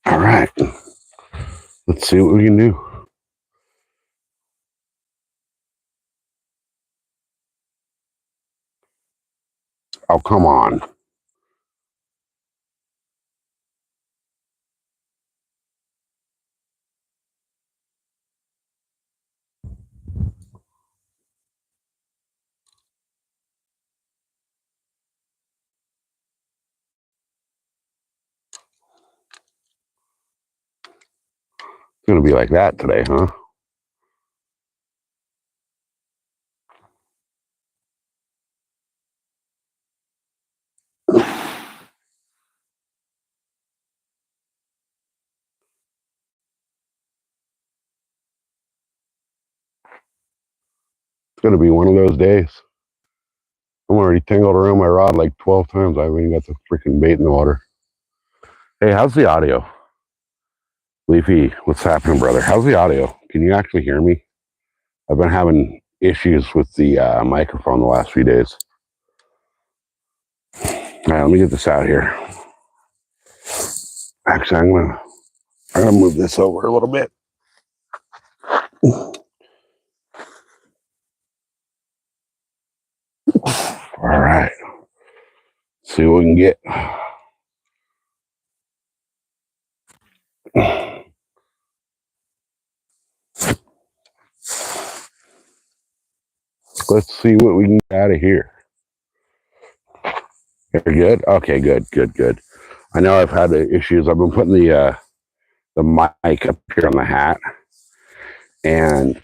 All right. Let's see what we can do. Oh, come on. It's going to be like that today, huh? It's going to be one of those days. I'm already tangled around my rod like 12 times. I haven't even got the freaking bait in the water. Hey, how's the audio? Leafy, what's happening, brother? How's the audio? Can you actually hear me? I've been having issues with the microphone the last few days. All right, let me get this out here. Actually, I'm gonna move this over a little bit. All right. See what we can get. Let's see what we can get out of here. You're good? Okay, good. I know I've had issues. I've been putting the mic up here on the hat, and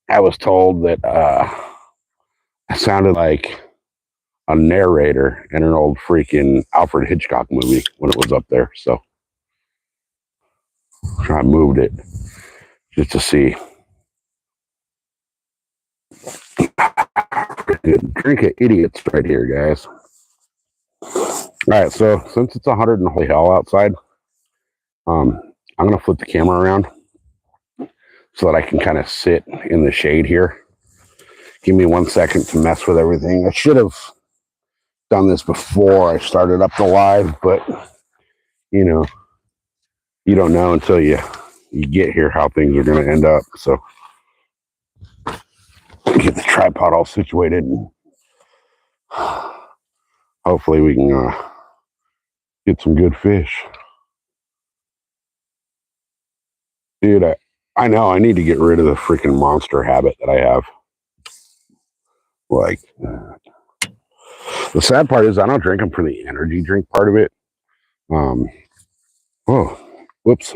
I was told that I sounded like a narrator in an old freaking Alfred Hitchcock movie when it was up there. So I moved it just to see. Drink of idiots right here, guys. All right, so since it's 100 and holy hell outside, I'm gonna flip the camera around so that I can kind of sit in the shade here. Give me 1 second to mess with everything. I should have done this before I started up the live, but you know, you don't know until you get here how things are going to end up. So get the tripod all situated, and hopefully we can get some good fish. Dude, I know I need to get rid of the freaking monster habit that I have. Like, the sad part is I don't drink them for the energy drink part of it. Oh, whoops.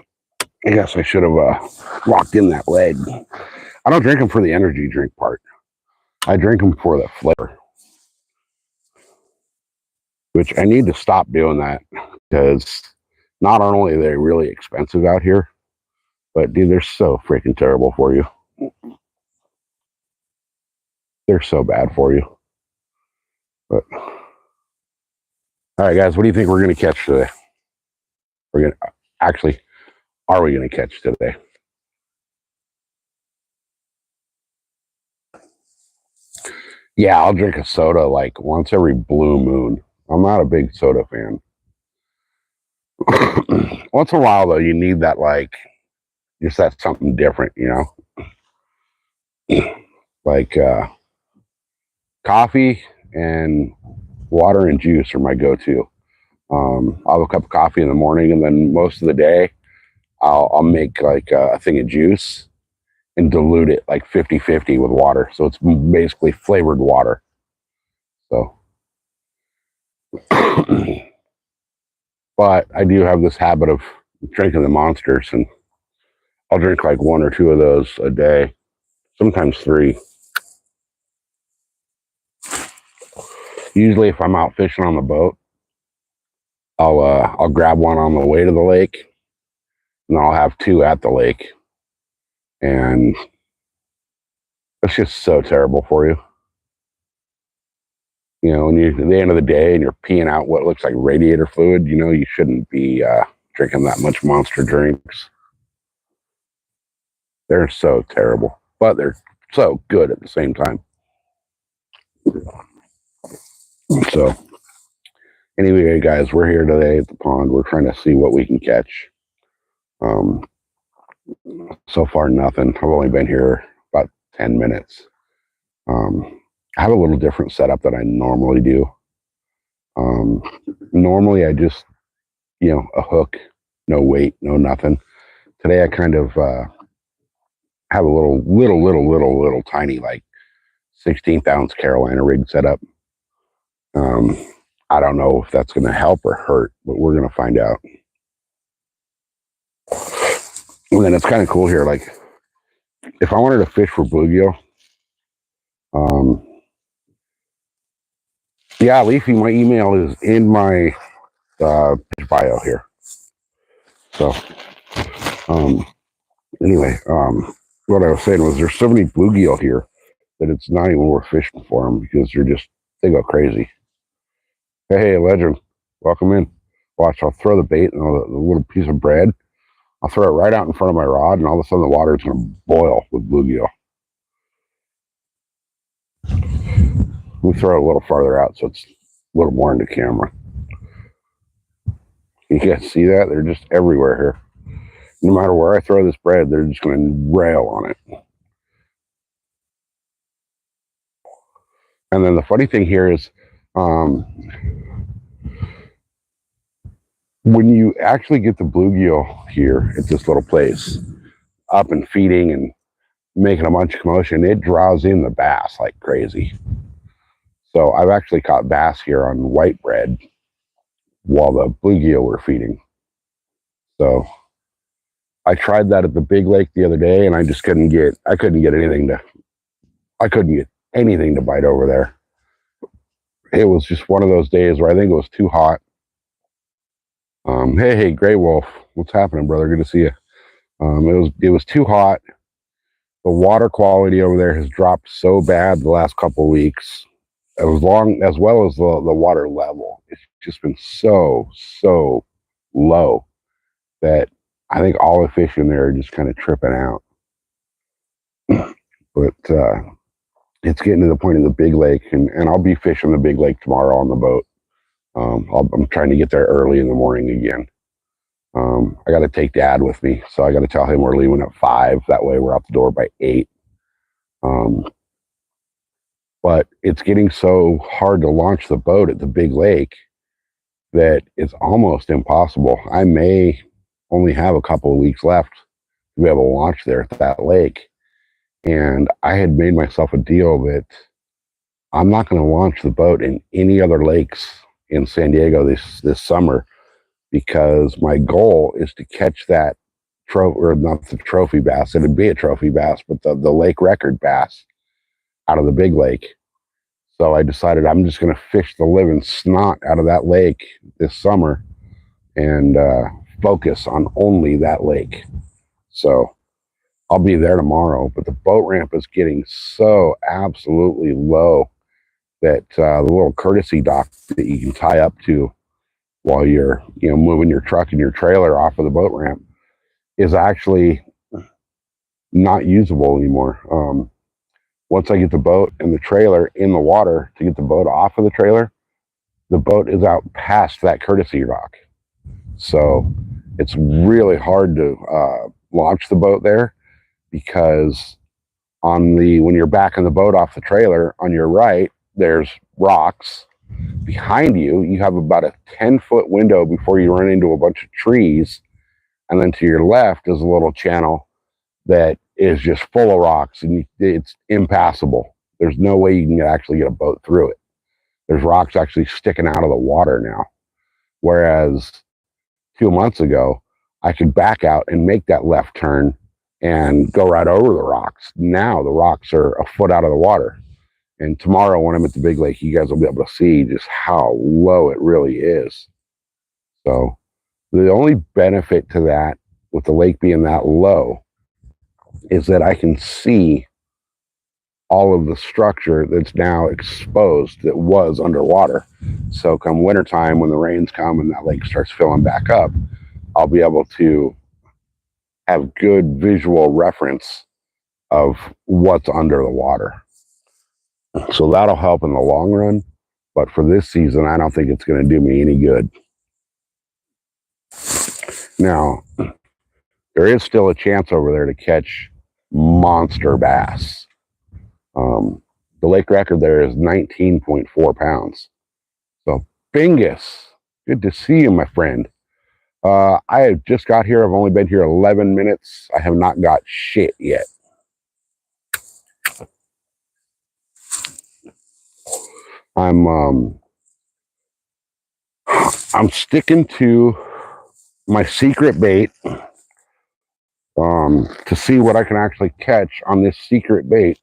I guess I should have locked in that leg. I don't drink them for the energy drink part. I drink them for the flavor, which I need to stop doing that because not only are they really expensive out here, but dude, they're so freaking terrible for you. They're so bad for you. But all right, guys, what do you think we're going to catch today? We're going to actually, are we going to catch today? Yeah, I'll drink a soda like once every blue moon. I'm not a big soda fan. Once in a while, though, you need that, like, just that something different, you know? Like coffee and water and juice are my go-to. I'll have a cup of coffee in the morning, and then most of the day, I'll make like a thing of juice and dilute it like 50-50 with water. So it's basically flavored water. So, but I do have this habit of drinking the monsters, and I'll drink like one or two of those a day, sometimes three. Usually, if I'm out fishing on the boat, I'll grab one on the way to the lake, and I'll have 2 at the lake. And it's just so terrible for you. You know, when you at the end of the day and you're peeing out what looks like radiator fluid, you know, you shouldn't be drinking that much Monster drinks. They're so terrible, but they're so good at the same time. So anyway, guys, we're here today at the pond. We're trying to see what we can catch. So far, nothing. I've only been here about 10 minutes. I have a little different setup than I normally do. Normally, I just, you know, a hook, no weight, no nothing. Today, I kind of have a little tiny, like 16th ounce Carolina rig set up. I don't know if that's going to help or hurt, but we're going to find out. And then it's kind of cool here. Like, if I wanted to fish for bluegill, yeah, Leafy, my email is in my bio here. So, anyway, what I was saying was there's so many bluegill here that it's not even worth fishing for them because they go crazy. Hey, legend, welcome in. Watch, I'll throw the bait and the little piece of bread. I'll throw it right out in front of my rod, and all of a sudden the water is going to boil with bluegill. We throw it a little farther out so it's a little more into camera. You guys see that? They're just everywhere here. No matter where I throw this bread, they're just going to rail on it. And then the funny thing here is, when you actually get the bluegill here at this little place, up and feeding and making a bunch of commotion, it draws in the bass like crazy. So I've actually caught bass here on white bread while the bluegill were feeding. So I tried that at the big lake the other day, and I just couldn't get anything to bite over there. It was just one of those days where I think it was too hot. Hey, Gray Wolf, what's happening, brother? Good to see you. It was too hot. The water quality over there has dropped so bad the last couple of weeks, as well as the water level. It's just been so low that I think all the fish in there are just kind of tripping out. But it's getting to the point of the big lake, and I'll be fishing the big lake tomorrow on the boat. I'm trying to get there early in the morning again. I got to take Dad with me, so I got to tell him we're leaving at 5. That way we're out the door by 8. But it's getting so hard to launch the boat at the big lake that it's almost impossible. I may only have a couple of weeks left to be able to launch there at that lake. And I had made myself a deal that I'm not going to launch the boat in any other lakes in San Diego this summer, because my goal is to catch that not the trophy bass. It'd be a trophy bass, but the lake record bass out of the big lake. So I decided I'm just going to fish the living snot out of that lake this summer and focus on only that lake. So I'll be there tomorrow, but the boat ramp is getting so absolutely low that the little courtesy dock that you can tie up to while you're, moving your truck and your trailer off of the boat ramp is actually not usable anymore. Once I get the boat and the trailer in the water to get the boat off of the trailer, the boat is out past that courtesy dock. So it's really hard to launch the boat there, because when you're backing the boat off the trailer, on your right, there's rocks. Behind you, you have about a 10-foot window before you run into a bunch of trees. And then to your left is a little channel that is just full of rocks, and it's impassable. There's no way you can actually get a boat through it. There's rocks actually sticking out of the water now. Whereas 2 months ago, I could back out and make that left turn and go right over the rocks. Now the rocks are a foot out of the water. And tomorrow when I'm at the big lake, you guys will be able to see just how low it really is. So the only benefit to that with the lake being that low, is that I can see all of the structure that's now exposed that was underwater. So come wintertime, when the rains come and that lake starts filling back up, I'll be able to have good visual reference of what's under the water. So that'll help in the long run. But for this season, I don't think it's going to do me any good. Now, there is still a chance over there to catch monster bass. The lake record there is 19.4 pounds. So, Bingus, good to see you, my friend. I have just got here. I've only been here 11 minutes. I have not got shit yet. I'm sticking to my secret bait to see what I can actually catch on this secret bait.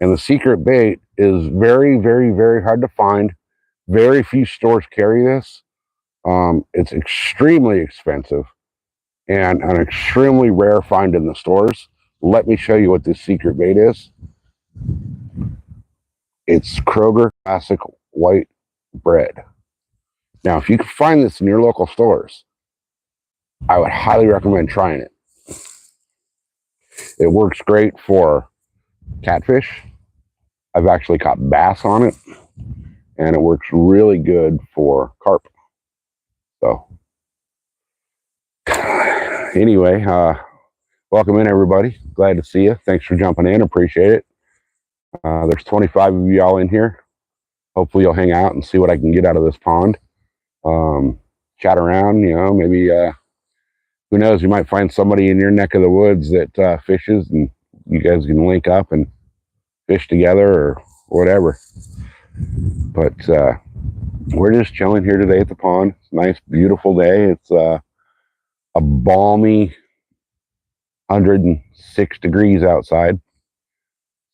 And the secret bait is very, very, very hard to find. Very few stores carry this. It's extremely expensive and an extremely rare find in the stores. Let me show you what this secret bait is. It's Kroger Classic White Bread. Now, if you can find this in your local stores, I would highly recommend trying it. It works great for catfish. I've actually caught bass on it, and it works really good for carp. So, anyway, welcome in, everybody. Glad to see you. Thanks for jumping in. Appreciate it. There's 25 of you all in here. Hopefully you'll hang out and see what I can get out of this pond. Chat around, maybe, who knows, you might find somebody in your neck of the woods that fishes, and you guys can link up and fish together or whatever. But we're just chilling here today at the pond. It's a nice, beautiful day. It's a balmy 106 degrees outside.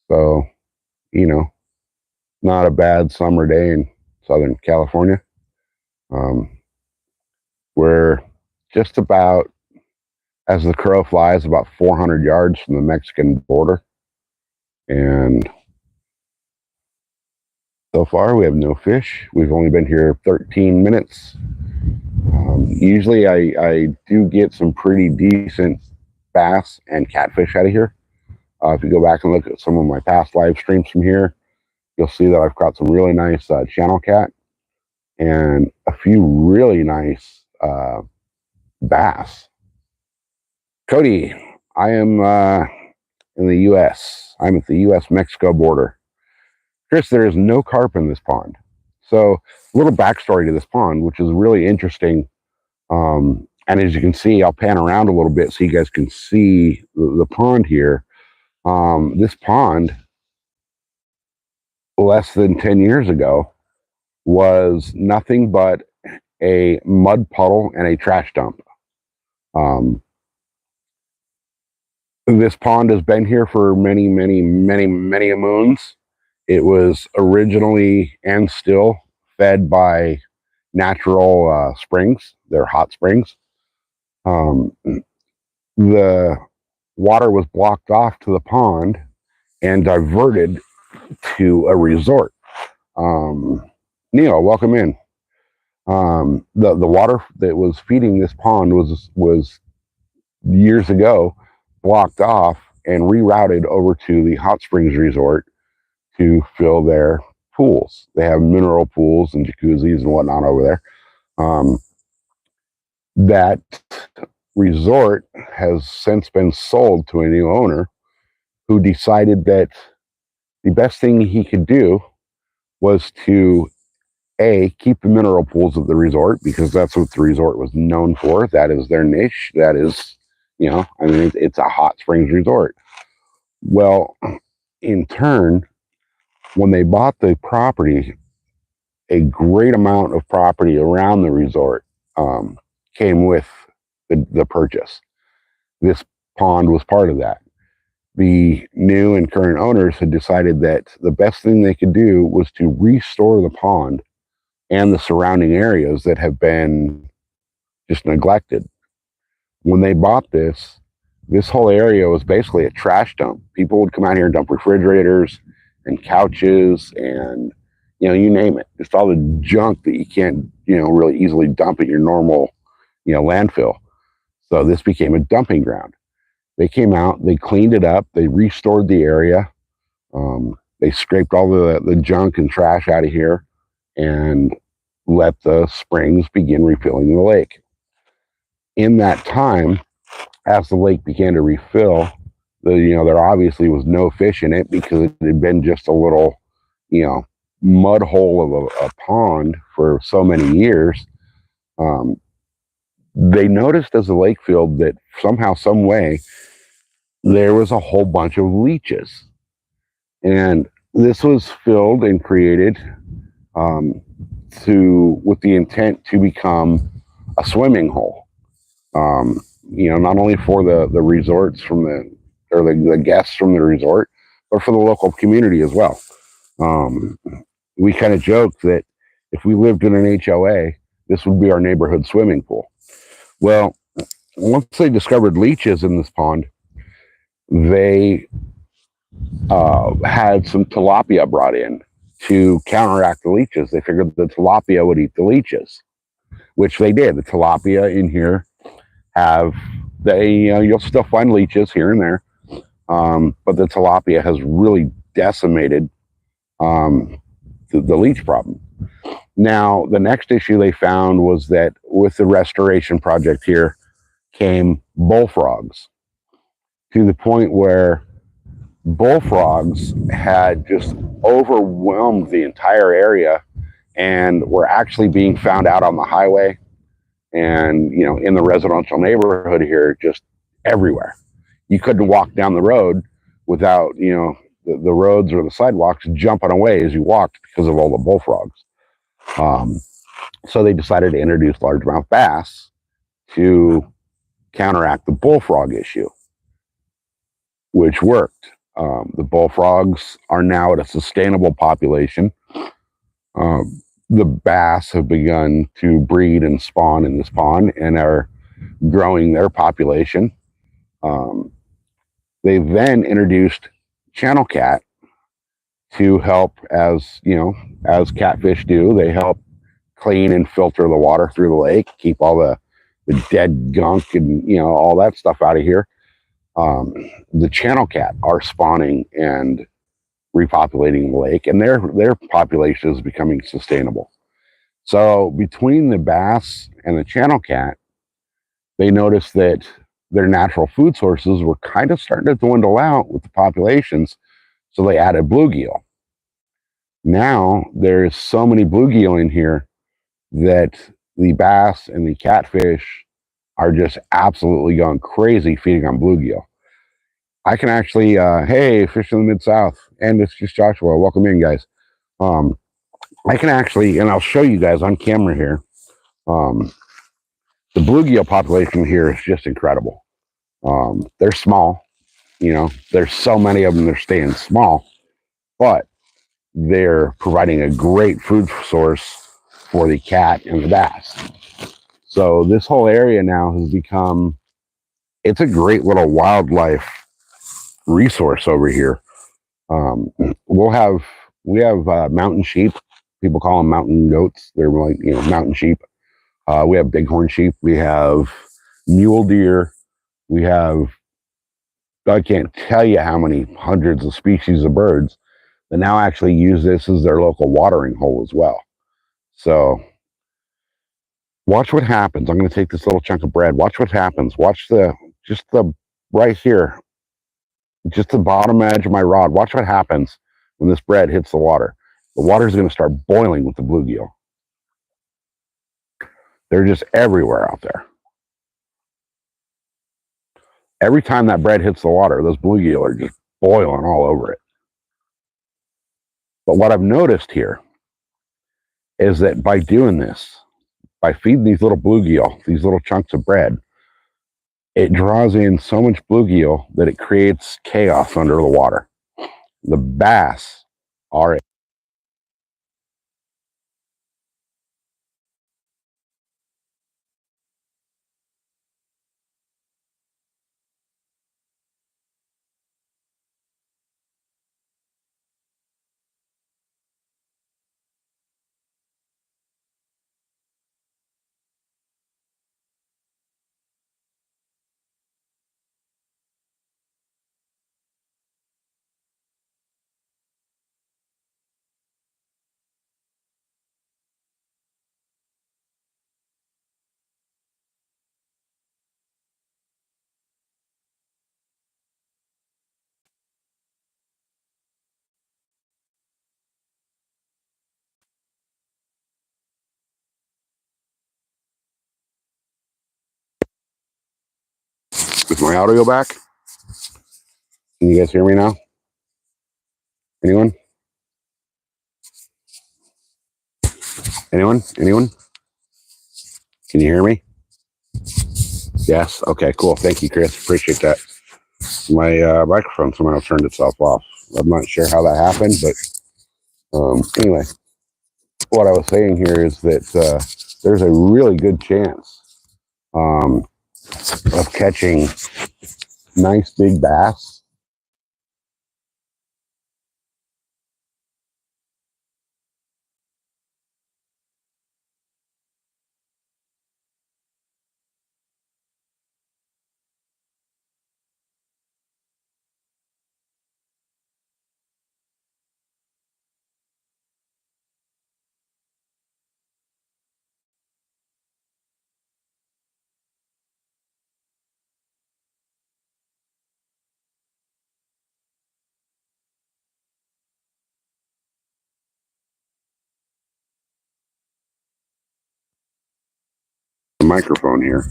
So, not a bad summer day in Southern California. We're just about, as the crow flies, about 400 yards from the Mexican border. And so far, we have no fish. We've only been here 13 minutes. Usually, I do get some pretty decent bass and catfish out of here. If you go back and look at some of my past live streams from here, you'll see that I've caught some really nice channel cat and a few really nice bass. Cody, I am in the U.S. I'm at the U.S.-Mexico border. Chris, there is no carp in this pond. So, a little backstory to this pond, which is really interesting. And as you can see, I'll pan around a little bit so you guys can see the pond here. This pond, less than 10 years ago, was nothing but a mud puddle and a trash dump. This pond has been here for many, many, many, many moons. It was originally and still fed by natural springs. They're hot springs. The water was blocked off to the pond and diverted to a resort. Neil, welcome in. The water that was feeding this pond was years ago blocked off and rerouted over to the hot springs resort to fill their pools. They have mineral pools and jacuzzis and whatnot over there. That resort has since been sold to a new owner who decided that the best thing he could do was to keep the mineral pools of the resort, because that's what the resort was known for. That is their niche. That is, it's a hot springs resort. Well, in turn, when they bought the property, a great amount of property around the resort came with the purchase. This pond was part of that. The new and current owners had decided that the best thing they could do was to restore the pond and the surrounding areas that have been just neglected. When they bought this whole area was basically a trash dump. People would come out here and dump refrigerators and couches and, you know, you name it. Just all the junk that you can't, you know, really easily dump at your normal, you know, landfill. So this became a dumping ground. They came out, they cleaned it up, they restored the area. They scraped all the junk and trash out of here and let the springs begin refilling the lake. In that time, as the lake began to refill, you know, there obviously was no fish in it because it had been just a little, you know, mud hole of a pond for so many years. Um, they noticed as the lake filled that somehow, some way, there was a whole bunch of leeches, and this was filled and created um, with the intent to become a swimming hole. You know, not only for the resorts from the guests from the resort, but for the local community as well. Um, we kind of joked that if we lived in an HOA, this would be our neighborhood swimming pool. Well, once they discovered leeches in this pond, they had some tilapia brought in to counteract the leeches. They figured the tilapia would eat the leeches, which they did. The tilapia in here have you'll still find leeches here and there, but the tilapia has really decimated the leech problem. Now, the next issue they found was that with the restoration project here came bullfrogs, to the point where bullfrogs had just overwhelmed the entire area and were actually being found out on the highway and, you know, in the residential neighborhood here, just everywhere. You couldn't walk down the road without, you know, the roads or the sidewalks jumping away as you walked because of all the bullfrogs. So they decided to introduce largemouth bass to counteract the bullfrog issue, which worked. The bullfrogs are now at a sustainable population. The bass have begun to breed and spawn in this pond and are growing their population. They then introduced channel cat to help, as you know, as catfish do. They help clean and filter the water through the lake, keep all the dead gunk and, you know, all that stuff out of here. The channel cat are spawning and repopulating the lake, and their population is becoming sustainable. So between the bass and the channel cat, they noticed that their natural food sources were kind of starting to dwindle out with the populations, so they added bluegill. Now there's so many bluegill in here that the bass and the catfish are just absolutely going crazy feeding on bluegill. I can actually, hey, Fish in the Mid-South, and it's just Joshua. Welcome in, guys. I can actually, and I'll show you guys on camera here, the bluegill population here is just incredible. They're small, you know, there's so many of them, they're staying small, but they're providing a great food source for the cat and the bass. So this whole area now has become, it's a great little wildlife resource over here. Um, we have mountain sheep. People call them mountain goats. They're like, you know, mountain sheep. We have bighorn sheep. We have mule deer. We have, I can't tell you how many hundreds of species of birds that now actually use this as their local watering hole as well. So watch what happens. I'm going to take this little chunk of bread. Watch what happens. Watch just the right here, just the bottom edge of my rod. Watch what happens when this bread hits the water. The water is going to start boiling with the bluegill. They're just everywhere out there. Every time that bread hits the water, those bluegill are just boiling all over it. But what I've noticed here is that by doing this, by feeding these little bluegill, these little chunks of bread, it draws in so much bluegill that it creates chaos under the water. The bass are Is my audio back? Can you guys hear me now? Anyone? Anyone? Can you hear me? Yes. Okay, cool. Thank you, Chris. Appreciate that. My microphone somehow turned itself off. I'm not sure how that happened, but anyway, what I was saying here is that there's a really good chance um, of catching nice big bass. The microphone here.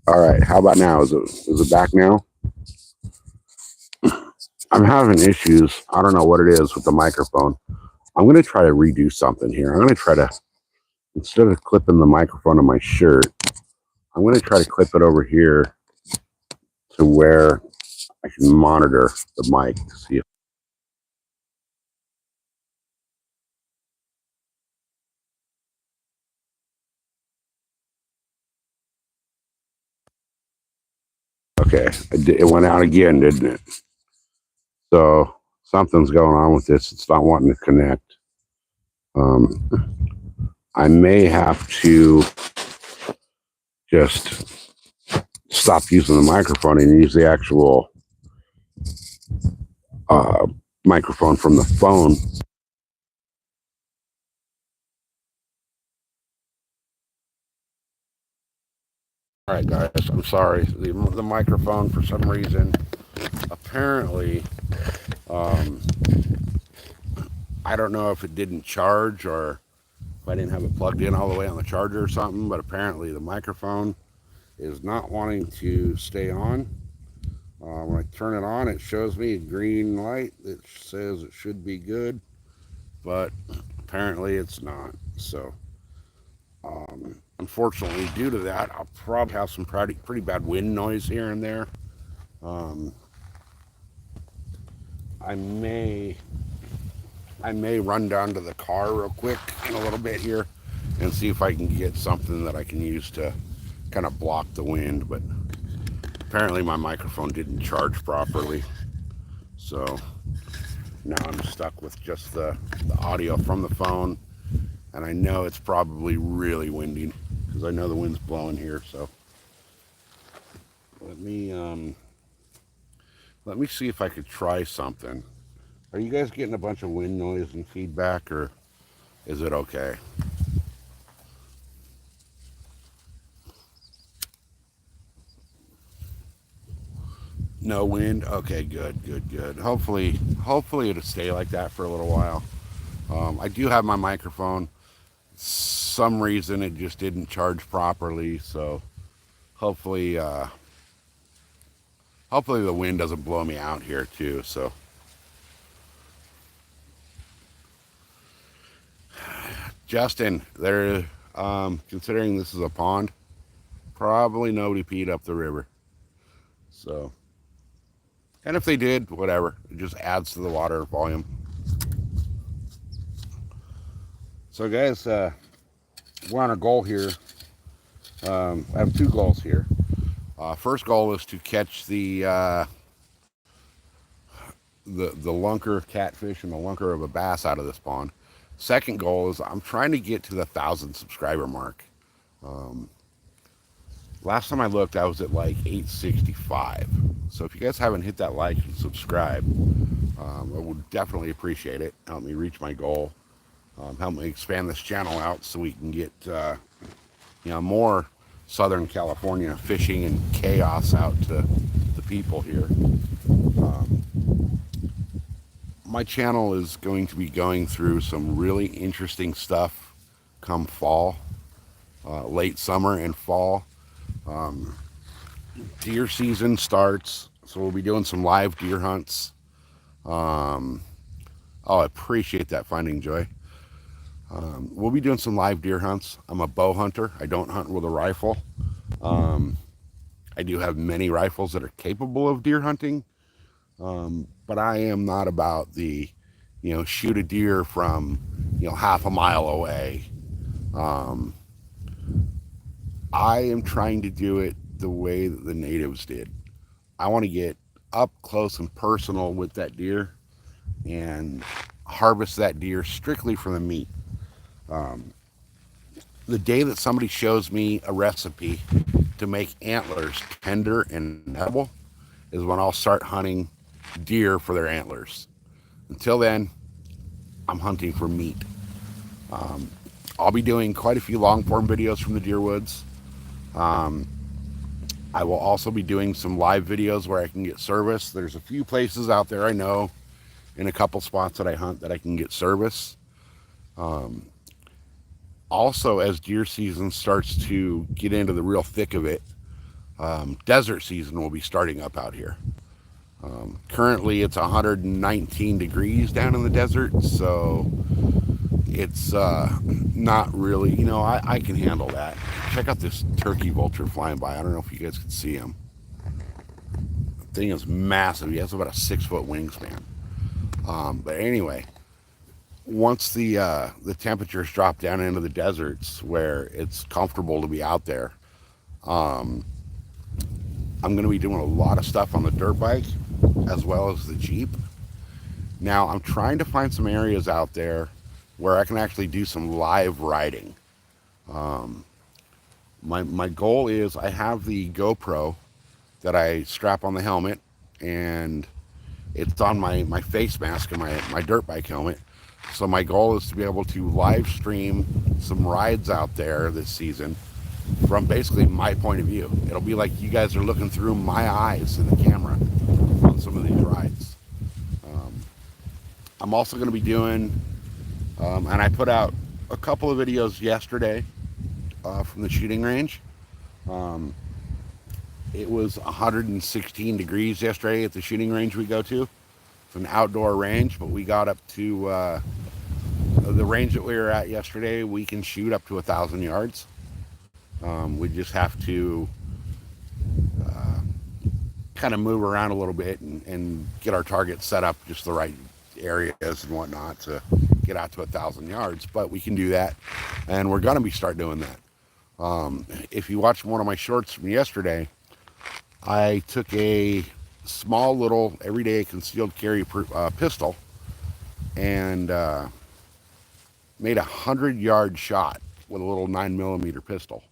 All right, how about now? Is it back now? I'm having issues. I don't know what it is with the microphone. I'm going to try to redo something here. I'm going to try to, instead of clipping the microphone on my shirt, I'm going to try to clip it over here to where I can monitor the mic to see if. Okay, it went out again, didn't it? So something's going on with this. It's not wanting to connect. I may have to just stop using the microphone and use the actual microphone from the phone. All right, guys, I'm sorry. The microphone, for some reason, apparently, I don't know if it didn't charge or if I didn't have it plugged in all the way on the charger or something, but apparently the microphone is not wanting to stay on. When I turn it on, it shows me a green light that says it should be good, but apparently it's not. So, unfortunately, due to that, I'll probably have some pretty bad wind noise here and there. Um, I may run down to the car real quick in a little bit here and see if I can get something that I can use to kind of block the wind, but apparently my microphone didn't charge properly. So now I'm stuck with just the audio from the phone, and I know it's probably really windy because I know the wind's blowing here. So let me see if I could try something. Are you guys getting a bunch of wind noise and feedback, or is it okay? No wind? Okay, good. Hopefully it'll stay like that for a little while. I do have my microphone. Some reason it just didn't charge properly, so hopefully hopefully the wind doesn't blow me out here too. So Justin, there, considering this is a pond, probably nobody peed up the river. So, and if they did, whatever, it just adds to the water volume. So guys, we're on a goal here. I have two goals here. First goal is to catch the lunker catfish and the lunker of a bass out of this pond. Second goal is I'm trying to get to the 1,000 subscriber mark. Last time I looked, I was at like 865. So if you guys haven't hit that like and subscribe, I would definitely appreciate it. Help me reach my goal. Help me expand this channel out so we can get more Southern California fishing and chaos out to the people here. My channel is going to be going through some really interesting stuff come fall. late summer and fall. Um, Deer season starts, so we'll be doing some live deer hunts. Um, oh, I appreciate that, Finding Joy. We'll be doing some live deer hunts. I'm a bow hunter. I don't hunt with a rifle. Um, I do have many rifles that are capable of deer hunting, but I am not about the, shoot a deer from, half a mile away. Um, I am trying to do it the way that the natives did. I want to get up close and personal with that deer and harvest that deer strictly for the meat. Um, the day that somebody shows me a recipe to make antlers tender and edible is when I'll start hunting deer for their antlers. Until then, I'm hunting for meat. Um, I'll be doing quite a few long form videos from the deer woods. Um, I will also be doing some live videos where I can get service. There's a few places out there I know in a couple spots that I hunt that I can get service. Um, Also, as deer season starts to get into the real thick of it, desert season will be starting up out here. Currently, it's 119 degrees down in the desert, so it's not really, I can handle that. Check out this turkey vulture flying by. I don't know if you guys can see him. The thing is massive. He has about a 6 foot wingspan. But anyway, once the temperatures drop down into the deserts where it's comfortable to be out there, um, I'm going to be doing a lot of stuff on the dirt bike as well as the Jeep. Now, I'm trying to find some areas out there where I can actually do some live riding. Um, my goal is I have the GoPro that I strap on the helmet, and it's on my face mask and my dirt bike helmet. So my goal is to be able to live stream some rides out there this season from basically my point of view. It'll be like you guys are looking through my eyes in the camera on some of these rides. Um, I'm also going to be doing, and I put out a couple of videos yesterday from the shooting range. Um, it was 116 degrees yesterday at the shooting range we go to. It's an outdoor range, but we got up to the range that we were at yesterday. We can shoot up to 1,000 yards. We just have to uh, kind of move around a little bit and get our target set up just the right areas and whatnot to get out to 1,000 yards. But we can do that, and we're gonna be start doing that. If you watched one of my shorts from yesterday, I took a small little everyday concealed carry pistol and made 100-yard shot with a little 9mm pistol.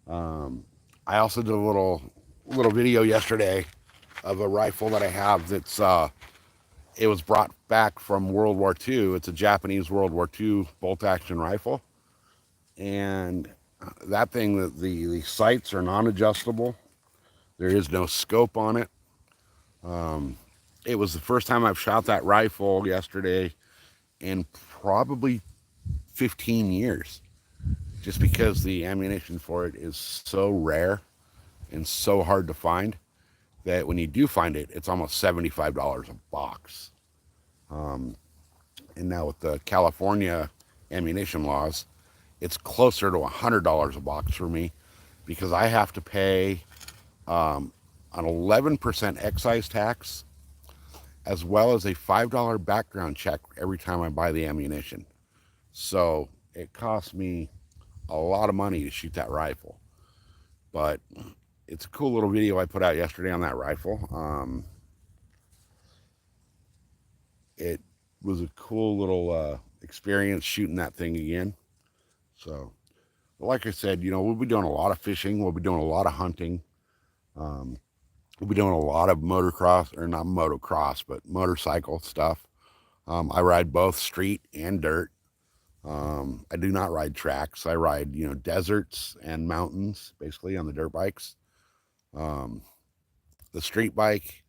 Um, I also did a little video yesterday of a rifle that I have that's it was brought back from World War II. It's a Japanese World War II bolt action rifle, and that thing, the sights are non-adjustable. There is no scope on it. Um, it was the first time I've shot that rifle yesterday in probably 15 years, just because the ammunition for it is so rare and so hard to find that when you do find it, it's almost $75 a box. Um, and now with the California ammunition laws, it's closer to $100 a box for me because I have to pay an 11% excise tax as well as a $5 background check every time I buy the ammunition. So it costs me a lot of money to shoot that rifle. But it's a cool little video I put out yesterday on that rifle. It was a cool little experience shooting that thing again. So, like I said, we'll be doing a lot of fishing. We'll be doing a lot of hunting. Um, we'll be doing a lot of motocross, or not motocross, but motorcycle stuff. I ride both street and dirt. I do not ride tracks. I ride, deserts and mountains, basically on the dirt bikes. Um, the street bike,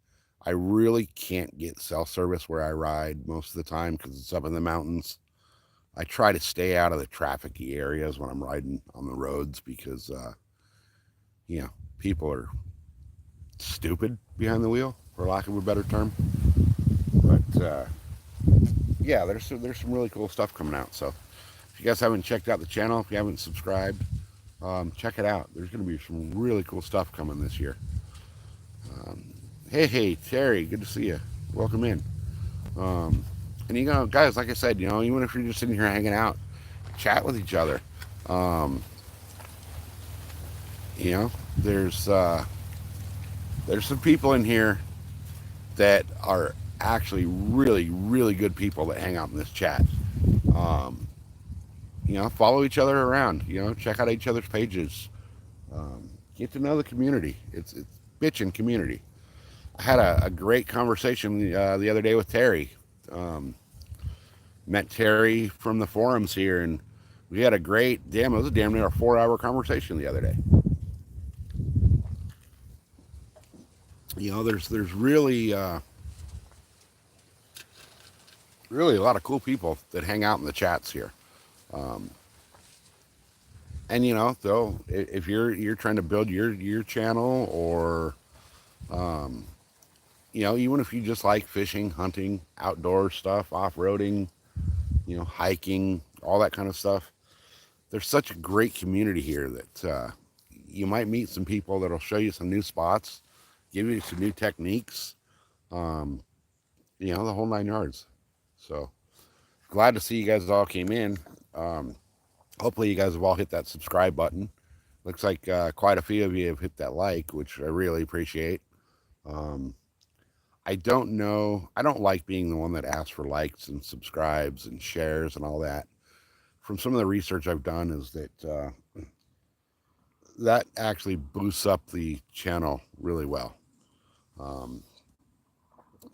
I really can't get cell service where I ride most of the time because it's up in the mountains. I try to stay out of the trafficy areas when I'm riding on the roads because, you know, people are stupid behind the wheel, for lack of a better term. But yeah, there's some really cool stuff coming out. So if you guys haven't checked out the channel, if you haven't subscribed, check it out. There's going to be some really cool stuff coming this year. Hey, Terry, good to see you. Welcome in. Um, and you know, guys, like I said, you know, even if you're just sitting here hanging out, chat with each other. Um, you know, there's some people in here that are actually really, really good people that hang out in this chat. Um, you know, follow each other around. You know, check out each other's pages. Get to know the community. It's bitchin' community. I had a great conversation the other day with Terry. Um, Met Terry from the forums here, and we had a great damn. It was a damn near a 4 hour conversation the other day. You know, there's really a lot of cool people that hang out in the chats here. Um, and you know, though, if you're trying to build your channel, or you know, even if you just like fishing, hunting, outdoor stuff, off-roading, you know, hiking, all that kind of stuff, there's such a great community here that you might meet some people that'll show you some new spots, give you some new techniques, um, you know, the whole 9 yards. So glad to see you guys all came in. Um, Hopefully you guys have all hit that subscribe button. Looks like quite a few of you have hit that like, which I really appreciate. Um, I don't know. I don't like being the one that asks for likes and subscribes and shares and all that. From some of the research I've done, is that that actually boosts up the channel really well. Um,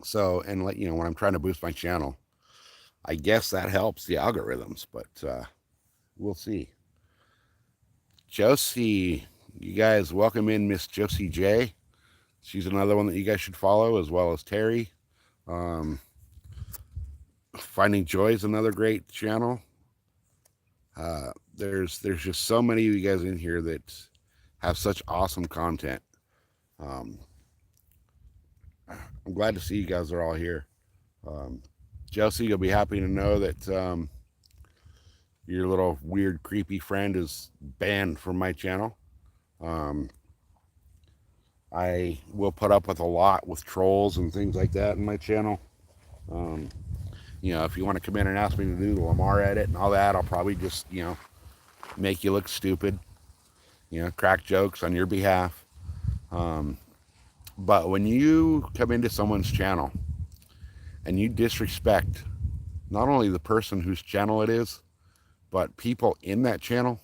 so, and like, you know, when I'm trying to boost my channel, I guess that helps the algorithms, but we'll see. Josie, you guys welcome in Miss Josie J. She's another one that you guys should follow, as well as Terry. Um, Finding Joy is another great channel. There's just so many of you guys in here that have such awesome content. Um, I'm glad to see you guys are all here. Um, Josie, you'll be happy to know that your little weird, creepy friend is banned from my channel. Um, I will put up with a lot with trolls and things like that in my channel. Um, you know, if you want to come in and ask me to do the Lamar edit and all that, I'll probably just, you know, make you look stupid, you know, crack jokes on your behalf. Um, but when you come into someone's channel and you disrespect not only the person whose channel it is, but people in that channel,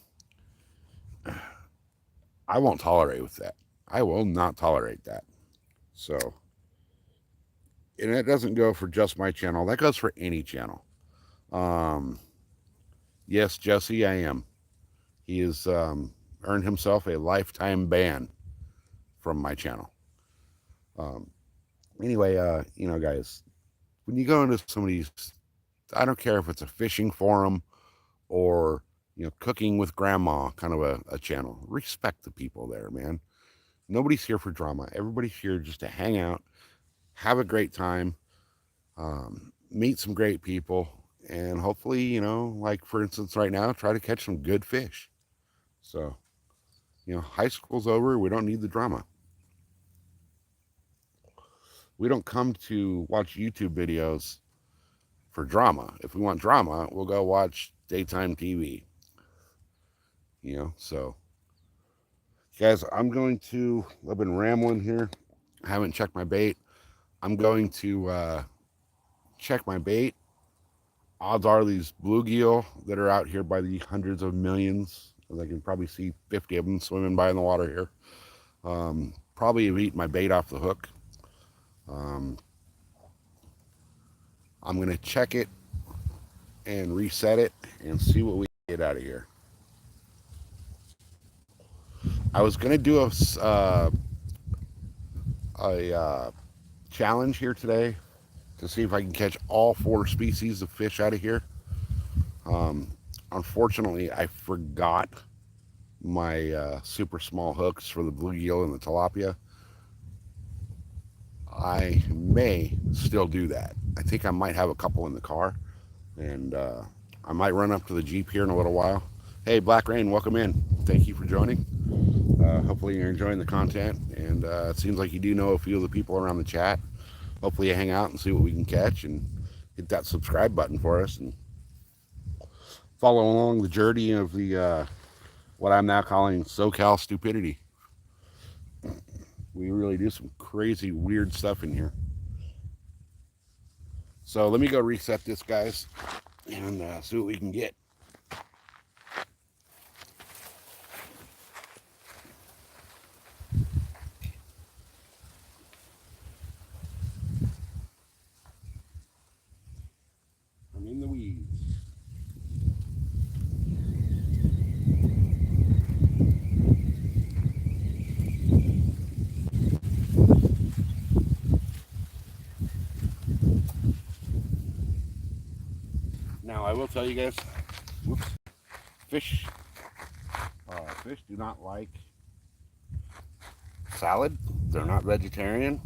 I won't tolerate with that. I will not tolerate that. So, and it doesn't go for just my channel. That goes for any channel. Um, yes, Jesse, I am. He has earned himself a lifetime ban from my channel. Um, anyway, you know, guys, when you go into somebody's, I don't care if it's a fishing forum or, you know, cooking with grandma kind of a channel, respect the people there, man. Nobody's here for drama. Everybody's here just to hang out, have a great time, meet some great people, and hopefully, you know, like for instance, right now, try to catch some good fish. So, you know, high school's over. We don't need the drama. We don't come to watch YouTube videos for drama. If we want drama, we'll go watch daytime TV. You know, so guys, I've been rambling here. I haven't checked my bait. I'm going to check my bait. Odds are these bluegill that are out here by the hundreds of millions, as I can probably see 50 of them swimming by in the water here, probably have eaten my bait off the hook. I'm going to check it and reset it and see what we get out of here. I was going to do a challenge here today to see if I can catch all 4 species of fish out of here. Unfortunately, I forgot my super small hooks for the bluegill and the tilapia. I may still do that. I think I might have a couple in the car, and I might run up to the Jeep here in a little while. Hey, Black Rain, welcome in. Thank you for joining. Hopefully you're enjoying the content, and it seems like you do know a few of the people around the chat. Hopefully you hang out and see what we can catch, and hit that subscribe button for us, and follow along the journey of the what I'm now calling SoCal stupidity. We really do some crazy, weird stuff in here. So let me go reset this, guys, and see what we can get. I'm in the weeds. Now I will tell you guys, whoops, fish do not like salad. They're not vegetarian.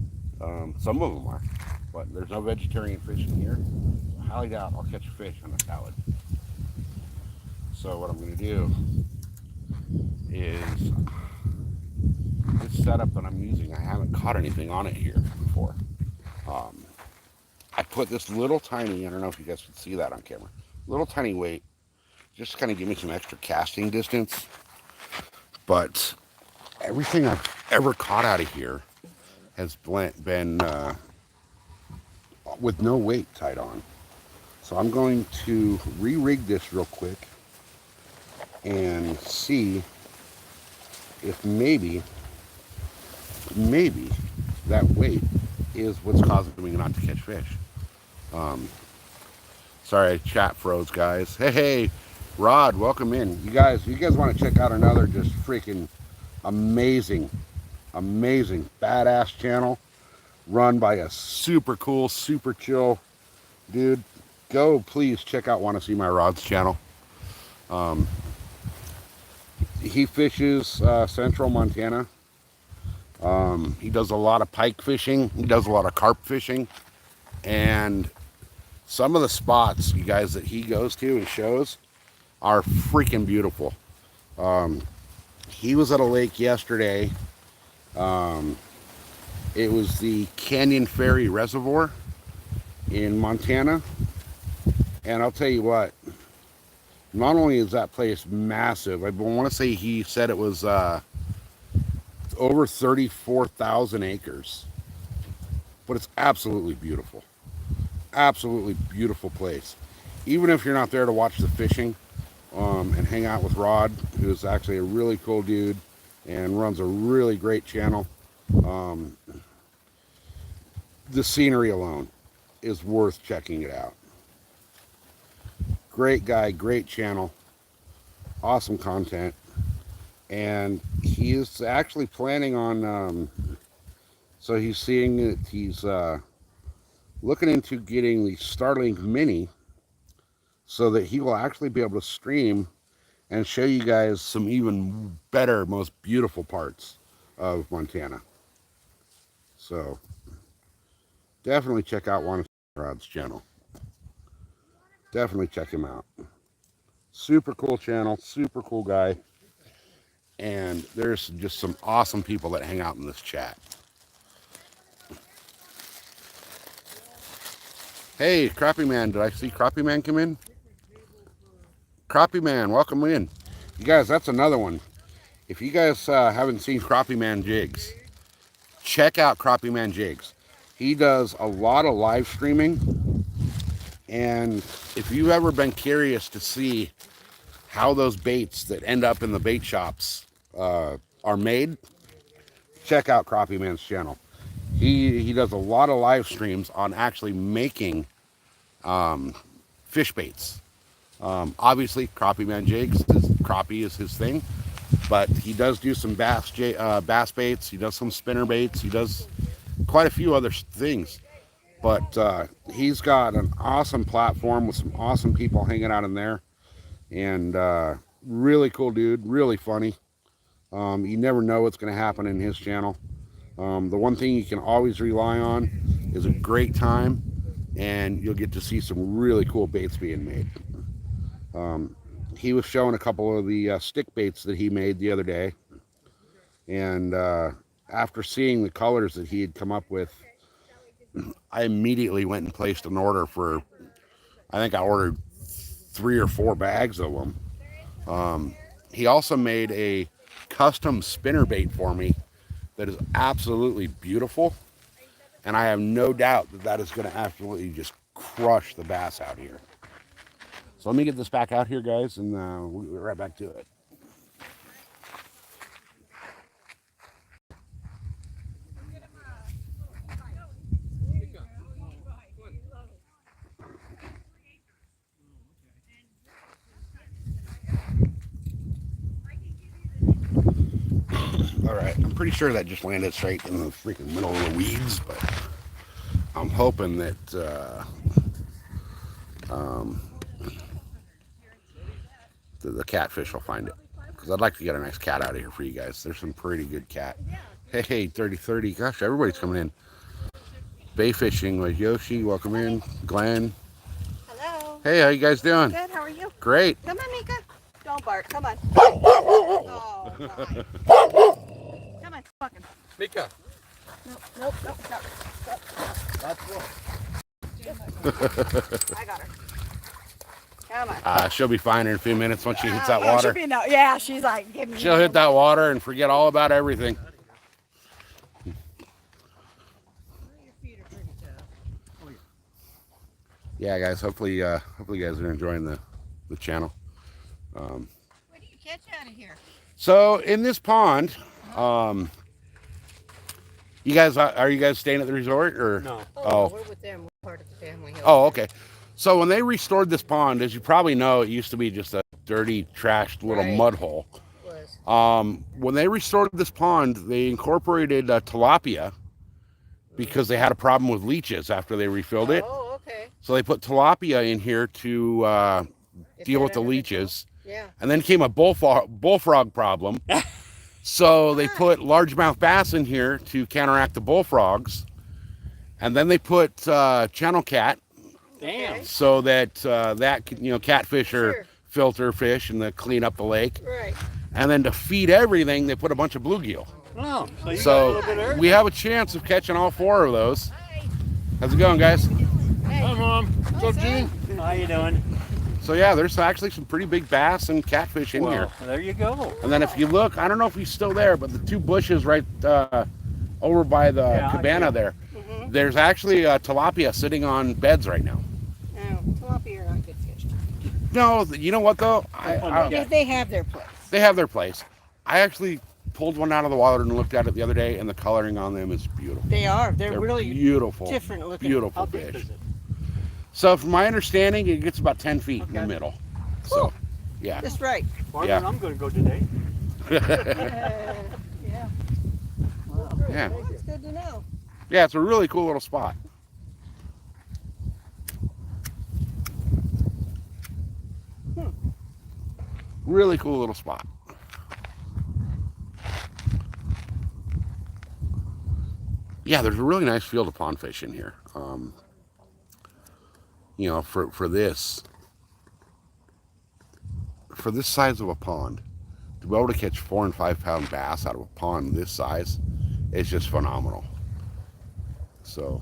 Some of them are, but there's no vegetarian fish in here. I highly doubt I'll catch fish on a salad. So what I'm going to do is this setup that I'm using, I haven't caught anything on it here before. I put this little tiny, I don't know if you guys can see that on camera, little tiny weight, just to kind of give me some extra casting distance. But everything I've ever caught out of here has been with no weight tied on. So I'm going to re-rig this real quick and see if maybe that weight is what's causing me not to catch fish. Sorry, chat froze, guys. Hey, Rod, welcome in. You guys want to check out another just freaking amazing, badass channel run by a super cool, super chill dude? Go, please check out Want to See My Rods channel. He fishes central Montana. He does a lot of pike fishing. He does a lot of carp fishing. And some of the spots, you guys, that he goes to and shows are freaking beautiful. He was at a lake yesterday. It was the Canyon Ferry Reservoir in Montana. And I'll tell you what, not only is that place massive, I want to say he said it was over 34,000 acres, but it's absolutely beautiful. Absolutely beautiful place. Even if you're not there to watch the fishing and hang out with Rod, who's actually a really cool dude and runs a really great channel, the scenery alone is worth checking it out. Great guy, great channel, awesome content. And he is actually planning on, so he's seeing that he's looking into getting the Starlink Mini so that he will actually be able to stream and show you guys some even better, most beautiful parts of Montana. So definitely check out one of Rod's channel. Definitely check him out. Super cool channel, super cool guy. And there's just some awesome people that hang out in this chat. Hey, Crappie Man, did I see Crappie Man come in? Crappie Man, welcome in. You guys, that's another one. If you guys haven't seen Crappie Man jigs, check out Crappie Man jigs. He does a lot of live streaming. And if you've ever been curious to see how those baits that end up in the bait shops are made, check out Crappie Man's channel. He does a lot of live streams on actually making fish baits. Obviously, Crappie Man jigs, crappie is his thing, but he does do some bass baits. He does some spinner baits. He does quite a few other things. But he's got an awesome platform with some awesome people hanging out in there. and really cool dude, really funny. You never know what's going to happen in his channel. The one thing you can always rely on is a great time, and you'll get to see some really cool baits being made. He was showing a couple of the stick baits that he made the other day, and after seeing the colors that he had come up with, I immediately went and placed an order for, I think I ordered 3 or 4 bags of them. He also made a custom spinner bait for me that is absolutely beautiful, and I have no doubt that that is going to absolutely just crush the bass out here. So let me get this back out here, guys, and we'll get right back to it. All right, I'm pretty sure that just landed straight in the freaking middle of the weeds, but I'm hoping that the catfish will find it, because I'd like to get a nice cat out of here for you guys. There's some pretty good cat. Hey, 3030. Gosh, everybody's coming in. Bay fishing with Yoshi. Welcome in. Glenn. Hello. Hey, how you guys doing? Good. How are you? Great. Come on, Mika. Don't bark. Come on. Oh, God. Come on. Fucking. Mika. Nope. That's what. I got her. Come on. She'll be fine in a few minutes once she hits that Yeah, water. yeah, she's like, give me. She'll hit that water and forget all about everything. Yeah, guys. Hopefully you guys are enjoying the channel. What do you catch out of here? So in this pond, you guys are you guys staying at the resort or? No. Oh, we're with them. We're part of the family. Oh, okay. So when they restored this pond, as you probably know, it used to be just a dirty, trashed little mud hole. When they restored this pond, they incorporated tilapia because they had a problem with leeches after they refilled it. Oh, okay. So they put tilapia in here to deal with the leeches. Yeah. And then came a bullfrog problem. So they put largemouth bass in here to counteract the bullfrogs. And then they put channel cat. Damn. So that catfish are filter fish and they clean up the lake. Right. And then to feed everything, they put a bunch of bluegill. Oh, so you got a So little bit of we have a chance of catching all 4 of those. How's it going, guys? Hi, Mom. What's up, Gene? How you doing? So yeah, there's actually some pretty big bass and catfish in here. There you go. And then if you look, I don't know if he's still there, but the 2 bushes right over by the cabana there, there's actually a tilapia sitting on beds right now. Oh, tilapia are not good fish. No, you know what though? They have their place. They have their place. I actually pulled one out of the water and looked at it the other day, and the coloring on them is beautiful. They are. They're really beautiful, different looking. beautiful fish. So from my understanding, it gets about 10 feet in the middle. So, yeah. That's right. Farther than I'm going to go today. Yeah. Yeah. Well, that's good to know. Yeah, it's a really cool little spot. Really cool little spot. Yeah, there's a really nice field of pond fish in here. You know, for this size of a pond, to be able to catch 4 and 5 pound bass out of a pond this size, it's just phenomenal. So,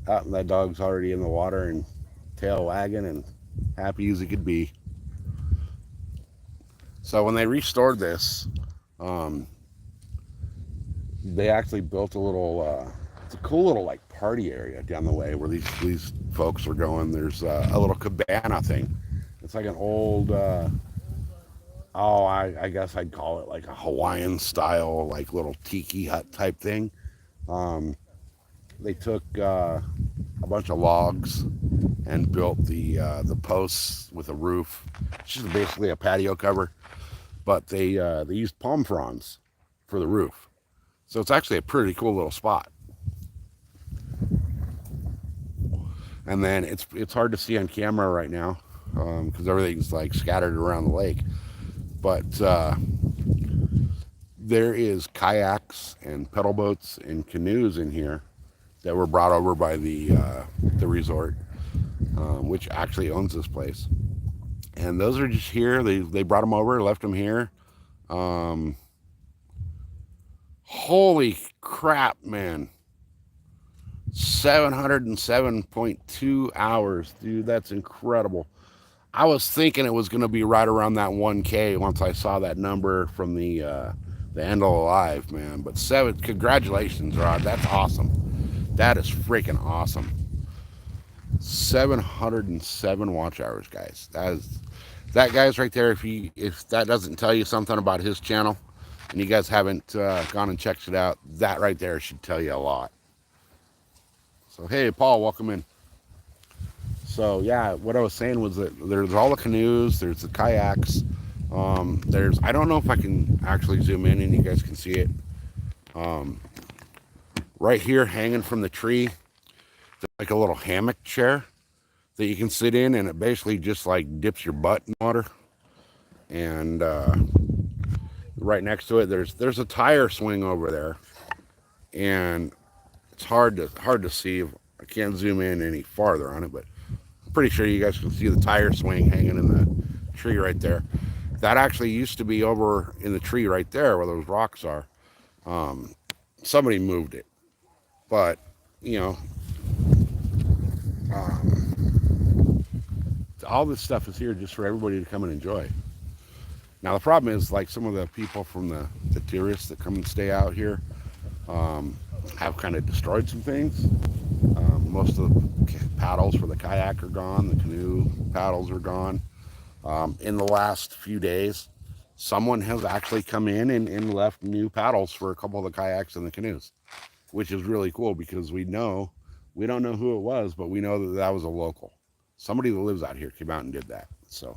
that dog's already in the water and tail wagging and happy as he could be. So when they restored this, they actually built a little, it's a cool little like party area down the way where these folks are going. There's a little cabana thing. It's like an old, I guess I'd call it like a Hawaiian style, like little tiki hut type thing. They took a bunch of logs and built the posts with a roof. It's just basically a patio cover, but they used palm fronds for the roof. So it's actually a pretty cool little spot. And then it's hard to see on camera right now, because everything's like scattered around the lake. But there is kayaks and pedal boats and canoes in here that were brought over by the resort, which actually owns this place. And those are just here. They brought them over, left them here. Um, Holy crap, man. 707.2 hours, dude. That's incredible. I was thinking it was going to be right around that 1K once I saw that number from the end of the live, man. But congratulations, Rod. That's awesome. That is freaking awesome. 707 watch hours, guys. That guy's right there. If that doesn't tell you something about his channel, and you guys haven't gone and checked it out, that right there should tell you a lot. So hey, Paul, welcome in. So yeah, what I was saying was that there's all the canoes, there's the kayaks, I don't know if I can actually zoom in and you guys can see it. Right here, hanging from the tree, there's like a little hammock chair that you can sit in, and it basically just like dips your butt in water. And right next to it, there's a tire swing over there, and it's hard to see. I can't zoom in any farther on it, but I'm pretty sure you guys can see the tire swing hanging in the tree right there. That actually used to be over in the tree right there where those rocks are. Somebody moved it, but you know, all this stuff is here just for everybody to come and enjoy. Now the problem is, like, some of the people from the tourists that come and stay out here have kind of destroyed some things. Most of the paddles for the kayak are gone. The canoe paddles are gone. In the last few days, someone has actually come in and left new paddles for a couple of the kayaks and the canoes, which is really cool because we don't know who it was, but we know that was a local. Somebody that lives out here came out and did that. So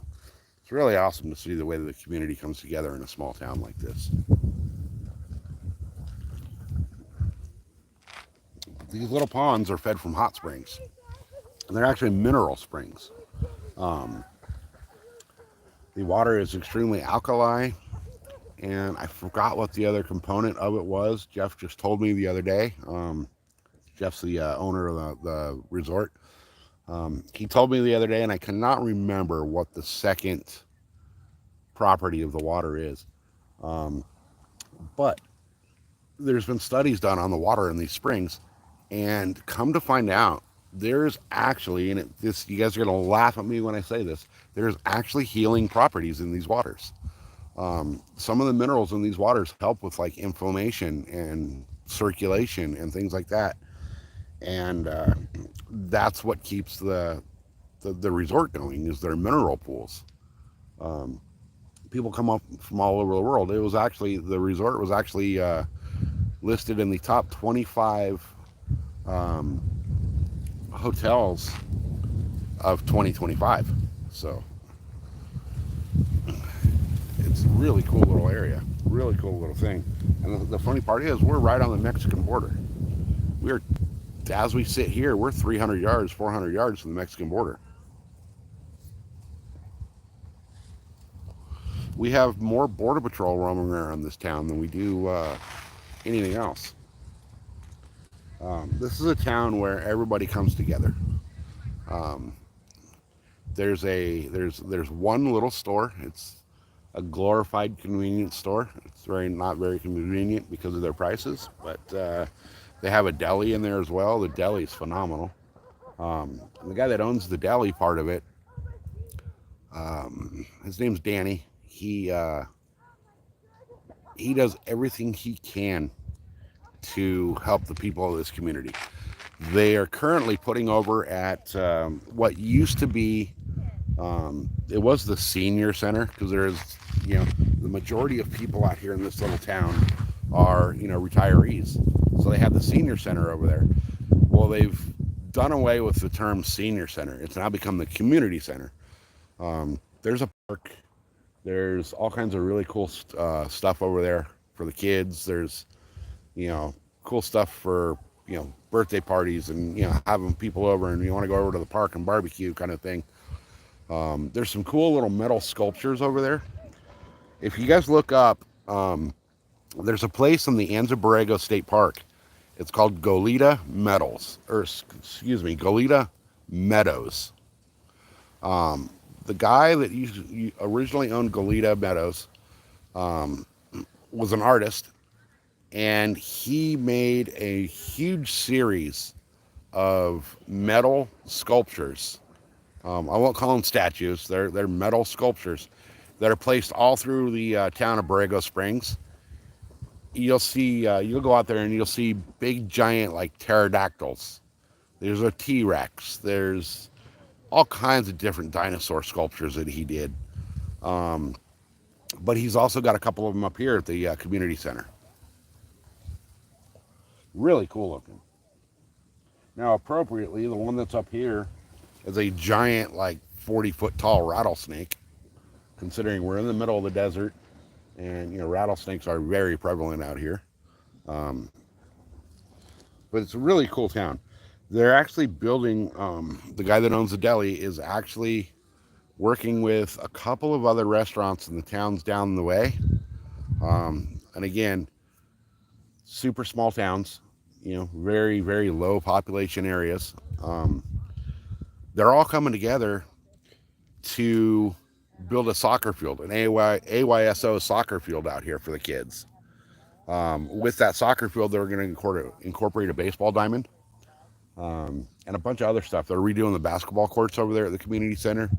it's really awesome to see the way that the community comes together in a small town like this. These little ponds are fed from hot springs, and they're actually mineral springs. The water is extremely alkali, and I forgot what the other component of it was. Jeff just told me the other day. Jeff's the owner of the resort. He told me the other day, and I cannot remember what the second property of the water is. But there's been studies done on the water in these springs, and come to find out, there's actually, and you guys are going to laugh at me when I say this, there's actually healing properties in these waters. Some of the minerals in these waters help with like inflammation and circulation and things like that. And that's what keeps the resort going, is their mineral pools. People come up from all over the world. The resort was actually listed in the top 25 hotels of 2025. So it's a really cool little area, really cool little thing. And the funny part is, we're right on the Mexican border. As we sit here, we're 300 yards, 400 yards from the Mexican border. We have more border patrol roaming around this town than we do anything else. This is a town where everybody comes together. There's one little store. It's a glorified convenience store. It's not very convenient because of their prices, but they have a deli in there as well. The deli is phenomenal. The guy that owns the deli part of it, his name's Danny. He does everything he can to help the people of this community. They are currently putting over at what used to be, it was the senior center, because there's, the majority of people out here in this little town are, retirees. So they have the senior center over there. Well, they've done away with the term senior center. It's now become the community center. There's a park. There's all kinds of really cool stuff over there for the kids. There's, cool stuff for, birthday parties and, having people over and you want to go over to the park and barbecue kind of thing. There's some cool little metal sculptures over there. If you guys look up, there's a place in the Anza Borrego State Park. It's called Goleta Metals, or excuse me, Goleta Meadows. The guy that originally owned Goleta Meadows was an artist, and he made a huge series of metal sculptures. I won't call them statues. They're metal sculptures that are placed all through the town of Borrego Springs. You'll see, you'll go out there and you'll see big giant like pterodactyls. There's a T-Rex. There's all kinds of different dinosaur sculptures that he did. But he's also got a couple of them up here at the community center. Really cool looking. Now, appropriately, the one that's up here is a giant, like 40-foot tall rattlesnake, considering we're in the middle of the desert, and you know, rattlesnakes are very prevalent out here. But it's a really cool town. They're actually building, the guy that owns the deli is actually working with a couple of other restaurants in the towns down the way. And again, super small towns, you know, very, very low population areas. They're all coming together to build a soccer field, an AYSO soccer field out here for the kids. With that soccer field, they're going to incorporate a baseball diamond and a bunch of other stuff. They're redoing the basketball courts over there at the community center,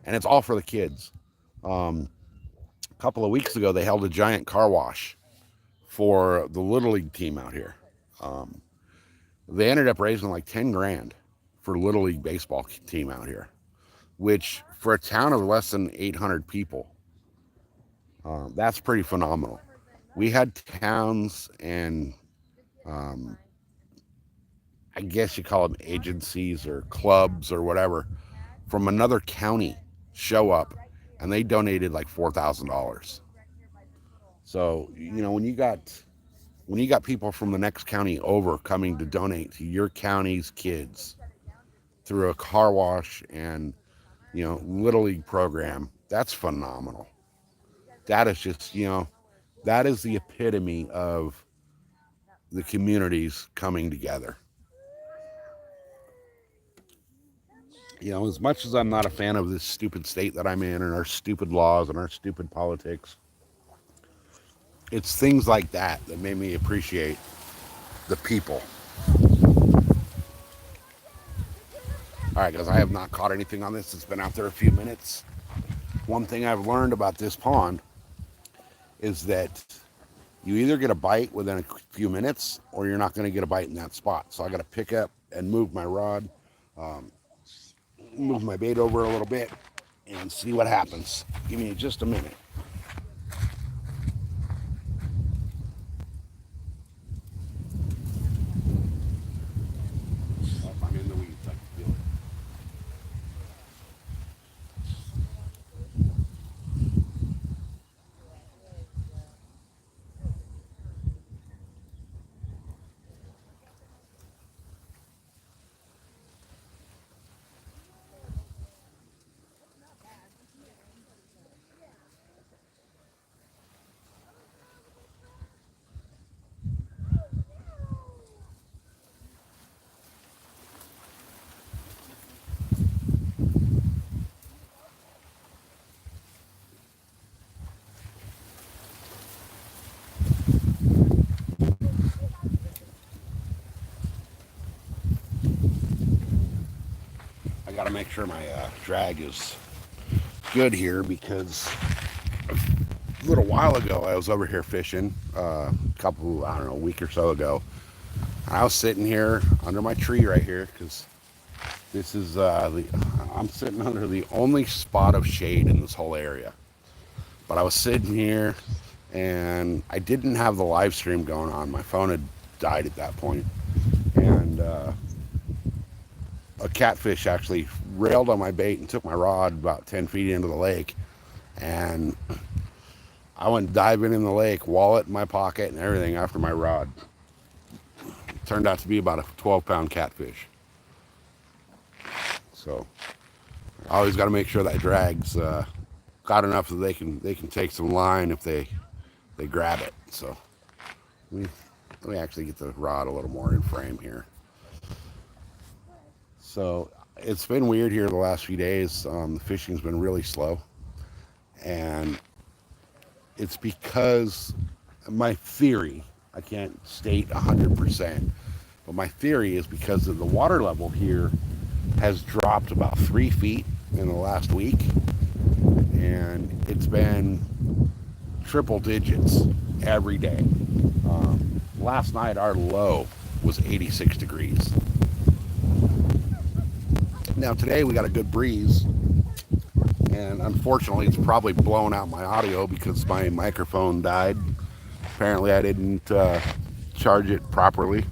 and it's all for the kids. A couple of weeks ago, they held a giant car wash for the Little League team out here. They ended up raising like 10 grand for Little League baseball team out here, which for a town of less than 800 people, that's pretty phenomenal. We had towns and I guess you call them agencies or clubs or whatever from another county show up, and they donated like $4,000. So, you know, when you got people from the next county over coming to donate to your county's kids through a car wash and, you know, Little League program, that's phenomenal. That is just, you know, that is the epitome of the communities coming together. You know, as much as I'm not a fan of this stupid state that I'm in and our stupid laws and our stupid politics, it's things like that that made me appreciate the people. All right, guys, I have not caught anything on this. It's been out there a few minutes. One thing I've learned about this pond is that you either get a bite within a few minutes or you're not going to get a bite in that spot. So I got to pick up and move my rod, move my bait over a little bit and see what happens. Give me just a minute. Oh, I'm in the weeds. I can feel it. I got to make sure my drag is good here because a little while ago I was over here fishing, a week or so ago. And I was sitting here under my tree right here because this is I'm sitting under the only spot of shade in this whole area. But I was sitting here and I didn't have the live stream going on. My phone had died at that point. And a catfish actually railed on my bait and took my rod about 10 feet into the lake. And I went diving in the lake, wallet in my pocket and everything after my rod. It turned out to be about a 12-pound catfish. So Always got to make sure that drag's got enough that they can take some line if they grab it. So let me actually get the rod a little more in frame here. So it's been weird here the last few days. The fishing's been really slow, and it's because my theory, I can't state 100%, but my theory is because of the water level here has dropped about 3 feet in the last week, and it's been triple digits every day. Last night our low was 86 degrees. Now today we got a good breeze, and unfortunately it's probably blown out my audio because my microphone died. Apparently I didn't charge it properly,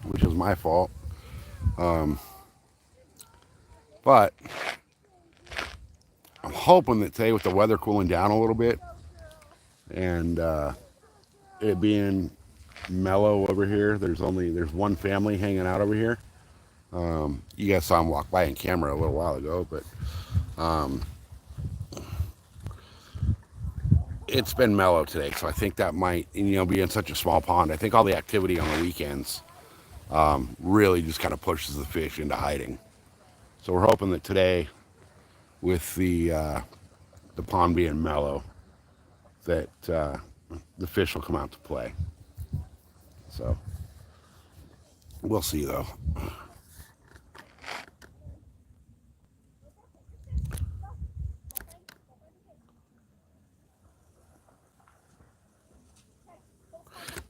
which is my fault. But I'm hoping that today with the weather cooling down a little bit and it being mellow over here, there's one family hanging out over here. You guys saw him walk by in camera a little while ago, but it's been mellow today, so I think that might, be in such a small pond. I think all the activity on the weekends really just kind of pushes the fish into hiding. So we're hoping that today, with the pond being mellow, that the fish will come out to play. So we'll see, though.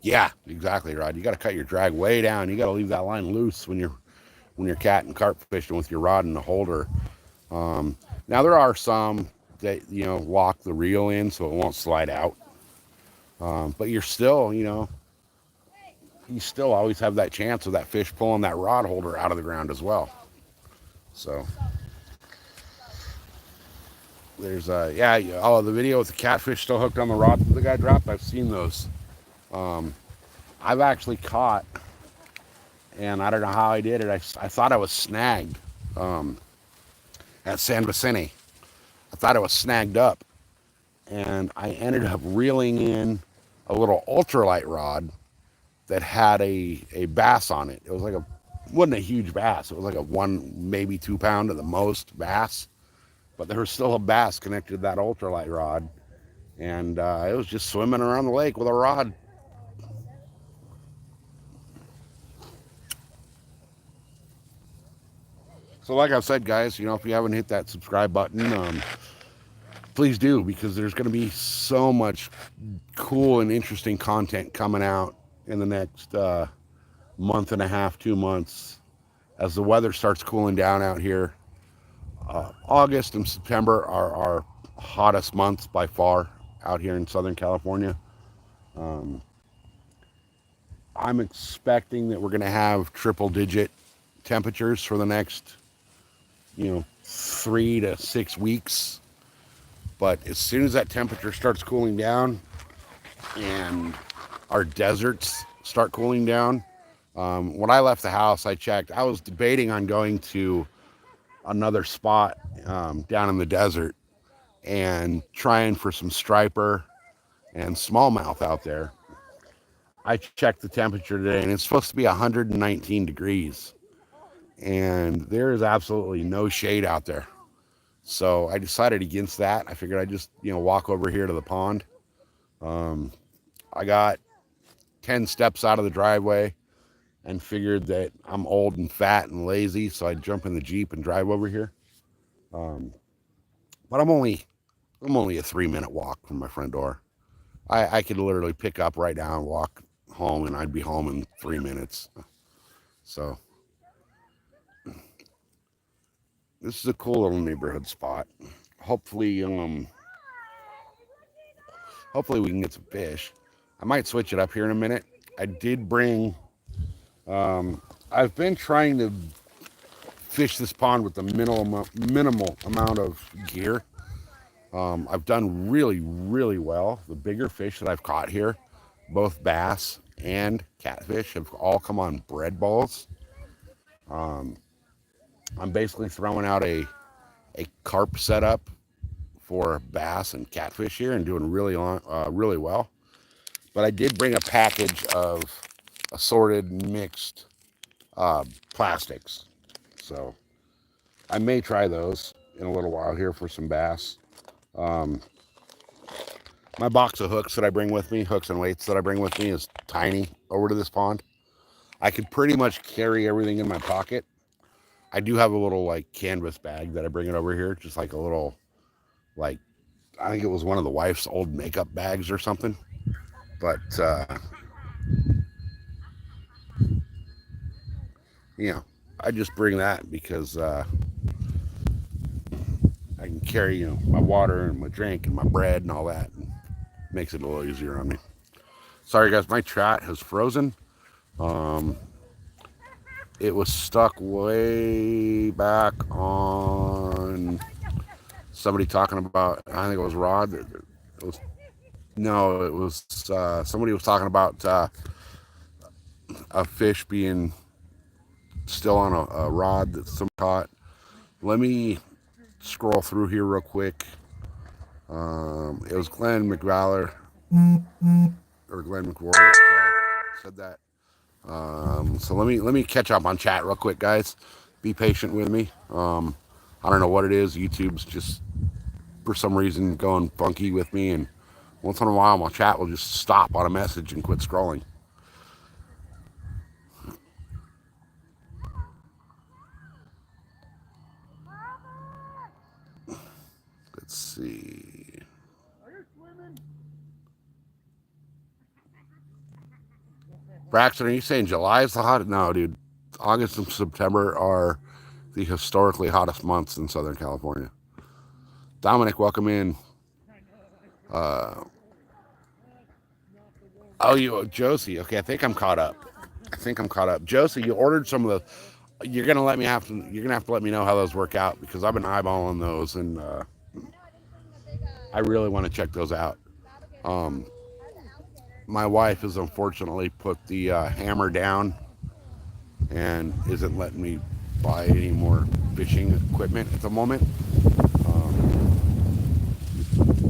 Yeah, exactly, Rod. You got to cut your drag way down. You got to leave that line loose when you're cat and carp fishing with your rod and the holder. Now there are some that lock the reel in so it won't slide out. But you're still, you still always have that chance of that fish pulling that rod holder out of the ground as well. So there's the video with the catfish still hooked on the rod that the guy dropped. I've seen those. I've actually caught, and I don't know how I did it. I thought I was snagged at San Vicente. I thought I was snagged up, and I ended up reeling in a little ultralight rod that had a bass on it. It was wasn't a huge bass. It was like a 1, maybe 2 pound at the most bass, but there was still a bass connected to that ultralight rod, and it was just swimming around the lake with a rod. So like I said, guys, if you haven't hit that subscribe button, please do, because there's going to be so much cool and interesting content coming out in the next month and a half, 2 months, as the weather starts cooling down out here. August and September are our hottest months by far out here in Southern California. I'm expecting that we're going to have triple-digit temperatures for the next 3 to 6 weeks. But as soon as that temperature starts cooling down and our deserts start cooling down, when I left the house, I checked. I was debating on going to another spot down in the desert and trying for some striper and smallmouth out there. I checked the temperature today, and it's supposed to be 119 degrees. And there is absolutely no shade out there. So I decided against that. I figured I'd just, walk over here to the pond. I got 10 steps out of the driveway and figured that I'm old and fat and lazy, so I'd jump in the Jeep and drive over here. But I'm only a 3-minute walk from my front door. I could literally pick up right now and walk home, and I'd be home in 3 minutes. So this is a cool little neighborhood spot. Hopefully we can get some fish. I might switch it up here in a minute. I did bring, I've been trying to fish this pond with the minimal amount of gear. I've done really, really well. The bigger fish that I've caught here, both bass and catfish, have all come on bread balls. I'm basically throwing out a a carp setup for bass and catfish here and doing really well. But I did bring a package of assorted mixed plastics. So I may try those in a little while here for some bass. My box of hooks that I bring with me, hooks and weights that I bring with me, is tiny over to this pond. I could pretty much carry everything in my pocket. I do have a little like canvas bag that I bring it over here, just like a little, like, I think it was one of the wife's old makeup bags or something. But you know, I just bring that because I can carry, you know, my water and my drink and my bread and all that. And makes it a little easier on me. Sorry guys, my chat has frozen. It was stuck way back on somebody talking about, I think it was Rod. It was, no, it was somebody was talking about a fish being still on a rod that somebody caught. Let me scroll through here real quick. It was Glenn McValor or Glenn McWard that said that. So let me catch up on chat real quick, guys. Be patient with me. I don't know what it is. YouTube's just for some reason going funky with me, and once in a while my chat will just stop on a message and quit scrolling. Let's see. Braxton, are you saying July is the hottest? No, dude. August and September are the historically hottest months in Southern California. Dominic, welcome in. Oh, Josie. Okay, I think I'm caught up. Josie, you ordered some of the. You're gonna have to let me know how those work out, because I've been eyeballing those, and I really want to check those out. My wife has unfortunately put the hammer down and isn't letting me buy any more fishing equipment at the moment.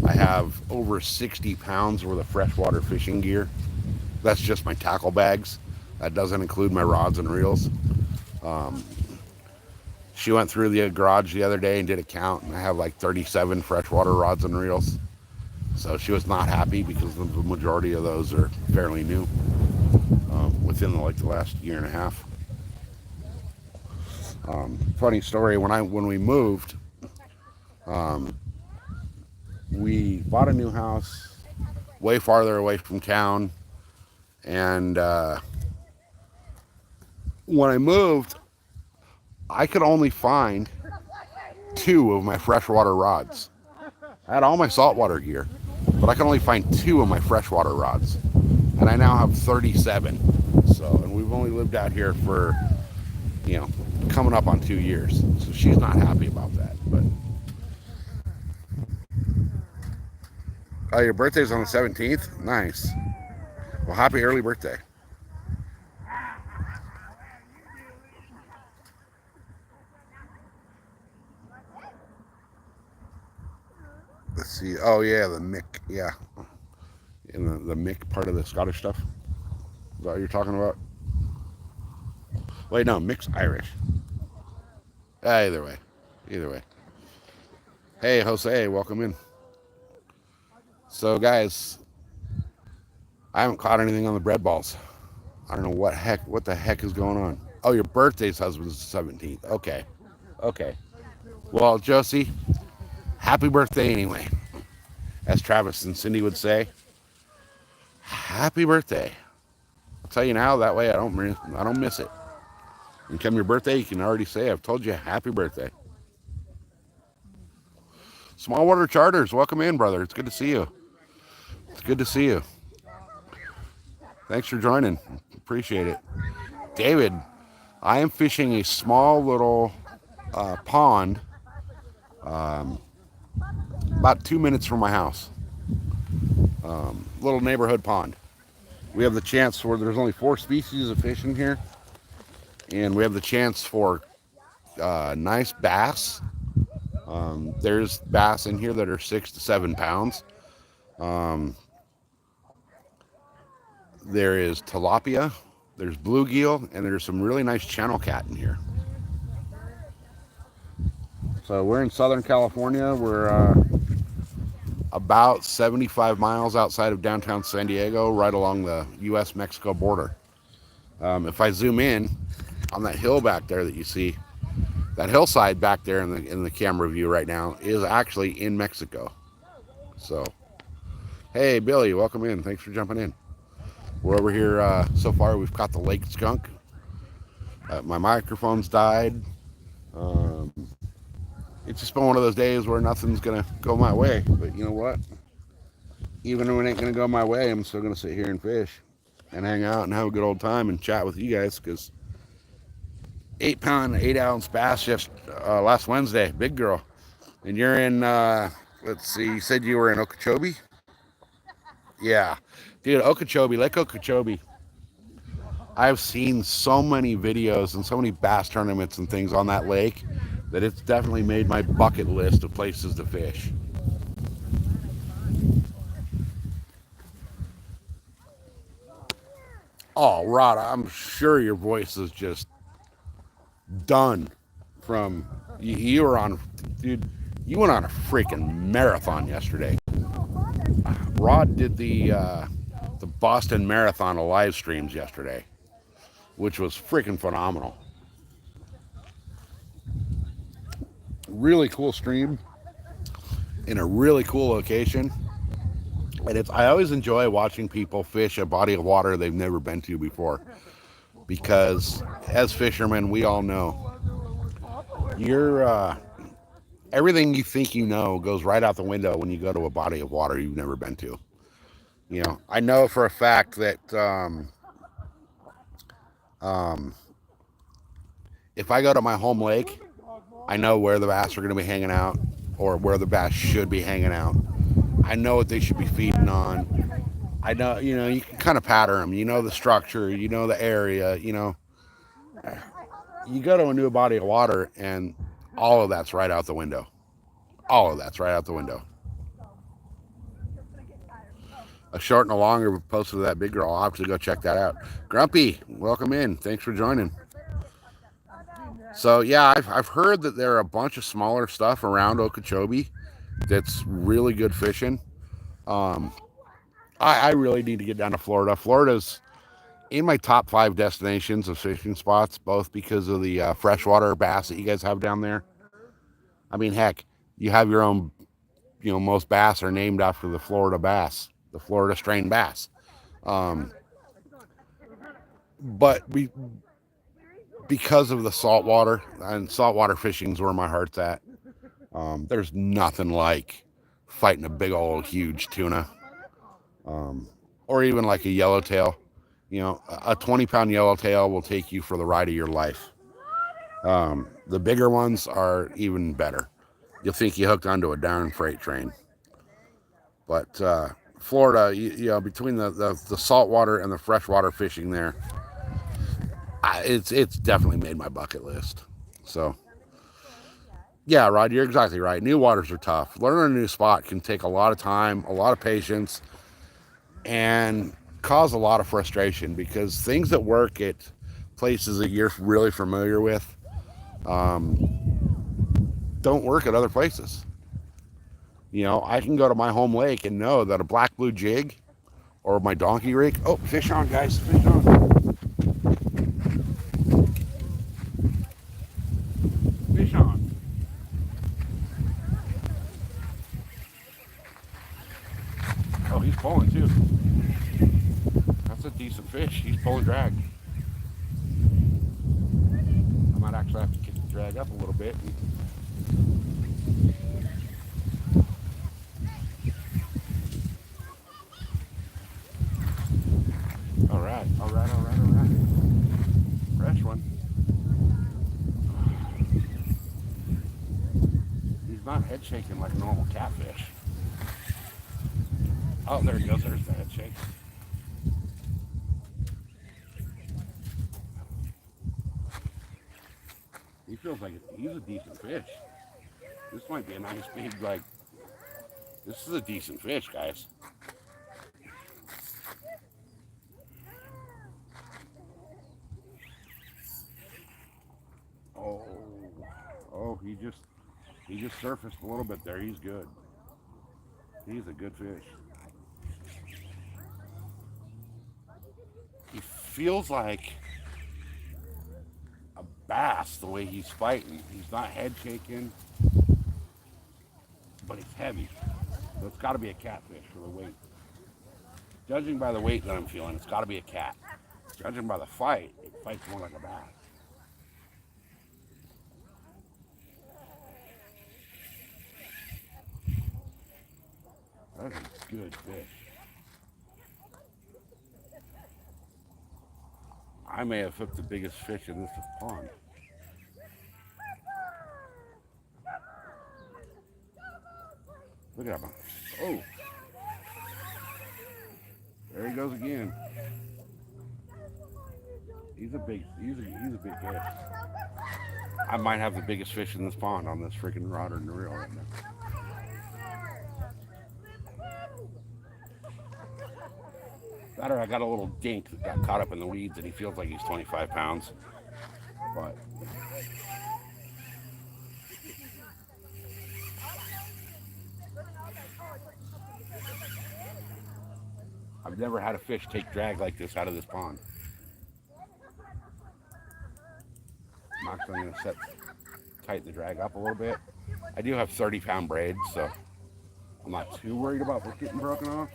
I have over 60 pounds worth of freshwater fishing gear. That's just my tackle bags. That doesn't include my rods and reels. She went through the garage the other day and did a count, and I have like 37 freshwater rods and reels. So she was not happy because the majority of those are fairly new, within the last year and a half. Funny story, when we moved, we bought a new house way farther away from town, and when I moved, I could only find 2 of my freshwater rods. I had all my saltwater gear, but I can only find 2 of my freshwater rods, and I now have 37. So, and we've only lived out here for, you know, coming up on 2 years. So she's not happy about that. But oh, your birthday's on the 17th? Nice. Well, happy early birthday. Let's see. Oh yeah, the Mick. Yeah, in the Mick part of the Scottish stuff. Is that what you're talking about? Wait, no, Mick's Irish. Either way. Hey, Jose, welcome in. So, guys, I haven't caught anything on the bread balls. I don't know what the heck is going on. Oh, your birthday's husband's the 17th. Okay. Well, Josie, happy birthday anyway. As Travis and Cindy would say, happy birthday. I'll tell you now, that way I don't miss it. And come your birthday, you can already say, I've told you happy birthday. Small Water Charters, welcome in, brother. It's good to see you. Thanks for joining. Appreciate it. David, I am fishing a small little pond about 2 minutes from my house. Little neighborhood pond. We have the chance for, there's only 4 species of fish in here, and we have the chance for nice bass, There's bass in here that are 6 to 7 pounds. There is tilapia, there's bluegill, and there's some really nice channel cat in here. So we're in Southern California. We're about 75 miles outside of downtown San Diego, right along the U.S.-Mexico border. If I zoom in on that hill back there that you see, that hillside back there in the camera view right now is actually in Mexico. So, hey, Billy, welcome in. Thanks for jumping in. We're over here. So far, we've caught the lake skunk. My microphone's died. It's just been one of those days where nothing's going to go my way. But you know what? Even when it ain't going to go my way, I'm still going to sit here and fish and hang out and have a good old time and chat with you guys, because 8-pound, 8-ounce bass just last Wednesday, big girl. And you're in, let's see, you said you were in Okeechobee? Yeah. Dude, Okeechobee, Lake Okeechobee. I've seen so many videos and so many bass tournaments and things on that lake that it's definitely made my bucket list of places to fish. Oh, Rod, I'm sure your voice is just done from, you were on, dude, you went on a freaking marathon yesterday. Rod did the Boston Marathon of live streams yesterday, which was freaking phenomenal. Really cool stream in a really cool location. And I always enjoy watching people fish a body of water they've never been to before, because as fishermen, we all know everything you think you know goes right out the window when you go to a body of water you've never been to. You know, I know for a fact that if I go to my home lake, I know where the bass are going to be hanging out, or where the bass should be hanging out. I know what they should be feeding on. I know, you can kind of pattern them. You know the structure, you know the area, You go to a new body of water, and all of that's right out the window. All of that's right out the window. A short and a longer posted of that big girl. I'll have to go check that out. Grumpy, welcome in. Thanks for joining. So yeah, I've heard that there are a bunch of smaller stuff around Okeechobee that's really good fishing. I really need to get down to Florida. Florida's in my top 5 destinations of fishing spots, both because of the freshwater bass that you guys have down there. I mean, heck, you have your own, most bass are named after the Florida bass, the Florida strain bass. But because of the saltwater, and saltwater fishing is where my heart's at. There's nothing like fighting a big old huge tuna, or even like a yellowtail. A 20-pound yellowtail will take you for the ride of your life. The bigger ones are even better. You'll think you hooked onto a darn freight train. But Florida, between the saltwater and the freshwater fishing there, it's definitely made my bucket list. So, yeah, Rod, you're exactly right. New waters are tough. Learning a new spot can take a lot of time, a lot of patience, and cause a lot of frustration, because things that work at places that you're really familiar with don't work at other places. I can go to my home lake and know that a black blue jig or my donkey rake. Oh, fish on, guys, fish on. Fish on. Oh, he's pulling too. That's a decent fish. He's pulling drag. I might actually have to kick the drag up a little bit. All right. Fresh one. He's not head shaking like a normal catfish. Oh, there he goes. There's the head shake. He feels like he's a decent fish. This might be a nice big, like, this is a decent fish, guys. Oh, oh, he just surfaced a little bit there. He's good. He's a good fish. He feels like a bass the way he's fighting. He's not head shaking, but he's heavy. So it's got to be a catfish for the weight. Judging by the weight that I'm feeling, it's got to be a cat. Judging by the fight, it fights more like a bass. That's a good fish. I may have hooked the biggest fish in this pond. Look at him. Oh. There he goes again. He's a big fish. I might have the biggest fish in this pond on this freaking rod and reel right now. That or I got a little dink that got caught up in the weeds and he feels like he's 25 pounds. But I've never had a fish take drag like this out of this pond. I'm actually going to tighten the drag up a little bit. I do have 30-pound braids, so I'm not too worried about it getting broken off.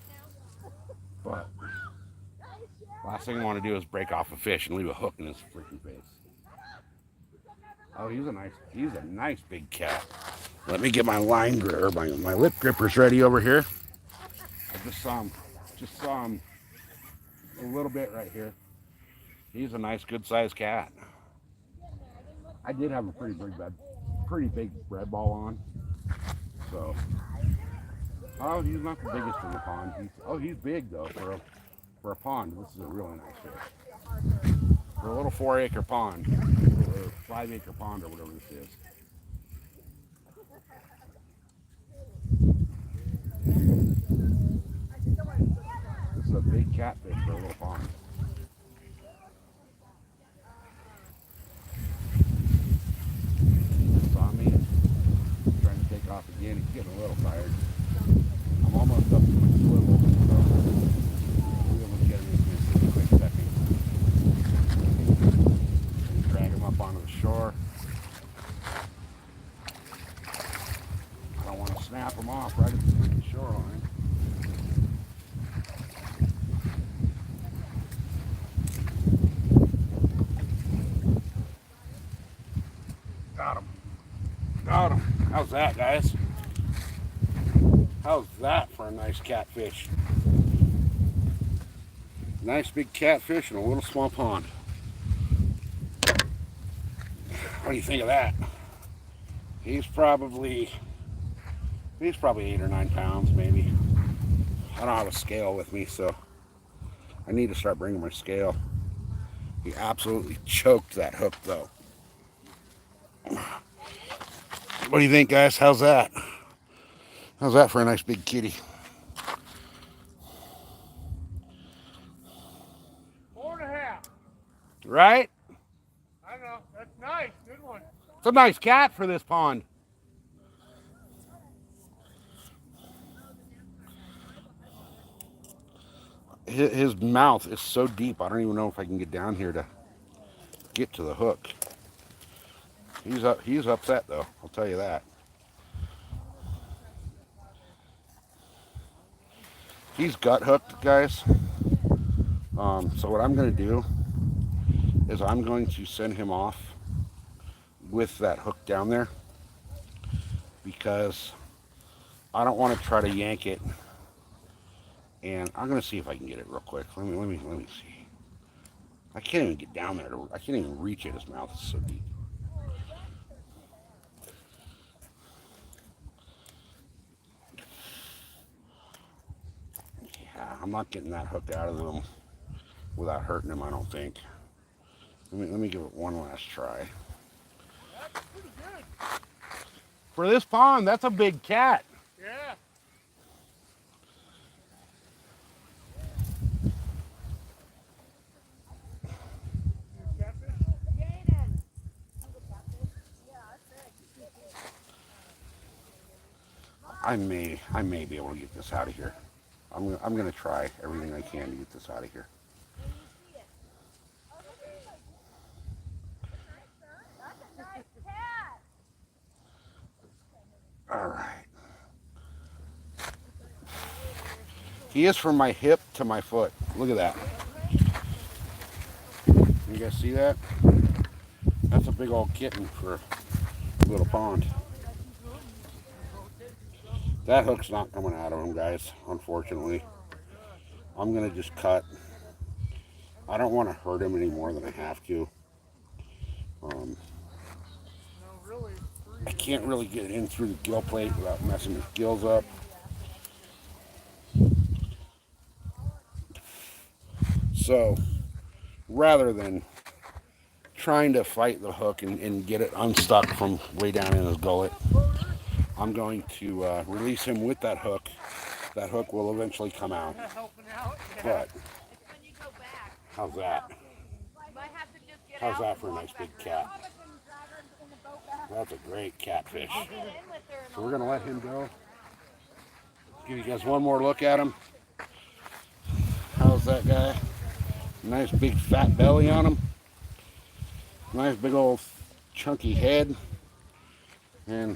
But last thing I want to do is break off a fish and leave a hook in his freaking face. Oh, he's a nice big cat. Let me get my line gripper, my lip grippers ready over here. I just saw him a little bit right here. He's a nice, good-sized cat. I did have a pretty big red ball on. So, oh, he's not the biggest in the pond. He's big though for a pond. This is a really nice fish. For a little 4-acre pond, or 5-acre pond, or whatever this is. This is a big catfish for a little pond. Saw me, trying to take off again. He's getting a little tired. I'm almost up to my swivel, so we'll be able to get him in a quick second. And drag him up onto the shore. I don't want to snap him off right at the shoreline. Got him. How's that, guys? How's that for a nice catfish? Nice big catfish in a little small pond. What do you think of that? He's probably 8 or 9 pounds, maybe. I don't have a scale with me, so I need to start bringing my scale. He absolutely choked that hook, though. What do you think, guys? How's that? How's that for a nice big kitty? 4.5. Right? I know. That's nice. Good one. It's a nice cat for this pond. His mouth is so deep, I don't even know if I can get down here to get to the hook. He's upset though, I'll tell you that. He's gut hooked, guys. So what I'm going to do is I'm going to send him off with that hook down there because I don't want to try to yank it. And I'm going to see if I can get it real quick. Let me see. I can't even get down there. I can't even reach it. His mouth is so deep. Yeah, I'm not getting that hook out of him without hurting him, I don't think. Let me give it one last try. That's pretty good. For this pond, that's a big cat. Yeah. I may be able to get this out of here. I'm gonna try everything I can to get this out of here. All right. He is from my hip to my foot. Look at that. You guys see that? That's a big old kitten for a little pond. That hook's not coming out of him, guys, unfortunately. I'm gonna just cut. I don't want to hurt him any more than I have to. I can't really get in through the gill plate without messing his gills up. So, rather than trying to fight the hook and get it unstuck from way down in his gullet, I'm going to release him with that hook. That hook will eventually come out. But, how's that? How's that for a nice big cat? That's a great catfish. So we're going to let him go. Give you guys one more look at him. How's that guy? Nice big fat belly on him. Nice big old chunky head. And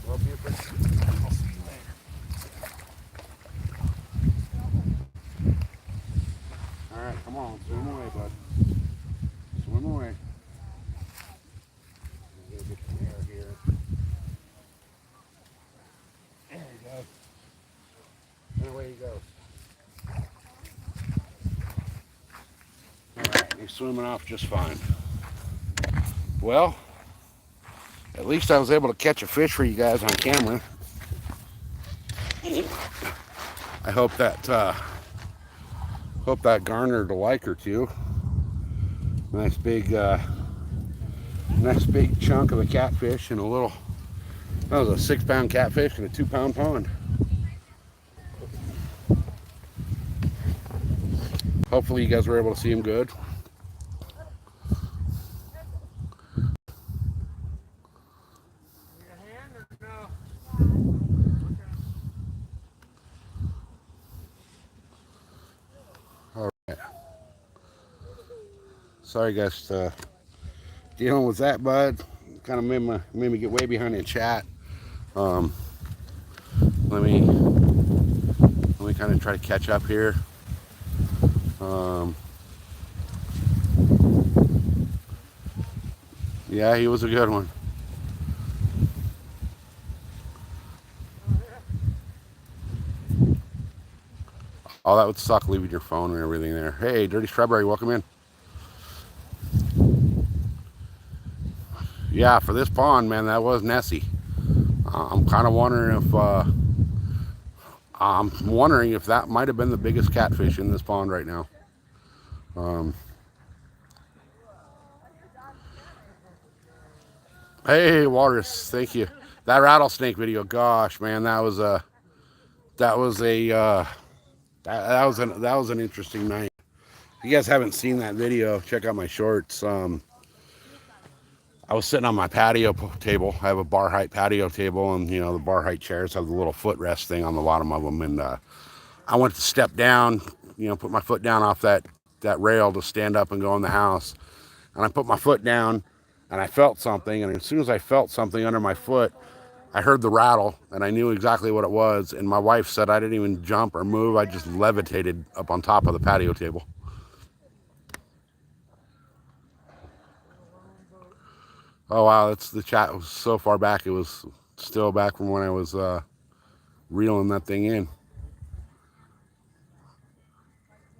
I'll see you later. Alright, come on, swim away, bud. Swim away. I'm gonna get some air here. There you go. And away he goes. Alright, he's swimming off just fine. Well, at least I was able to catch a fish for you guys on camera. I hope that garnered a like or two. Nice big chunk of a catfish and a little. That was a 6-pound catfish in a 2-pound pond. Hopefully you guys were able to see him good. All right. Sorry guys, dealing with that, bud. Kind of made me get way behind in chat. Let me kind of try to catch up here. Yeah, he was a good one. Oh, that would suck leaving your phone and everything there. Hey, Dirty Strawberry, welcome in. Yeah, for this pond, man, that was Nessie. I'm kind of wondering if that might have been the biggest catfish in this pond right now. Hey, Waters, thank you. That rattlesnake video, gosh, man, that was an interesting night. If you guys haven't seen that video, check out my shorts. I was sitting on my patio table. I have a bar height patio table, and you know the bar height chairs have the little footrest thing on the bottom of them. And I went to step down, put my foot down off that rail to stand up and go in the house. And I put my foot down, and I felt something. And as soon as I felt something under my foot, I heard the rattle, and I knew exactly what it was. And my wife said I didn't even jump or move. I just levitated up on top of the patio table. Oh wow, the chat was so far back. It was still back from when I was reeling that thing in.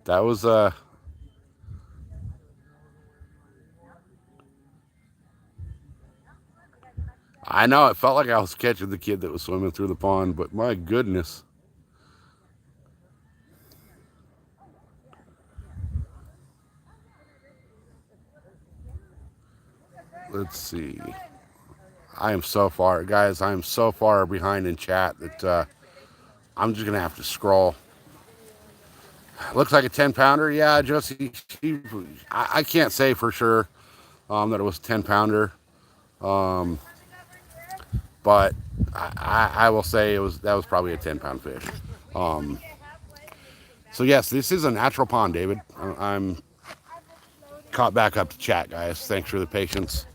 That was I know it felt like I was catching the kid that was swimming through the pond, but my goodness. Let's see. I am so far, guys, I am so far behind in chat that I'm just going to have to scroll. Looks like a 10-pounder. Yeah, Josie, I can't say for sure that it was a 10-pounder. But I will say that was probably a 10-pound fish. So yes, this is a natural pond, David. I'm caught back up to chat, guys. Thanks for the patience.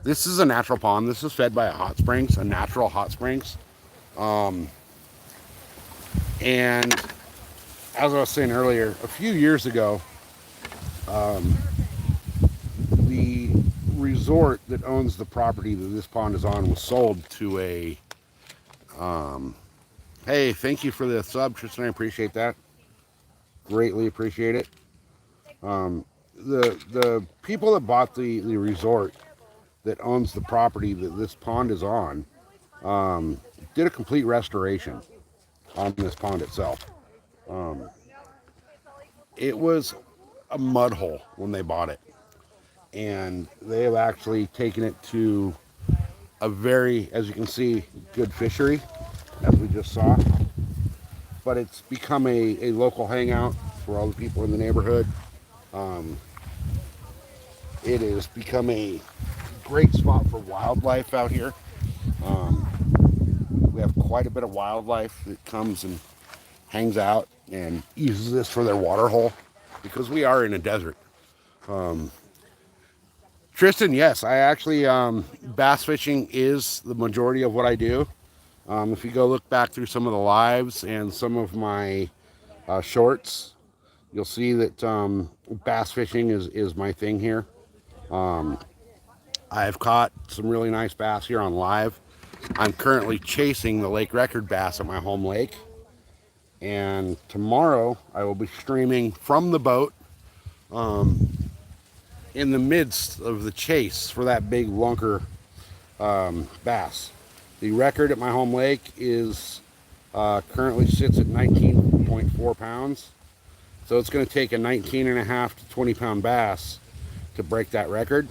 This is a natural pond. This is fed by a hot springs, a natural hot springs. And as I was saying earlier, a few years ago, the resort that owns the property that this pond is on was sold to a hey, thank you for the sub, Tristan. I appreciate that. Greatly appreciate it. The people that bought the resort that owns the property that this pond is on did a complete restoration on this pond itself. It was a mud hole when they bought it, and they have actually taken it to a very, as you can see, good fishery, as we just saw. But it's become a local hangout for all the people in the neighborhood. It has become a great spot for wildlife out here. We have quite a bit of wildlife that comes and hangs out and uses this for their water hole because we are in a desert. Tristan, yes, I actually, bass fishing is the majority of what I do. If you go look back through some of the lives and some of my shorts, you'll see that bass fishing is my thing here. I've caught some really nice bass here on live. I'm currently chasing the lake record bass at my home lake. And tomorrow I will be streaming from the boat in the midst of the chase for that big lunker bass. The record at my home lake is currently sits at 19.4 pounds. So it's going to take a 19.5 to 20 pound bass to break that record.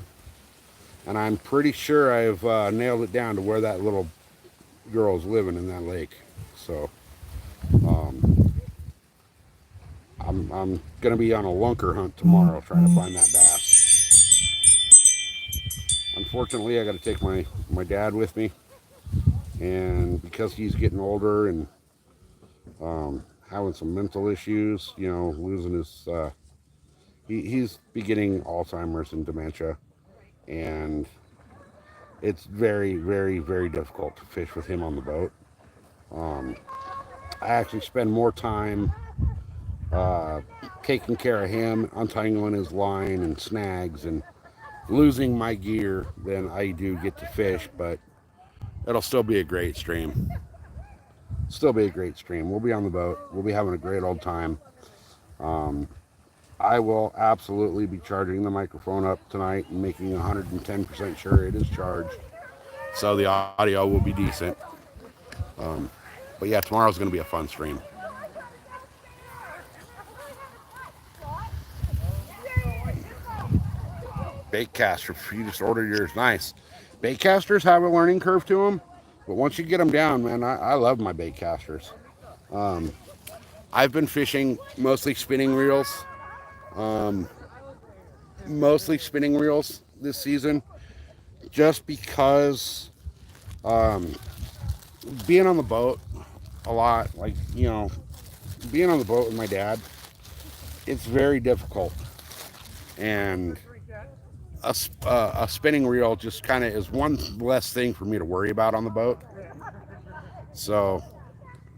And I'm pretty sure I've nailed it down to where that little girl is living in that lake. So I'm going to be on a lunker hunt tomorrow trying to find that bass. Unfortunately, I got to take my dad with me. And because he's getting older and having some mental issues, you know, losing his, he's beginning Alzheimer's and dementia. And it's very, very, very difficult to fish with him on the boat. I actually spend more time taking care of him, untangling his line and snags and losing my gear than I do get to fish, but it'll still be a great stream. Still be a great stream. We'll be on the boat. We'll be having a great old time. I will absolutely be charging the microphone up tonight and making 110% sure it is charged. So the audio will be decent. But yeah, tomorrow's going to be a fun stream. Baitcaster, you just ordered yours. Nice. Baitcasters have a learning curve to them, but once you get them down, man, I love my baitcasters. I've been fishing mostly spinning reels. This season, just because being on the boat a lot, like, you know, being on the boat with my dad, it's very difficult. And a spinning reel just kind of is one less thing for me to worry about on the boat. So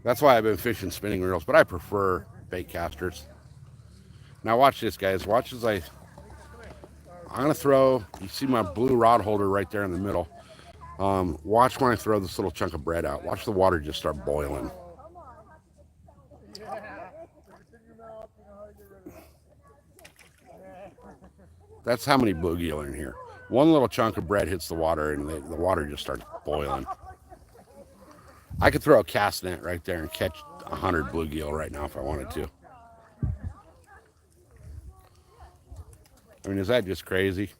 that's why I've been fishing spinning reels, but I prefer bait casters. Now watch this, guys. Watch as I'm going to throw, you see my blue rod holder right there in the middle. Watch when I throw this little chunk of bread out. Watch the water just start boiling. That's how many bluegill are in here. One little chunk of bread hits the water and the water just starts boiling. I could throw a cast net right there and catch 100 bluegill right now if I wanted to. I mean, is that just crazy?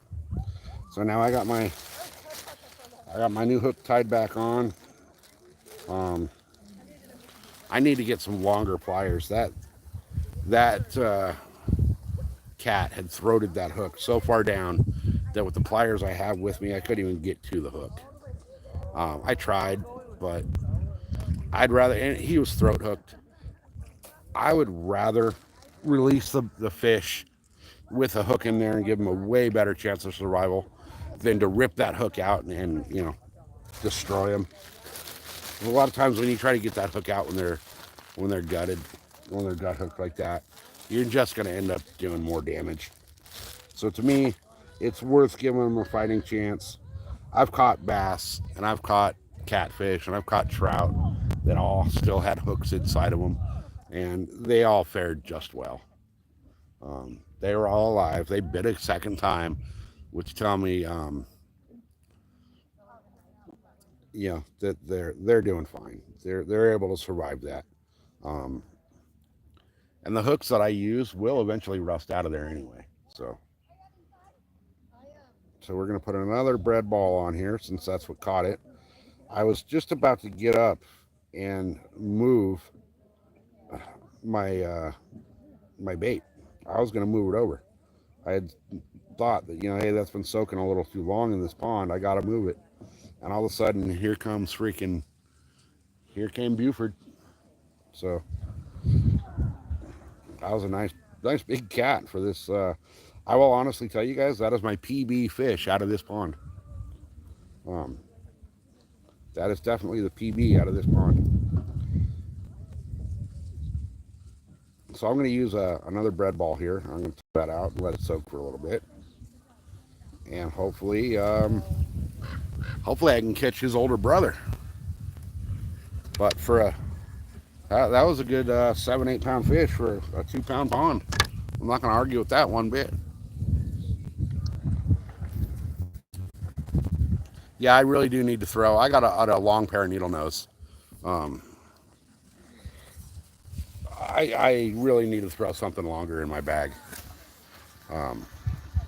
So now I got I got my new hook tied back on. I need to get some longer pliers. That cat had throated that hook so far down that with the pliers I have with me, I couldn't even get to the hook. I tried, but I'd rather, and he was throat hooked. I would rather release the fish with a hook in there and give him a way better chance of survival than to rip that hook out and you know, destroy him. A lot of times when you try to get that hook out when they're gutted, when they're gut hooked like that, you're just going to end up doing more damage. So to me, it's worth giving them a fighting chance. I've caught bass and I've caught catfish and I've caught trout that all still had hooks inside of them, and they all fared just well. They were all alive. They bit a second time, which tell me, you know, that they're doing fine. They're able to survive that. Um, and the hooks that I use will eventually rust out of there anyway. So we're gonna put another bread ball on here since that's what caught it. I was just about to get up and move my my bait. I was gonna move it over. I had thought that, you know, hey, that's been soaking a little too long in this pond. I gotta move it. And all of a sudden, here came Buford. So that was a nice big cat for this. I will honestly tell you guys, that is my PB fish out of this pond. Um, that is definitely the PB out of this pond. So I'm going to use another bread ball here. I'm going to take that out and let it soak for a little bit. And hopefully I can catch his older brother. But for that was a good 7-8 pound fish for a 2 pound pond. I'm not going to argue with that one bit. Yeah, I really do need to throw. I got a long pair of needle nose. I really need to throw something longer in my bag.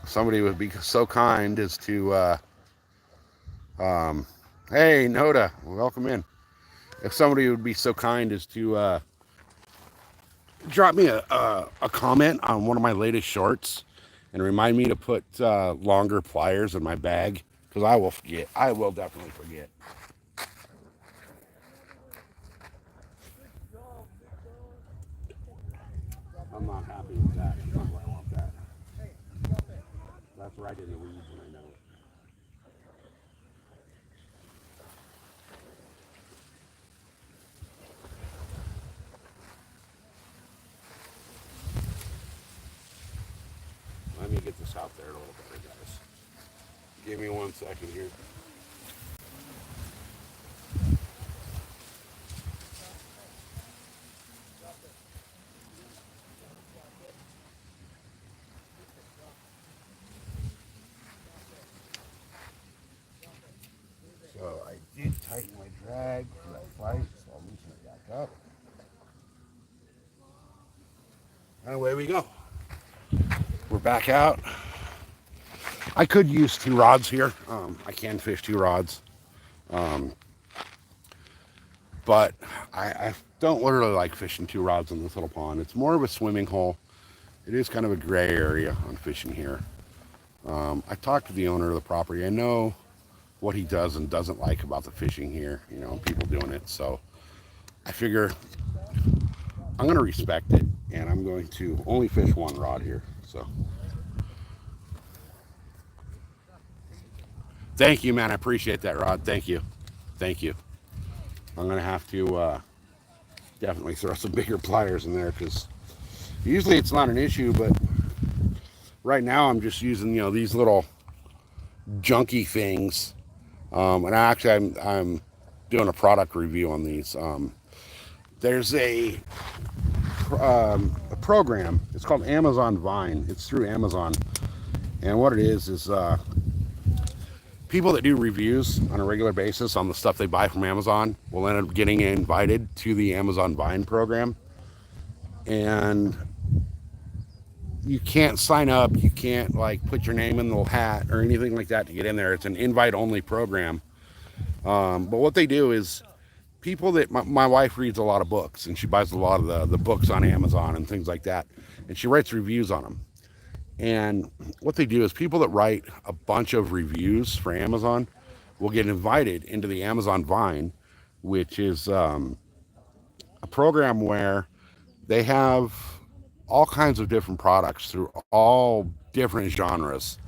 Somebody would be so kind as to, hey, Noda, welcome in. If somebody would be so kind as to drop me a comment on one of my latest shorts and remind me to put longer pliers in my bag, because I will forget. I will definitely forget. I'm not happy with that. That's not where I want that. That's right in the weeds, and I know it. Let me get this out there a little better, guys. Give me 1 second here. So I did tighten my drag for that fight, so I'll loosen it back up. And away we go. We're back out. I could use 2 rods here. I can fish 2 rods. But I don't really like fishing 2 rods in this little pond. It's more of a swimming hole. It is kind of a gray area on fishing here. I talked to the owner of the property. I know what he does and doesn't like about the fishing here, you know, people doing it. So I figure I'm going to respect it, and I'm going to only fish 1 rod here. So thank you, man. I appreciate that, Rod. Thank you. Thank you. I'm going to have to definitely throw some bigger pliers in there, because usually it's not an issue, but right now I'm just using, you know, these little junky things. And actually I'm doing a product review on these. There's a program. It's called Amazon Vine. It's through Amazon. And what it is people that do reviews on a regular basis on the stuff they buy from Amazon will end up getting invited to the Amazon Vine program. And you can't sign up. You can't like put your name in the hat or anything like that to get in there. It's an invite only program. But what they do is people that my wife reads a lot of books and she buys a lot of the books on Amazon and things like that. And she writes reviews on them. And what they do is people that write a bunch of reviews for Amazon will get invited into the Amazon Vine, which is a program where they have all kinds of different products through all different genres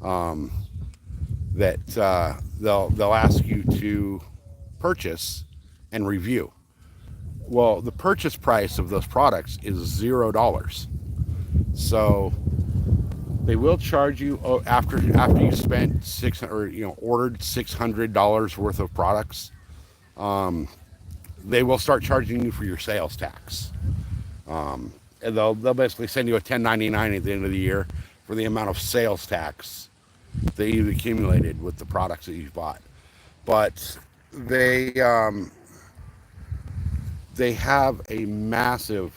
that they'll ask you to purchase and review. Well, the purchase price of those products is $0. So they will charge you after you spent ordered $600 worth of products. They will start charging you for your sales tax, and they'll basically send you a 1099 at the end of the year for the amount of sales tax that you've accumulated with the products that you've bought. But they have a massive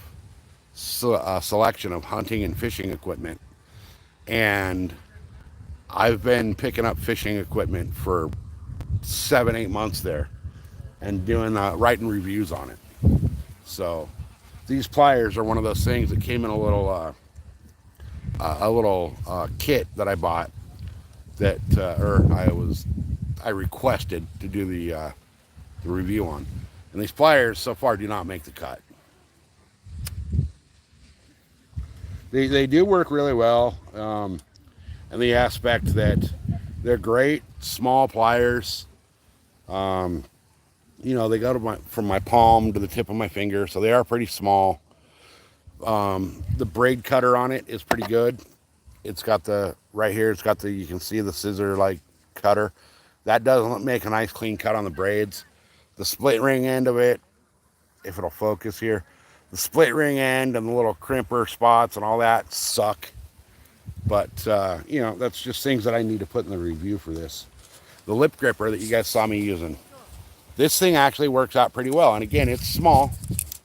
selection of hunting and fishing equipment, and I've been picking up fishing equipment for 7-8 months there and doing writing reviews on it. So these pliers are one of those things that came in a little kit that I bought that I requested to do the review on. And these pliers so far do not make the cut. They do work really well, in the aspect that they're great small pliers. They go from my palm to the tip of my finger, so they are pretty small. The braid cutter on it is pretty good. It's got you can see the scissor like cutter. That does make a nice clean cut on the braids. The split ring end of it, if it'll focus here, the split ring end and the little crimper spots and all that suck. But, that's just things that I need to put in the review for this. The lip gripper that you guys saw me using. This thing actually works out pretty well. And again, it's small.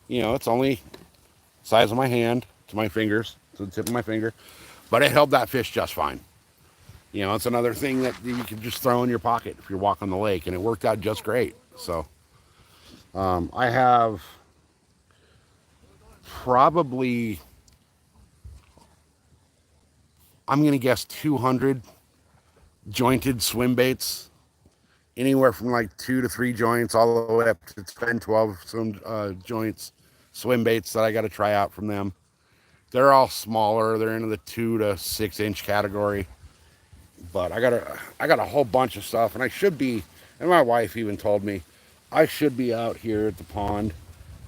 It's only size of my hand to my fingers, to the tip of my finger. But it held that fish just fine. It's another thing that you can just throw in your pocket if you're walking the lake. And it worked out just great. So I have probably, I'm going to guess 200 jointed swim baits, anywhere from like 2 to 3 joints all the way up to 10, 12 joints, swim baits that I got to try out from them. They're all smaller. They're into the 2 to 6 inch category. But I got a whole bunch of stuff, and I should be, and my wife even told me, I should be out here at the pond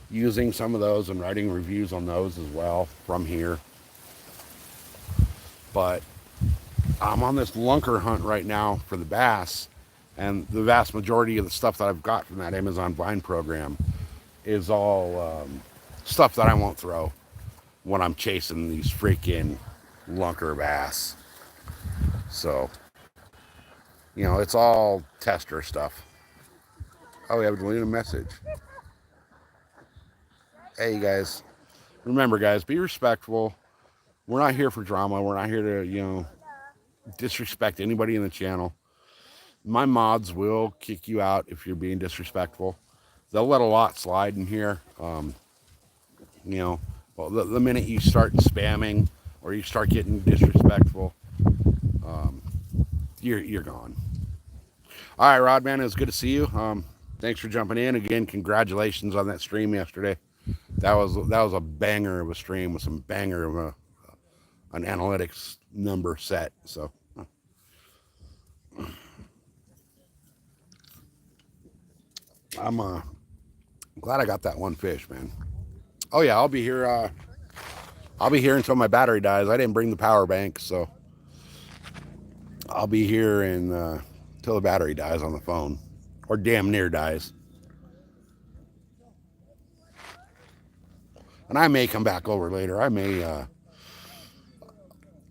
using some of those and writing reviews on those as well from here. But I'm on this lunker hunt right now for the bass, and the vast majority of the stuff that I've got from that Amazon Vine program is all stuff that I won't throw when I'm chasing these freaking lunker bass. So, it's all tester stuff. Oh, we have to leave a message. Hey, guys. Remember, guys, be respectful. We're not here for drama. We're not here to, disrespect anybody in the channel. My mods will kick you out if you're being disrespectful. They'll let a lot slide in here. The minute you start spamming or you start getting disrespectful, you're gone. All right, Rodman, it was good to see you. Thanks for jumping in again. Congratulations on that stream yesterday. That was a banger of a stream with some banger of an analytics number set. So I'm glad I got that one fish, man. Oh yeah, I'll be here. I'll be here until my battery dies. I didn't bring the power bank, so I'll be here until the battery dies on the phone, or damn near dies. And I may come back over later.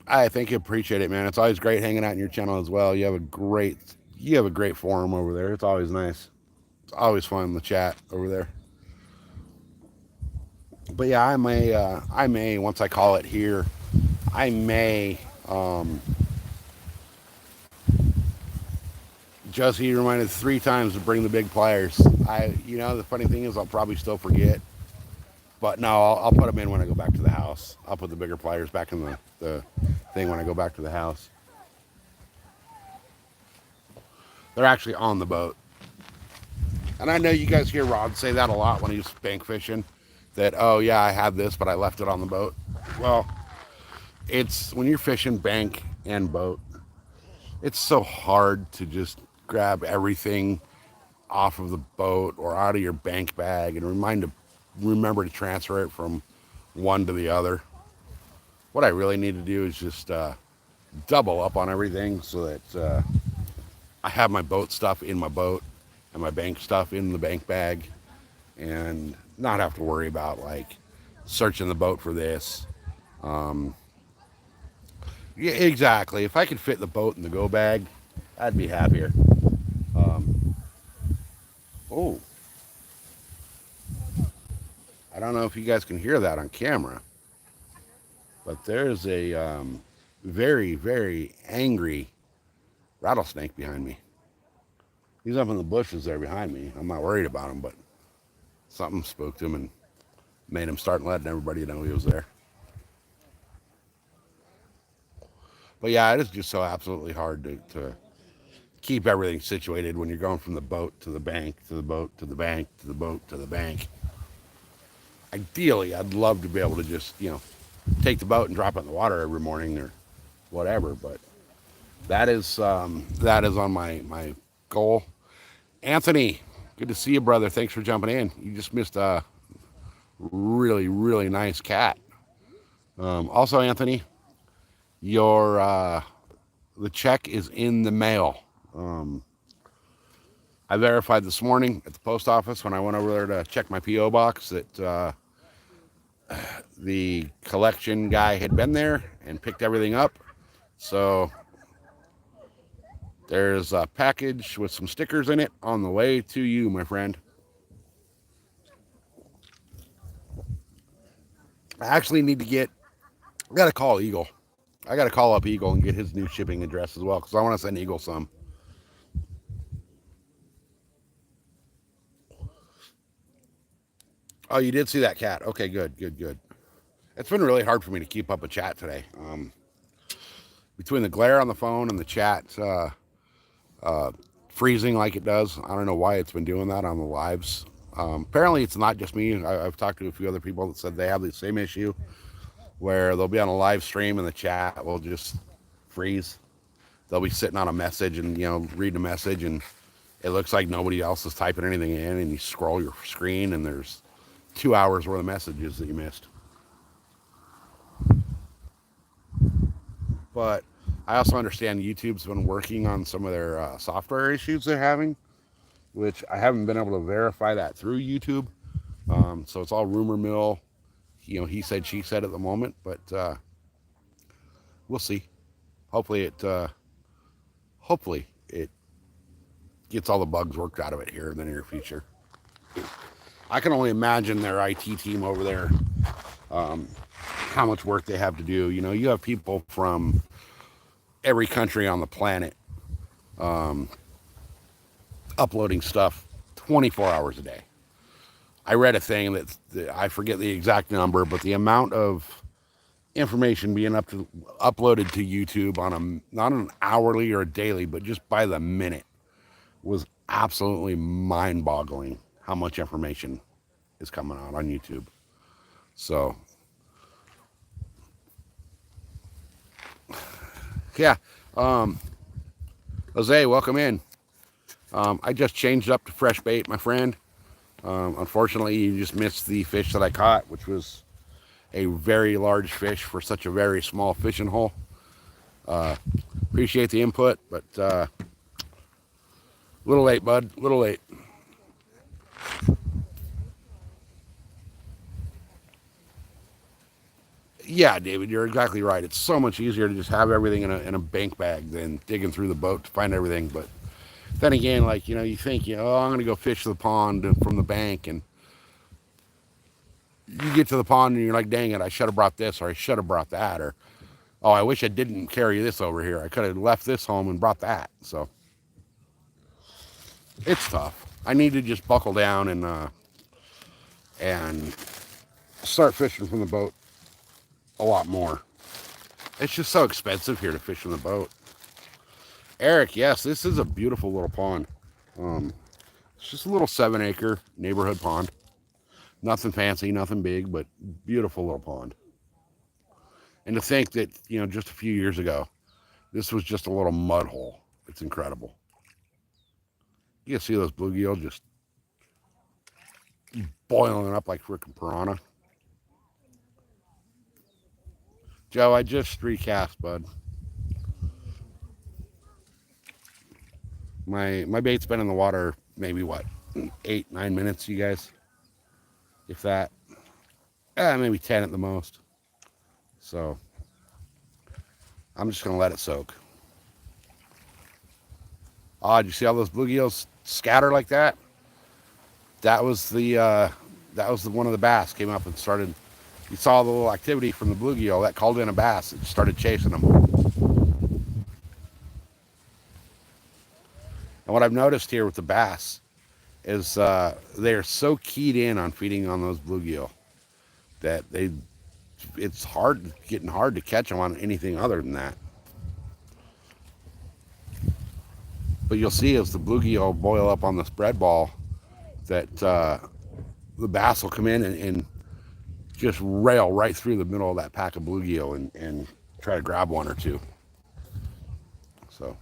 I think you appreciate it, man. It's always great hanging out in your channel as well. You have a great forum over there. It's always nice. It's always fun to chat over there. But yeah, I may once I call it here, I may Josie reminded 3 times to bring the big pliers. The funny thing is, I'll probably still forget. But no, I'll put them in when I go back to the house. I'll put the bigger pliers back in the thing when I go back to the house. They're actually on the boat. And I know you guys hear Rod say that a lot when he's bank fishing. That, oh yeah, I had this, but I left it on the boat. Well, it's when you're fishing bank and boat, it's so hard to just grab everything off of the boat or out of your bank bag and remember to transfer it from one to the other. What I really need to do is just double up on everything so that I have my boat stuff in my boat and my bank stuff in the bank bag, and not have to worry about like searching the boat for this. Yeah, exactly. If I could fit the boat in the go bag, I'd be happier. Oh, I don't know if you guys can hear that on camera, but there's a very, very angry rattlesnake behind me. He's up in the bushes there behind me. I'm not worried about him, but something spooked him and made him start letting everybody know he was there. But yeah, it is just so absolutely hard to keep everything situated when you're going from the boat to the bank, to the boat, to the bank, to the boat, to the bank. Ideally, I'd love to be able to just, take the boat and drop it in the water every morning or whatever, but that is on my goal. Anthony, good to see you, brother. Thanks for jumping in. You just missed a really, really nice cat. Also, Anthony, your the check is in the mail. I verified this morning at the post office when I went over there to check my P.O. box that the collection guy had been there and picked everything up. So there's a package with some stickers in it on the way to you, my friend. I actually need to I got to call Eagle. I got to call up Eagle and get his new shipping address as well, because I want to send Eagle some. Oh, you did see that cat. Okay, good, good, good. It's been really hard for me to keep up a chat today. Between the glare on the phone and the chat freezing like it does, I don't know why it's been doing that on the lives. Apparently, it's not just me. I've talked to a few other people that said they have the same issue, where they'll be on a live stream and the chat will just freeze. They'll be sitting on a message and, reading a message, and it looks like nobody else is typing anything in, and you scroll your screen and there's 2 hours worth of messages that you missed. But I also understand YouTube's been working on some of their software issues they're having, which I haven't been able to verify that through YouTube. So it's all rumor mill. He said, she said at the moment, but we'll see. Hopefully it gets all the bugs worked out of it here in the near future. I can only imagine their IT team over there, how much work they have to do. You have people from every country on the planet uploading stuff 24 hours a day. I read a thing that I forget the exact number, but the amount of information being uploaded to YouTube on not an hourly or a daily, but just by the minute, was absolutely mind-boggling how much information is coming out on YouTube. So, yeah. Jose, welcome in. I just changed up to fresh bait, my friend. Unfortunately, you just missed the fish that I caught, which was a very large fish for such a very small fishing hole. Appreciate the input, but little late, bud. Little late. Yeah, David, you're exactly right. It's so much easier to just have everything in a bank bag than digging through the boat to find everything. But then again, you think, oh, I'm going to go fish the pond from the bank, and you get to the pond and you're like, dang it, I should have brought this, or I should have brought that, or, oh, I wish I didn't carry this over here. I could have left this home and brought that. So it's tough. I need to just buckle down and start fishing from the boat a lot more. It's just so expensive here to fish from the boat. Eric, yes, this is a beautiful little pond. It's just a little 7-acre neighborhood pond. Nothing fancy, nothing big, but beautiful little pond. And to think that, just a few years ago, this was just a little mud hole. It's incredible. You can see those bluegill just boiling up like freaking piranha. Joe, I just recast, bud. My bait's been in the water maybe, 8-9 minutes, you guys? If that. Maybe 10 at the most. So, I'm just going to let it soak. Oh, did you see all those bluegills scatter like that? That was one of the bass came up and started. You saw the little activity from the bluegill that called in a bass. It started chasing them. And what I've noticed here with the bass is they're so keyed in on feeding on those bluegill that it's getting hard to catch them on anything other than that. But you'll see as the bluegill boil up on the spread ball that the bass will come in and just rail right through the middle of that pack of bluegill and try to grab one or two. So,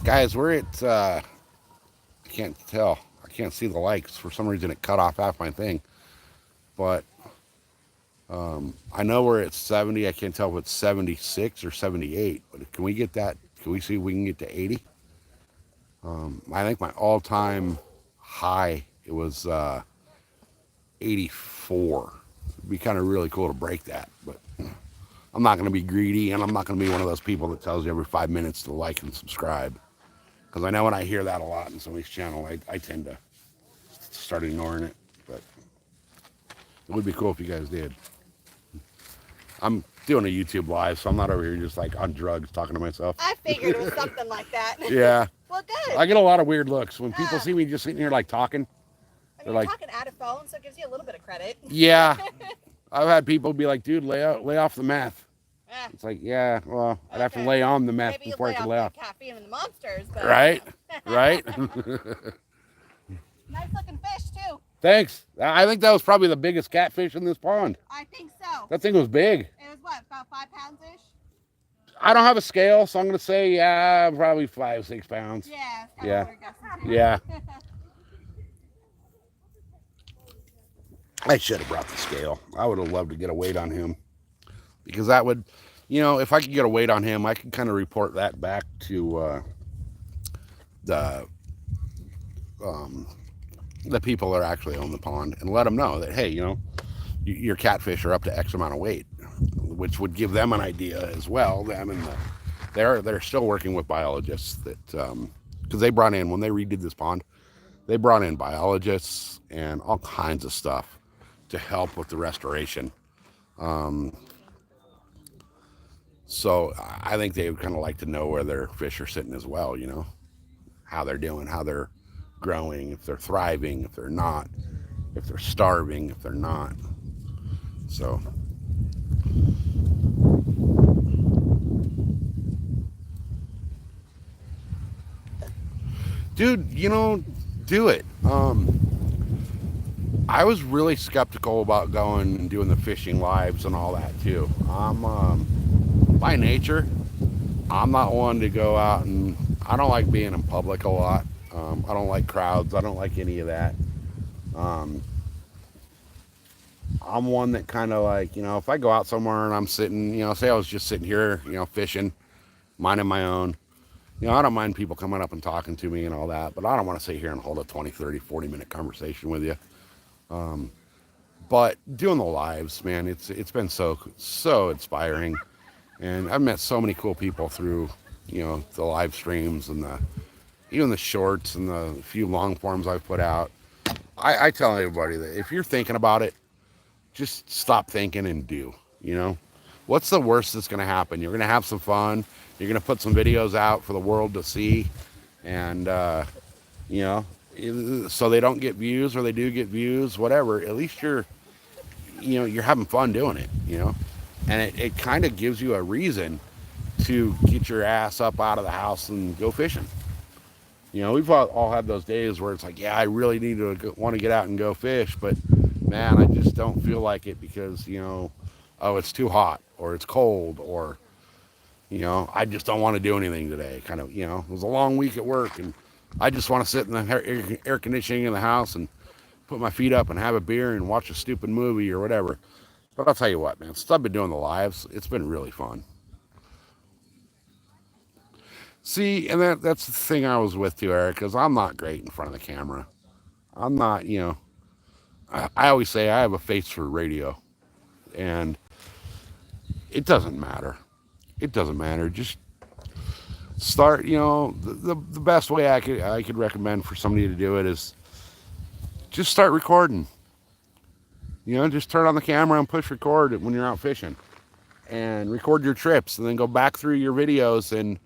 guys, we're at, I can't tell. I can't see the likes. For some reason, it cut off half my thing. But I know we're at 70. I can't tell if it's 76 or 78. But can we get that? Can we see if we can get to 80? I think my all-time high, it was 84. It'd be kind of really cool to break that, but I'm not going to be greedy, and I'm not going to be one of those people that tells you every 5 minutes to like and subscribe, because I know when I hear that a lot in somebody's channel, I tend to start ignoring it. But it would be cool if you guys did. I'm doing a YouTube live, so I'm not over here just like on drugs talking to myself. I figured it was something like that. Yeah. Well, good. I get a lot of weird looks when people see me just sitting here like talking. I mean, you're talking out of phone, so it gives you a little bit of credit. Yeah. I've had people be like, dude, lay off the meth. Yeah. It's like, yeah, well, I'd have to lay on the meth Maybe before I could lay off. The caffeine and the monsters. But, Right? Right? Nice looking fish, too. Thanks. I think that was probably the biggest catfish in this pond. I think so. That thing was big. It was what, about 5 pounds-ish? I don't have a scale, so I'm going to say, yeah, probably 5-6 pounds. Yeah. Yeah. Guessing, Yeah. I should have brought the scale. I would have loved to get a weight on him, because that would, if I could get a weight on him, I could kind of report that back to the people that actually own the pond and let them know that, hey, your catfish are up to X amount of weight, which would give them an idea as well. Them and they're still working with biologists that because they brought in, when they redid this pond, they brought in biologists and all kinds of stuff to help with the restoration. So I think they would kind of like to know where their fish are sitting as well, how they're doing, how they're growing, if they're thriving, if they're not, if they're starving, if they're not. So dude, do it. I was really skeptical about going and doing the fishing lives and all that too. I'm by nature, I'm not one to go out, and I don't like being in public a lot. I don't like crowds. I don't like any of that. I'm one that kind of like, if I go out somewhere and I'm sitting, say I was just sitting here, fishing, minding my own, I don't mind people coming up and talking to me and all that, but I don't want to sit here and hold a 20, 30, 40-minute conversation with you. But doing the lives, man, it's been so inspiring. And I've met so many cool people through, the live streams and even the shorts and the few long forms I've put out. I tell everybody that if you're thinking about it, just stop thinking and do, What's the worst that's going to happen? You're going to have some fun. You're going to put some videos out for the world to see. and you know, so they don't get views or they do get views, whatever. At least you're having fun doing it, and it kind of gives you a reason to get your ass up out of the house and go fishing. We've all had those days where it's like, yeah, I really need to want to get out and go fish, but man, I just don't feel like it because, oh, it's too hot or it's cold or, I just don't want to do anything today. Kind of, it was a long week at work and I just want to sit in the air conditioning in the house and put my feet up and have a beer and watch a stupid movie or whatever. But I'll tell you what, man, since I've been doing the lives, it's been really fun. See, and that's the thing I was with too, Eric, because I'm not great in front of the camera. I'm not, I always say I have a face for radio, and it doesn't matter. It doesn't matter. Just start, the best way I could recommend for somebody to do it is just start recording. Just turn on the camera and push record when you're out fishing and record your trips and then go back through your videos and,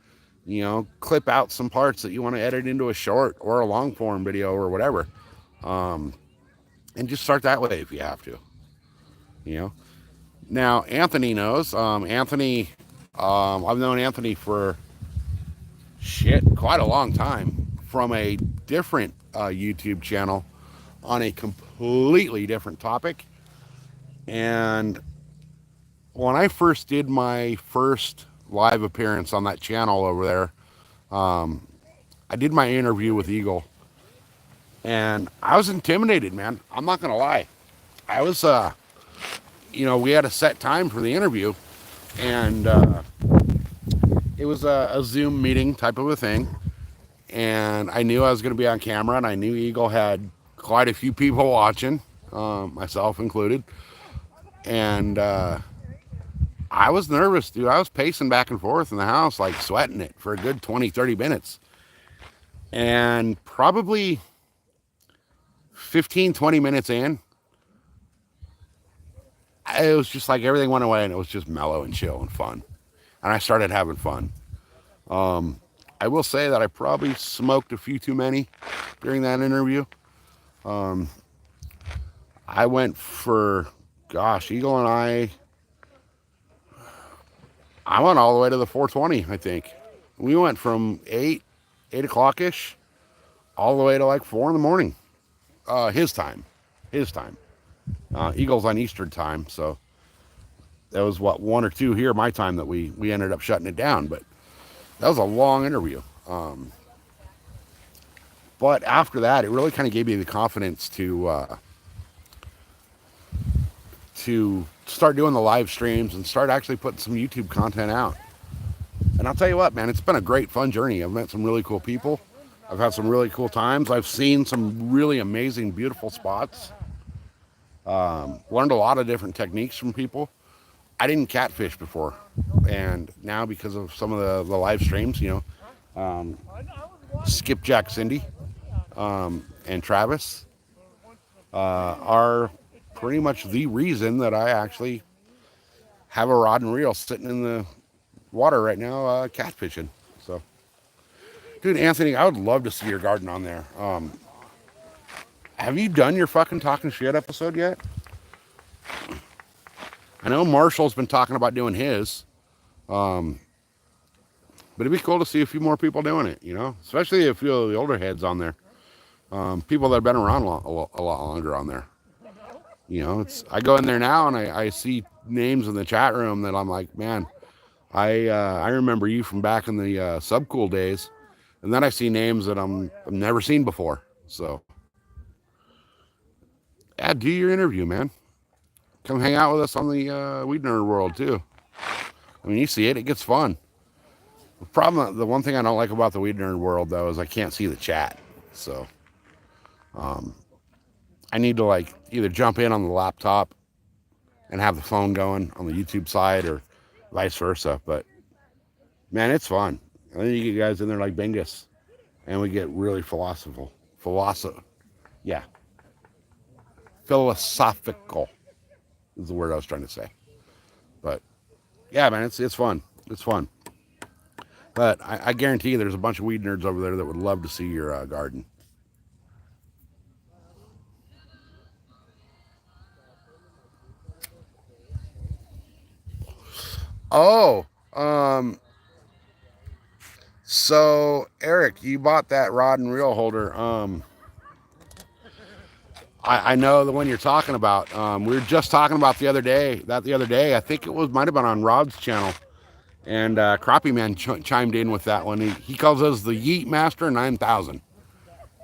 clip out some parts that you want to edit into a short or a long form video or whatever. And just start that way if you have to, Now, Anthony knows. I've known Anthony for quite a long time from a different YouTube channel on a completely different topic. And when I first did my first live appearance on that channel over there, I did my interview with Eagle, and I was intimidated, man. I'm not gonna lie. I was, we had a set time for the interview, and it was a Zoom meeting type of a thing, and I knew I was gonna be on camera, and I knew Eagle had quite a few people watching, myself included, and I was nervous, dude. I was pacing back and forth in the house, like sweating it for a good 20, 30 minutes. And probably 15, 20 minutes in, it was just like everything went away and it was just mellow and chill and fun. And I started having fun. I will say that I probably smoked a few too many during that interview. I went for, Eagle and I went all the way to the 420, I think. We went from 8 o'clock-ish, all the way to like 4 in the morning. His time. Eagle's on Eastern time, so that was 1 or 2 here, my time, that we ended up shutting it down. But that was a long interview. But after that, it really kind of gave me the confidence to start doing the live streams and start actually putting some YouTube content out. And I'll tell you what, man, it's been a great, fun journey. I've met some really cool people. I've had some really cool times. I've seen some really amazing, beautiful spots. Learned a lot of different techniques from people. I didn't catfish before. And now, because of some of the live streams, Skipjack Cindy and Travis are pretty much the reason that I actually have a rod and reel sitting in the water right now, catfishing. So, dude, Anthony, I would love to see your garden on there. Have you done your fucking talking shit episode yet? I know Marshall's been talking about doing his, but it'd be cool to see a few more people doing it, especially a few of the older heads on there, people that have been around a lot longer on there. I go in there now and I see names in the chat room that I'm like, man, I remember you from back in the Subcool days, and then I see names that I've never seen before. So, yeah, do your interview, man. Come hang out with us on the Weed Nerd World too. I mean, you see it; it gets fun. The one thing I don't like about the Weed Nerd World though is I can't see the chat. So, I need to like either jump in on the laptop and have the phone going on the YouTube side or vice versa. But man, it's fun. And then you get guys in there like Bingus and we get really philosophical is the word I was trying to say. But yeah, man, it's fun. But I guarantee you there's a bunch of weed nerds over there that would love to see your garden. Oh, um, so Eric, you bought that rod and reel holder. I know the one you're talking about. We were just talking about the other day. I think it was might have been on Rod's channel. And Crappie Man chimed in with that one. He calls us the Yeet Master 9000.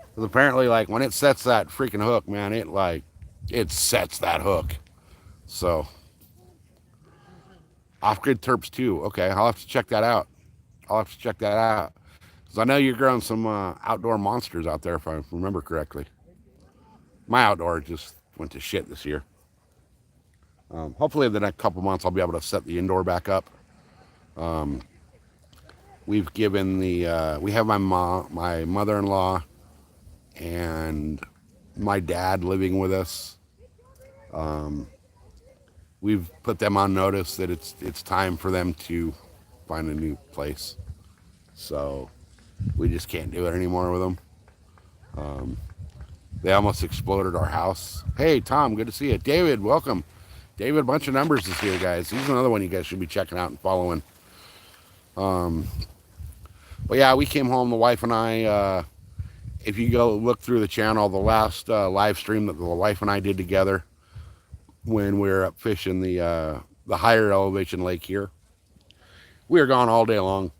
Because apparently, like, when it sets that freaking hook, man, it sets that hook. So, off-grid terps too. Okay, I'll have to check that out. I'll have to check that out. Because I know you're growing some outdoor monsters out there, if I remember correctly. My outdoor just went to shit this year. Hopefully, in the next couple months, I'll be able to set the indoor back up. We've given we have my mother-in-law, and my dad living with us. We've put them on notice that it's time for them to find a new place. So we just can't do it anymore with them. They almost exploded our house. Hey, Tom, good to see you. David, welcome. David, a bunch of numbers is here, guys. He's another one you guys should be checking out and following. But yeah, we came home, the wife and I. If you go look through the channel, the last live stream that the wife and I did together when we were up fishing the higher elevation lake here, we were gone all day long.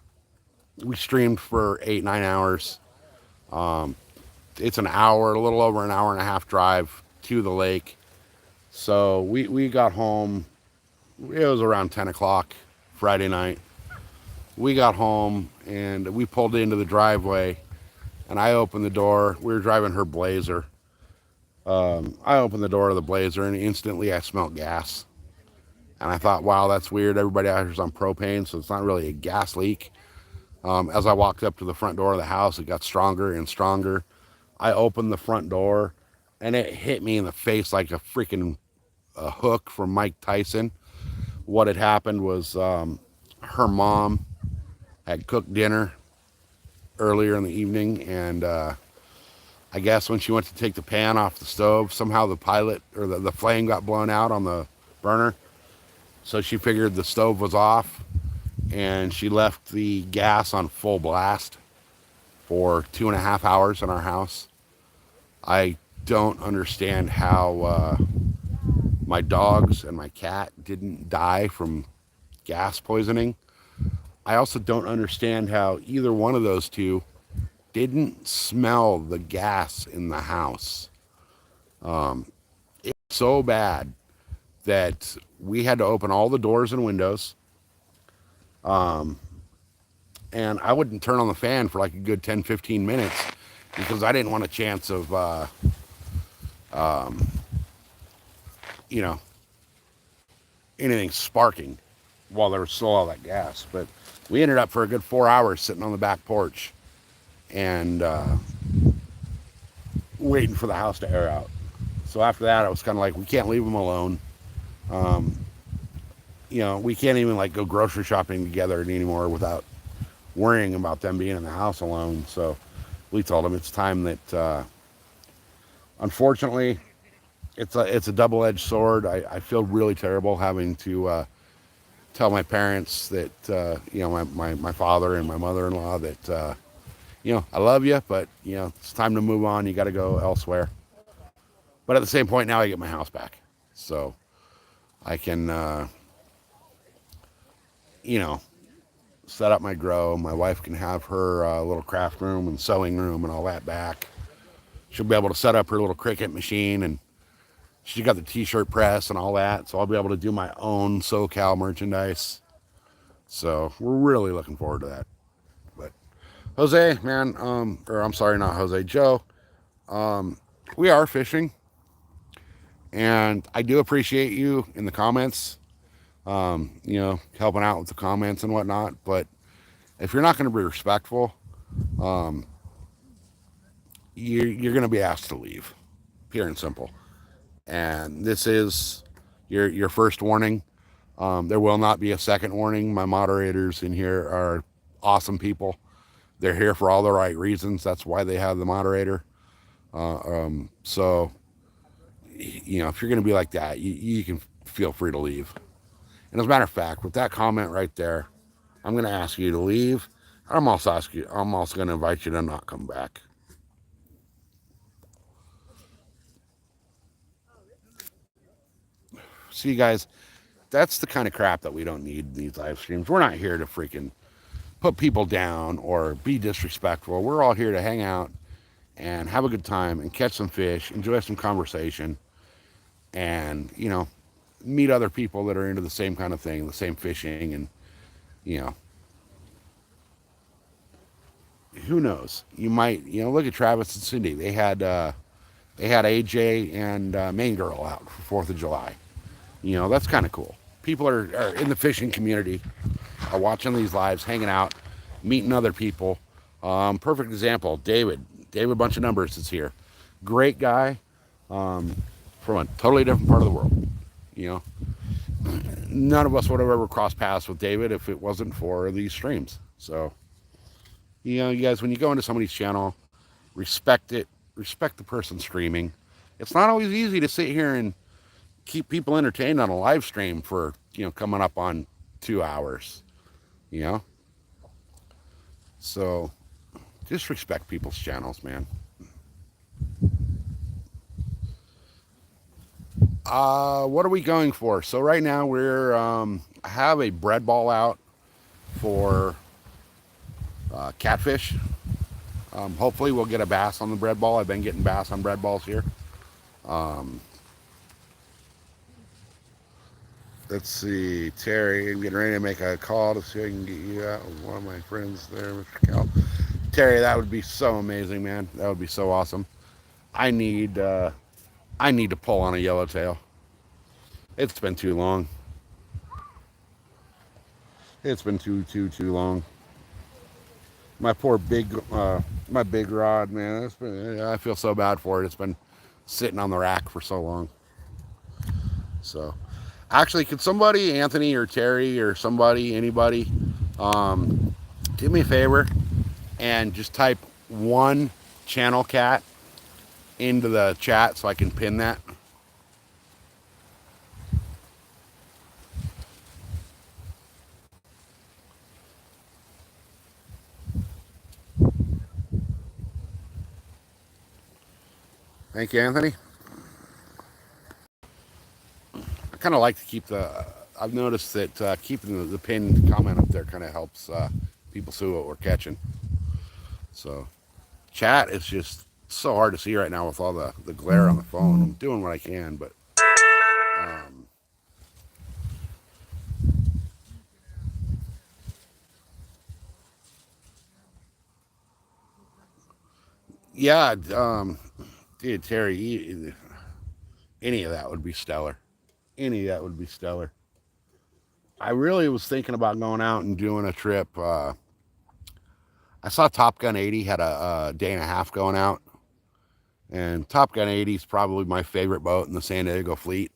We streamed for 8-9 hours. It's an hour, a little over an hour and a half drive to the lake. So we got home. It was around 10 o'clock Friday night. We got home and we pulled into the driveway, and I opened the door. We were driving her Blazer. I opened the door of the Blazer, and instantly I smelled gas. And I thought, wow, that's weird. Everybody out here's on propane, so it's not really a gas leak. As I walked up to the front door of the house, it got stronger and stronger. I opened the front door, and it hit me in the face like a freaking hook from Mike Tyson. What had happened was her mom had cooked dinner earlier in the evening, and I guess when she went to take the pan off the stove, somehow the pilot or the flame got blown out on the burner. So she figured the stove was off, and she left the gas on full blast for 2.5 hours in our house. I don't understand how my dogs and my cat didn't die from gas poisoning. I also don't understand how either one of those two didn't smell the gas in the house. It's so bad that we had to open all the doors and windows. And I wouldn't turn on the fan for like a good 10-15 minutes because I didn't want a chance of, anything sparking while there was still all that gas. But we ended up for a good 4 hours sitting on the back porch and waiting for the house to air out. So after that, I was kind of like, we can't leave them alone. We can't even like go grocery shopping together anymore without worrying about them being in the house alone. So we told them it's time that, unfortunately, it's a double-edged sword. I feel really terrible having to tell my parents that, my father and my mother-in-law that, I love you, but, it's time to move on. You got to go elsewhere. But at the same point, now I get my house back. So I can, set up my grow. My wife can have her little craft room and sewing room and all that back. She'll be able to set up her little Cricut machine, and she got the t-shirt press and all that. So I'll be able to do my own SoCal merchandise. So we're really looking forward to that. But Jose, man, or I'm sorry, not Jose, Joe, we are fishing. And I do appreciate you in the comments, helping out with the comments and whatnot. But if you're not going to be respectful, you're going to be asked to leave, pure and simple. And this is your first warning. There will not be a second warning. My moderators in here are awesome people. They're here for all the right reasons. That's why they have the moderator. So, if you're going to be like that, you can feel free to leave. And as a matter of fact, with that comment right there, I'm going to ask you to leave. I'm also going to invite you to not come back. See, guys, that's the kind of crap that we don't need in these live streams. We're not here to freaking put people down or be disrespectful. We're all here to hang out and have a good time and catch some fish, enjoy some conversation, and, meet other people that are into the same kind of thing, the same fishing, and, who knows? You might, look at Travis and Cindy. They had AJ and Main Girl out for 4th of July. That's kind of cool. People are in the fishing community, are watching these lives, hanging out, meeting other people. Perfect example, David Bunch of Numbers is here. Great guy, from a totally different part of the world. None of us would have ever crossed paths with David if it wasn't for these streams. So, you guys, when you go into somebody's channel, respect it, respect the person streaming. It's not always easy to sit here and keep people entertained on a live stream for, coming up on 2 hours, So just respect people's channels, man. What are we going for? So right now we're, have a bread ball out for catfish. Hopefully we'll get a bass on the bread ball. I've been getting bass on bread balls here. Let's see, Terry, I'm getting ready to make a call to see if I can get you out with one of my friends there, Mr. Cal. Terry, that would be so amazing, man. That would be so awesome. I need to pull on a yellowtail. It's been too long. It's been too long. My poor my big rod, man. I feel so bad for it. It's been sitting on the rack for so long. So, actually, could somebody, Anthony or Terry or somebody, anybody, do me a favor and just type one channel cat into the chat so I can pin that? Thank you, Anthony. I kind of like to keep I've noticed that keeping the pinned comment up there kind of helps people see what we're catching. So, chat is just so hard to see right now with all the glare on the phone. I'm doing what I can, but yeah, dude, Terry, any of that would be stellar. Any of that would be stellar. I really was thinking about going out and doing a trip. I saw Top Gun 80 had a day and a half going out. And Top Gun 80 is probably my favorite boat in the San Diego fleet.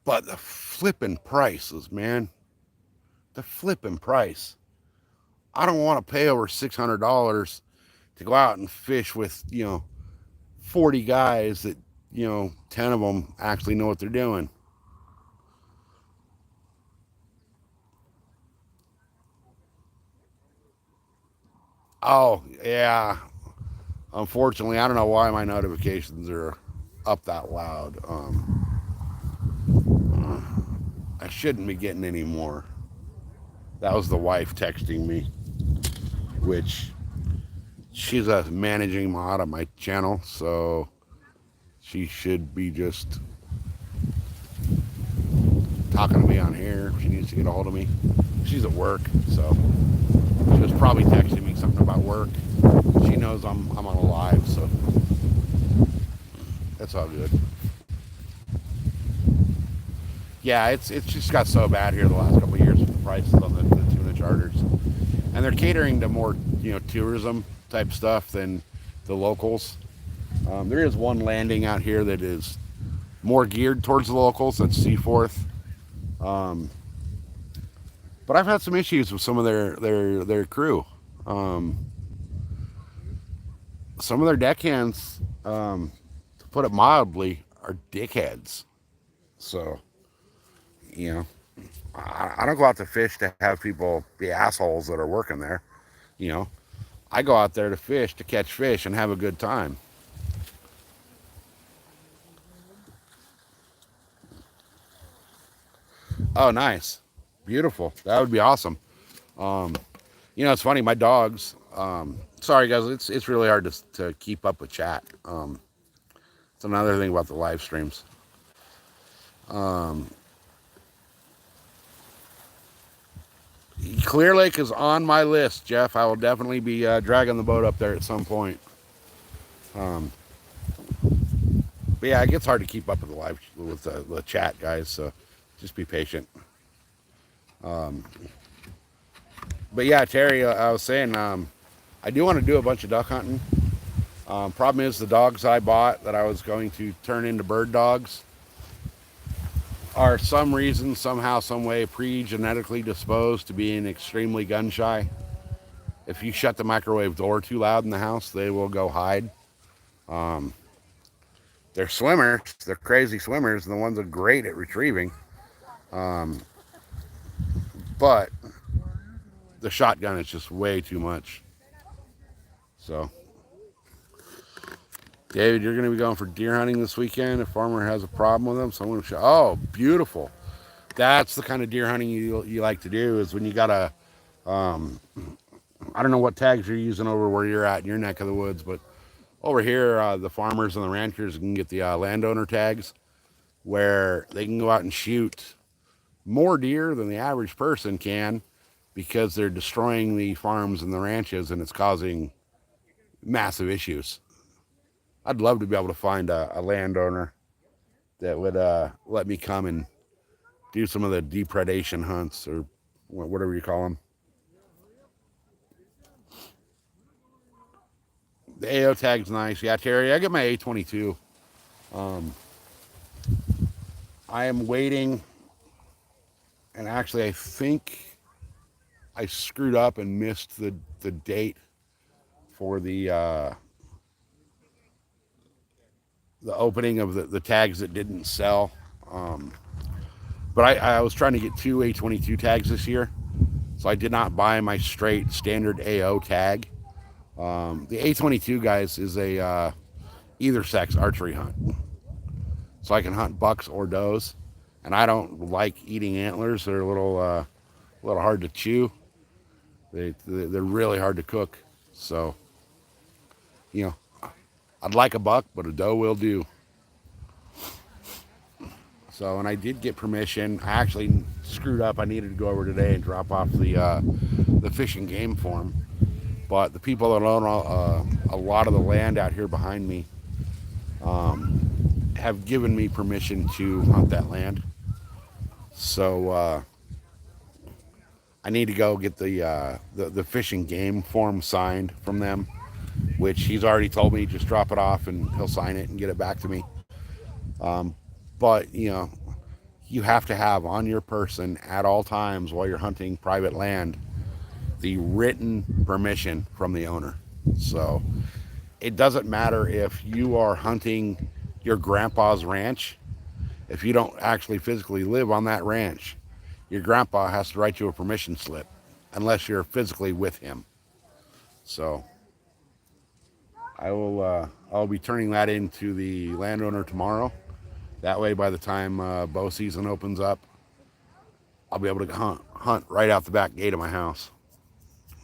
But the flipping prices, man. The flipping price. I don't want to pay over $600 to go out and fish with, 40 guys that, 10 of them actually know what they're doing. Oh, yeah. Unfortunately, I don't know why my notifications are up that loud. I shouldn't be getting any more. That was the wife texting me, which she's a managing mod on my channel, so she should be just talking to me on here if she needs to get a hold of me. She's at work, so she was probably texting me something about work. She knows I'm on a live, so that's all good. Yeah, it's just got so bad here the last couple of years with the prices on the tuna charters, and they're catering to more tourism type stuff than the locals. There is one landing out here that is more geared towards the locals. That's Seaforth. But I've had some issues with some of their crew. Um, some of their deckhands, to put it mildly, are dickheads. So, you know, I don't go out to fish to have people be assholes that are working there. You know, I go out there to fish to catch fish and have a good time. Oh, nice, beautiful. That would be awesome. Um, it's funny. My dogs. Sorry guys, it's really hard to keep up with chat. It's another thing about the live streams. Um, Clear Lake is on my list, Jeff. I will definitely be dragging the boat up there at some point. Um, but yeah, it gets hard to keep up with the chat, guys. So just be patient. Um, but yeah, Terry, I was saying, I do want to do a bunch of duck hunting. Problem is, the dogs I bought that I was going to turn into bird dogs are some reason, somehow, some way, pre-genetically disposed to being extremely gun shy. If you shut the microwave door too loud in the house, they will go hide. Um, they're swimmers. They're crazy swimmers, and the ones are great at retrieving. Um, but the shotgun is just way too much. So, David, you're going to be going for deer hunting this weekend. If farmer has a problem with them, someone should. Oh, beautiful. That's the kind of deer hunting you like to do, is when you got I don't know what tags you're using over where you're at in your neck of the woods, but over here, the farmers and the ranchers can get the landowner tags, where they can go out and shoot more deer than the average person can, because they're destroying the farms and the ranches, and it's causing massive issues. I'd love to be able to find a landowner that would let me come and do some of the depredation hunts, or whatever you call them. The AO tag's nice. Yeah, Terry, I get my A22. Um, I am waiting, and actually, I think I screwed up and missed the date for the opening of the tags that didn't sell. Um, but I was trying to get two A22 tags this year, so I did not buy my straight standard AO tag. The A22, guys, is a either sex archery hunt, so I can hunt bucks or does, and I don't like eating antlers. They're a little hard to chew. They're really hard to cook. So, you know, I'd like a buck, but a doe will do. So, and I did get permission. I actually screwed up. I needed to go over today and drop off the fish and game form. But the people that own a lot of the land out here behind me have given me permission to hunt that land. So I need to go get the fish and game form signed from them, which he's already told me just drop it off and he'll sign it and get it back to me. Um, but you have to have on your person at all times while you're hunting private land the written permission from the owner. So it doesn't matter if you are hunting your grandpa's ranch. If you don't actually physically live on that ranch, your grandpa has to write you a permission slip unless you're physically with him. So I'll be turning that into the landowner tomorrow. That way, by the time bow season opens up, I'll be able to hunt right out the back gate of my house.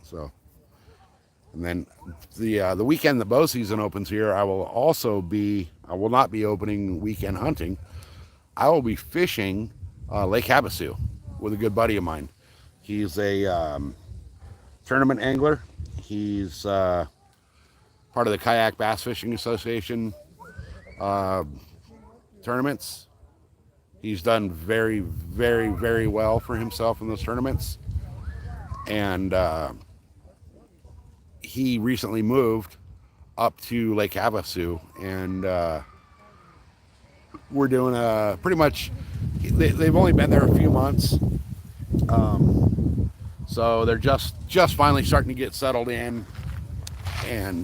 So, and then the weekend the bow season opens here, I will not be opening weekend hunting. I will be fishing Lake Havasu with a good buddy of mine. He's a tournament angler. He's part of the Kayak Bass Fishing Association tournaments. He's done very, very, very well for himself in those tournaments. And he recently moved up to Lake Havasu, and we're doing pretty much, they've only been there a few months, So they're just finally starting to get settled in and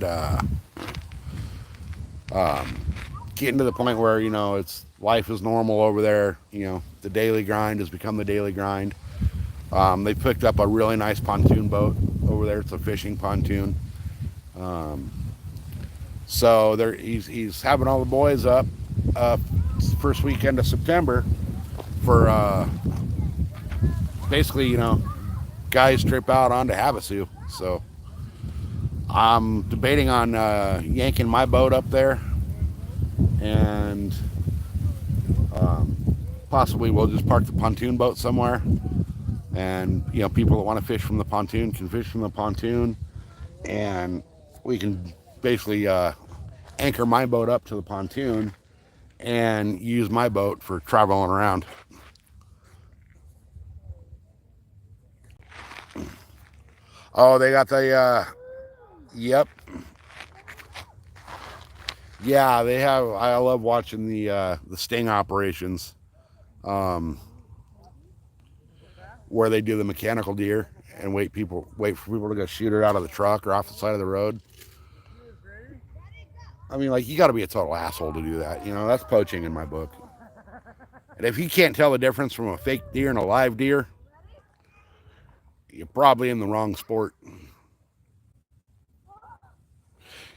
getting to the point where, you know, it's life is normal over there. You know, the daily grind has become the daily grind. They picked up a really nice pontoon boat over there. It's a fishing pontoon. So he's having all the boys up first weekend of September for basically, you know, guys trip out onto Havasu. So I'm debating on yanking my boat up there, and possibly we'll just park the pontoon boat somewhere, and you know, people that want to fish from the pontoon can fish from the pontoon, and we can basically anchor my boat up to the pontoon and use my boat for traveling around. Oh, they got the yep. Yeah, they have. I love watching the sting operations, where they do the mechanical deer and wait for people to go shoot it out of the truck or off the side of the road. I mean, like, you got to be a total asshole to do that. You know, that's poaching in my book. And if you can't tell the difference from a fake deer and a live deer, you're probably in the wrong sport.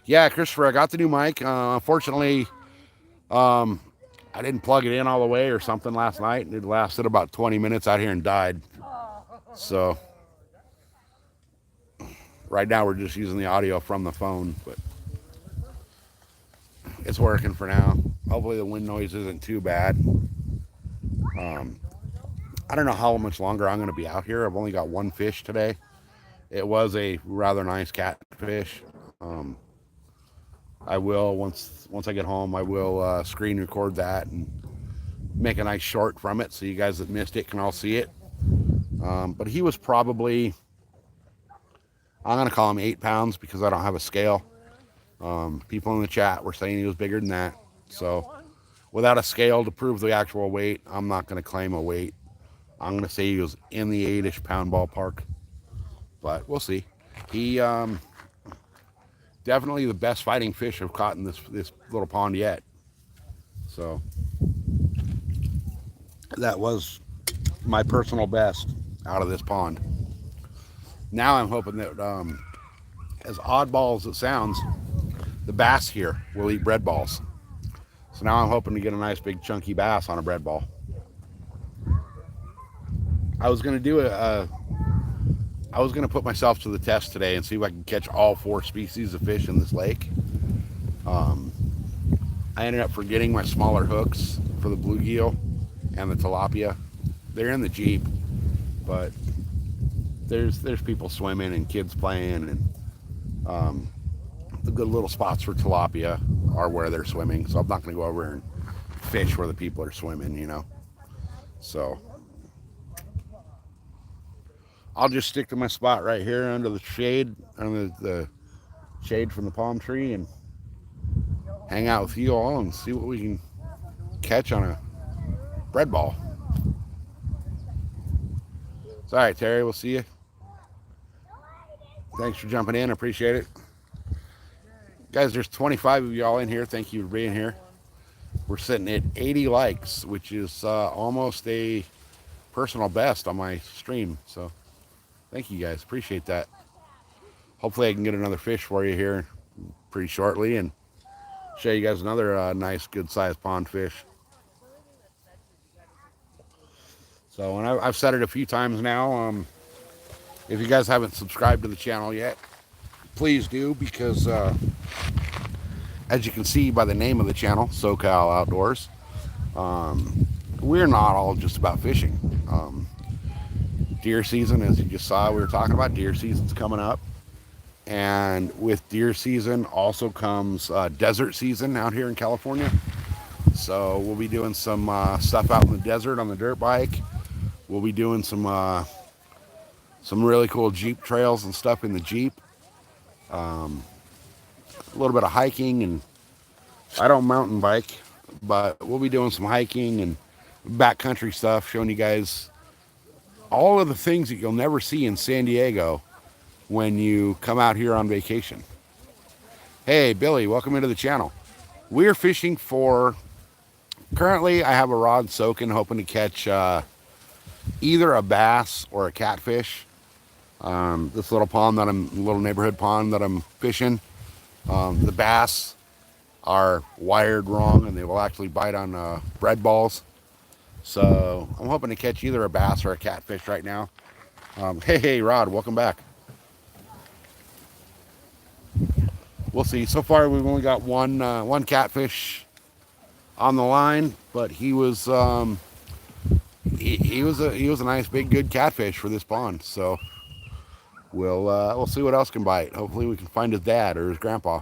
Yeah, Christopher, I got the new mic. Unfortunately, I didn't plug it in all the way or something last night. It lasted about 20 minutes out here and died. So right now we're just using the audio from the phone, but it's working for now. Hopefully the wind noise isn't too bad. I don't know how much longer I'm going to be out here. I've only got one fish today. It was a rather nice catfish. I will, once I get home, I will screen record that and make a nice short from it so you guys that missed it can all see it. But he was probably, I'm going to call him 8 pounds because I don't have a scale. People in the chat were saying he was bigger than that. So without a scale to prove the actual weight, I'm not going to claim a weight. I'm going to say he was in the 8-ish pound ballpark. But we'll see. He definitely the best fighting fish I've caught in this little pond yet. So that was my personal best out of this pond. Now I'm hoping that, as oddball as it sounds, the bass here will eat bread balls. So now I'm hoping to get a nice big chunky bass on a bread ball. I was going to do I was going to put myself to the test today and see if I can catch all 4 species of fish in this lake. I ended up forgetting my smaller hooks for the bluegill and the tilapia. They're in the Jeep, but there's people swimming and kids playing, and the good little spots for tilapia are where they're swimming. So I'm not going to go over and fish where the people are swimming, you know. So I'll just stick to my spot right here under the shade, under the shade from the palm tree, and hang out with you all and see what we can catch on a bread ball. It's all right, Terry. We'll see you. Thanks for jumping in. I appreciate it. Guys, there's 25 of y'all in here. Thank you for being here. We're sitting at 80 likes, which is almost a personal best on my stream. So thank you guys. Appreciate that. Hopefully I can get another fish for you here pretty shortly and show you guys another nice, good-sized pond fish. So, and I've said it a few times now. If you guys haven't subscribed to the channel yet, please do, because as you can see by the name of the channel, CAL.Outdoors, we're not all just about fishing. Deer season, as you just saw, we were talking about deer season's coming up. And with deer season also comes desert season out here in California. So we'll be doing some stuff out in the desert on the dirt bike. We'll be doing some really cool Jeep trails and stuff in the Jeep. A little bit of hiking, and I don't mountain bike, but we'll be doing some hiking and backcountry stuff, showing you guys all of the things that you'll never see in San Diego when you come out here on vacation. Hey, Billy, welcome into the channel. We're fishing for, currently I have a rod soaking, hoping to catch either a bass or a catfish. This little little neighborhood pond that I'm fishing, the bass are wired wrong and they will actually bite on bread balls. So I'm hoping to catch either a bass or a catfish right now. Hey, Rod, welcome back. We'll see. So far, we've only got one catfish on the line, but he was he was a nice big good catfish for this pond. So we'll see what else can bite. Hopefully, we can find his dad or his grandpa.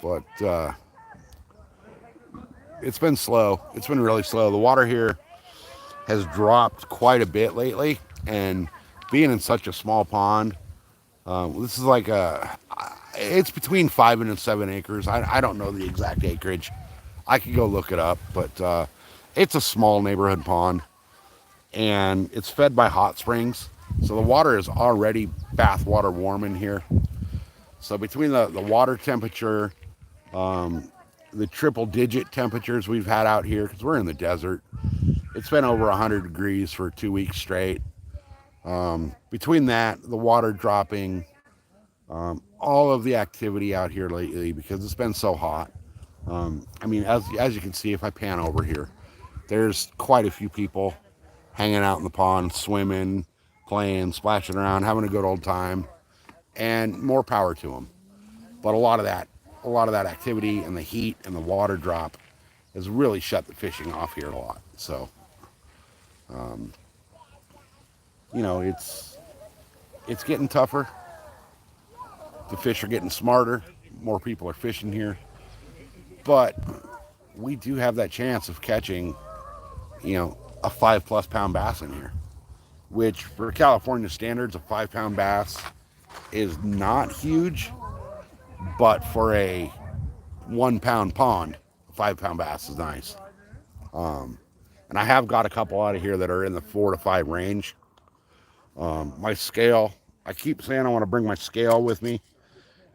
But it's been slow. It's been really slow. The water here has dropped quite a bit lately, and being in such a small pond, this is like it's between 5 and 7 acres. I don't know the exact acreage. I could go look it up, but it's a small neighborhood pond, and it's fed by hot springs. So the water is already bathwater warm in here. So between the water temperature, the triple digit temperatures we've had out here, because we're in the desert, it's been over 100 degrees for 2 weeks straight. Between that, the water dropping, all of the activity out here lately, because it's been so hot. I mean, as you can see, if I pan over here, there's quite a few people hanging out in the pond, swimming, playing, splashing around, having a good old time, and more power to them. But a lot of that activity and the heat and the water drop has really shut the fishing off here a lot. So, you know, it's getting tougher. The fish are getting smarter. More people are fishing here. But we do have that chance of catching, you know, a 5+ pound bass in here, which for California standards, a 5-pound bass is not huge, but for a 1-pound pond, a 5-pound bass is nice. And I have got a couple out of here that are in the 4 to 5 range. My scale, I keep saying I want to bring my scale with me,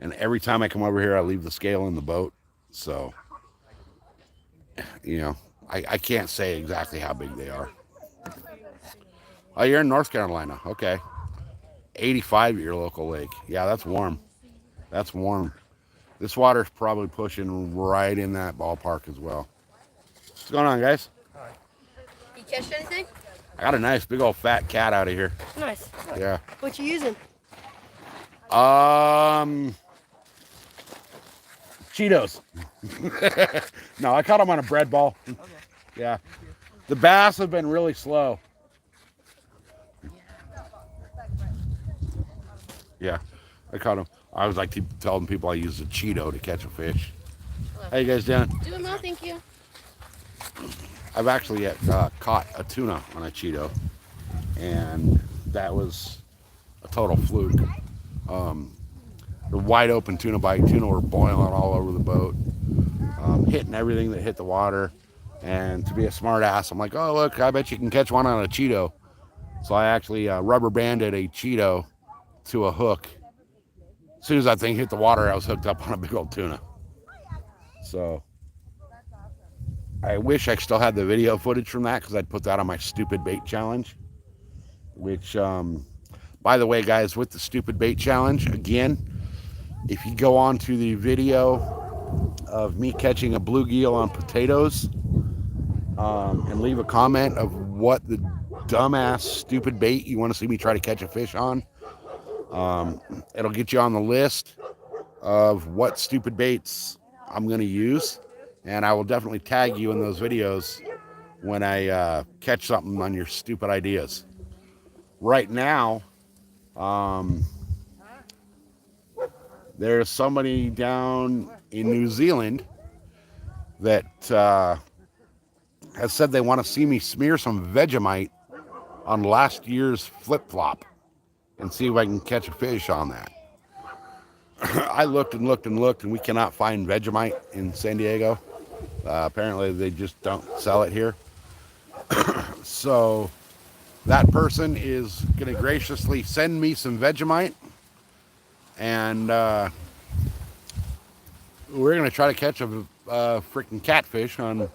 and every time I come over here, I leave the scale in the boat. So, you know, I can't say exactly how big they are. Oh, you're in North Carolina. Okay. 85 at your local lake. Yeah, that's warm. That's warm. This water's probably pushing right in that ballpark as well. What's going on, guys? You catch anything? I got a nice big old fat cat out of here. Nice. Yeah. What you using? Cheetos. No, I caught them on a bread ball. Okay. Yeah. The bass have been really slow. Yeah, I caught them. I was like telling people I use a Cheeto to catch a fish. How you guys doing? Doing well, thank you. I've actually caught a tuna on a Cheeto, and that was a total fluke. The wide open tuna bite. Tuna were boiling all over the boat, hitting everything that hit the water. And to be a smart ass, I'm like, oh, look, I bet you can catch one on a Cheeto. So I actually rubber banded a Cheeto to a hook. As soon as that thing hit the water, I was hooked up on a big old tuna. So I wish I still had the video footage from that, because I'd put that on my stupid bait challenge. Which, by the way, guys, with the stupid bait challenge, again, if you go on to the video of me catching a bluegill on potatoes, and leave a comment of what the dumbass stupid bait you want to see me try to catch a fish on, it'll get you on the list of what stupid baits I'm going to use, and I will definitely tag you in those videos when I catch something on your stupid ideas. Right now, there's somebody down in New Zealand that has said they want to see me smear some Vegemite on last year's flip-flop and see if I can catch a fish on that. I looked and looked and looked, and we cannot find Vegemite in San Diego. Apparently they just don't sell it here. So that person is going to graciously send me some Vegemite, and we're going to try to catch a freaking catfish on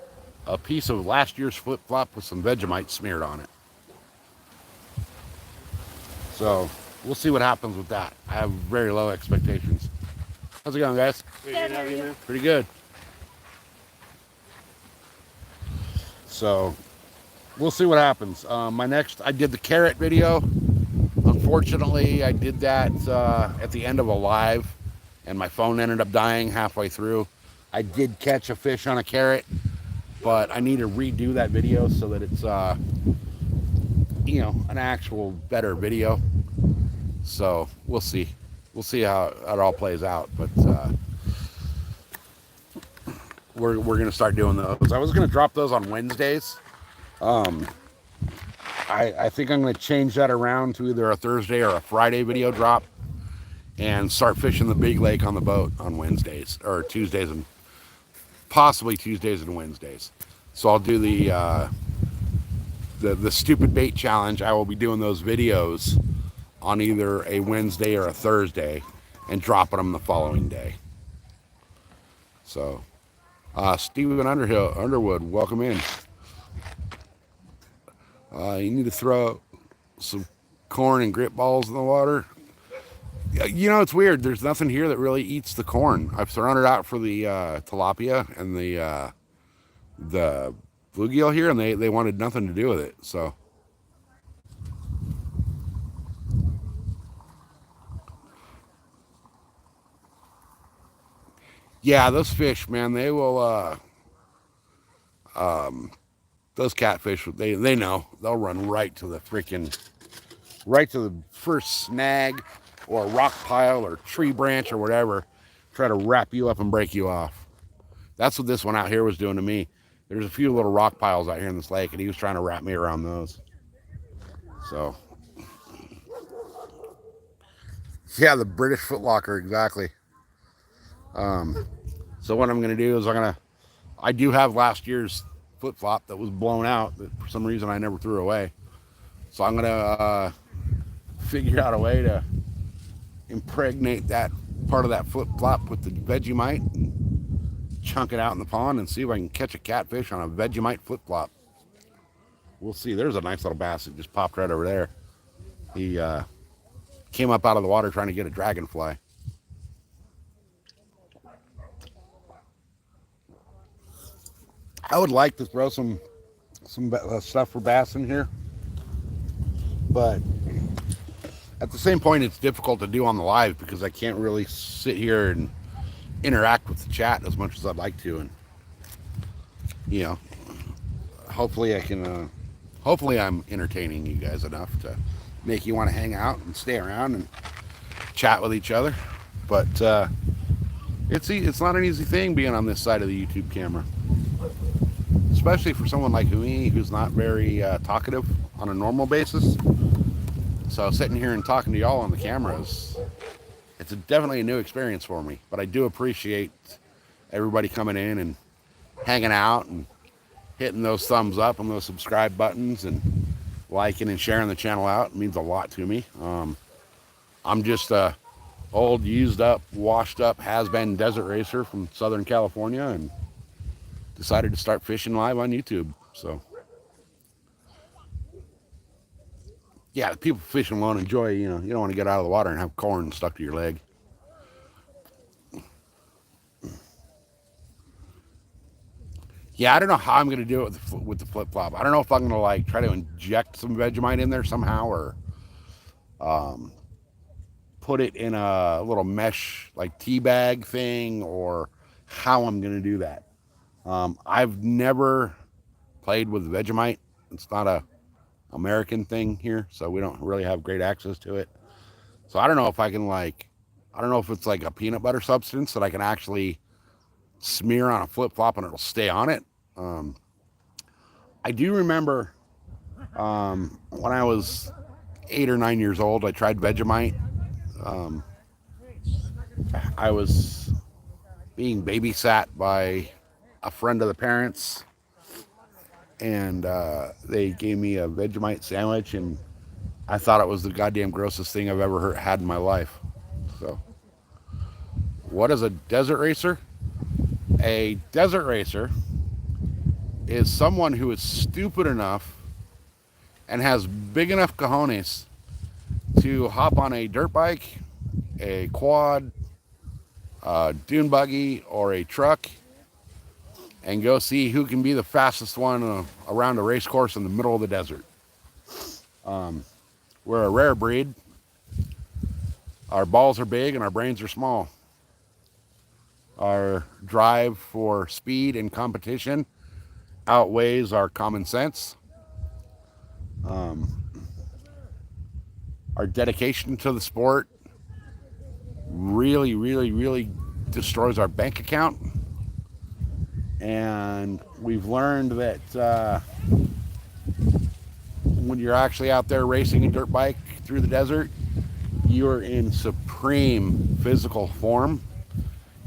a piece of last year's flip-flop with some Vegemite smeared on it. So we'll see what happens with that. I have very low expectations. How's it going, guys? Pretty good. So we'll see what happens. I did the carrot video. Unfortunately, I did that at the end of a live, and my phone ended up dying halfway through. I did catch a fish on a carrot, but I need to redo that video so that it's, an actual better video. So we'll see. We'll see how it all plays out. But we're going to start doing those. I was going to drop those on Wednesdays. I think I'm going to change that around to either a Thursday or a Friday video drop and start fishing the big lake on the boat on Wednesdays or Tuesdays, and possibly Tuesdays and Wednesdays. So I'll do the stupid bait challenge. I will be doing those videos on either a Wednesday or a Thursday and dropping them the following day. So Stephen Underwood, welcome in. You need to throw some corn and grit balls in the water. It's weird. There's nothing here that really eats the corn. I've thrown it out for the tilapia and the bluegill here, and they wanted nothing to do with it. So yeah, those fish, man, they will those catfish, they know. They'll run right to the first snag or rock pile or tree branch or whatever, try to wrap you up and break you off. That's what this one out here was doing to me. There's a few little rock piles out here in this lake, and he was trying to wrap me around those. So yeah, the British footlocker, exactly. So what I'm going to do is I do have last year's flip-flop that was blown out that for some reason I never threw away. So I'm going to figure out a way to impregnate that part of that flip-flop with the Vegemite and chunk it out in the pond and see if I can catch a catfish on a Vegemite flip-flop. We'll see. There's a nice little bass that just popped right over there. He came up out of the water trying to get a dragonfly. I would like to throw some stuff for bass in here, but at the same point, it's difficult to do on the live because I can't really sit here and interact with the chat as much as I'd like to. And hopefully I can. Hopefully I'm entertaining you guys enough to make you want to hang out and stay around and chat with each other. But it's not an easy thing being on this side of the YouTube camera. Especially for someone like me who's not very talkative on a normal basis. So sitting here and talking to y'all on the cameras, it's definitely a new experience for me. But I do appreciate everybody coming in and hanging out and hitting those thumbs up and those subscribe buttons and liking and sharing the channel out. It means a lot to me. I'm just a old, used up, washed up, has-been desert racer from Southern California, and decided to start fishing live on YouTube. So yeah, the people fishing won't enjoy, you don't want to get out of the water and have corn stuck to your leg. Yeah, I don't know how I'm going to do it with the flip-flop. I don't know if I'm going to try to inject some Vegemite in there somehow, or put it in a little mesh tea bag thing, or how I'm going to do that. I've never played with Vegemite. It's not a American thing here, so we don't really have great access to it. So I don't know if I can I don't know if it's like a peanut butter substance that I can actually smear on a flip-flop and it'll stay on it. I do remember when I was 8 or 9 years old, I tried Vegemite. I was being babysat by a friend of the parents, and they gave me a Vegemite sandwich, and I thought it was the goddamn grossest thing I've ever had in my life. So, what is a desert racer? A desert racer is someone who is stupid enough and has big enough cojones to hop on a dirt bike, a quad, a dune buggy, or a truck and go see who can be the fastest one around a race course in the middle of the desert. We're a rare breed. Our balls are big and our brains are small. Our drive for speed and competition outweighs our common sense. Our dedication to the sport really destroys our bank account. And we've learned that when you're actually out there racing a dirt bike through the desert, you're in supreme physical form.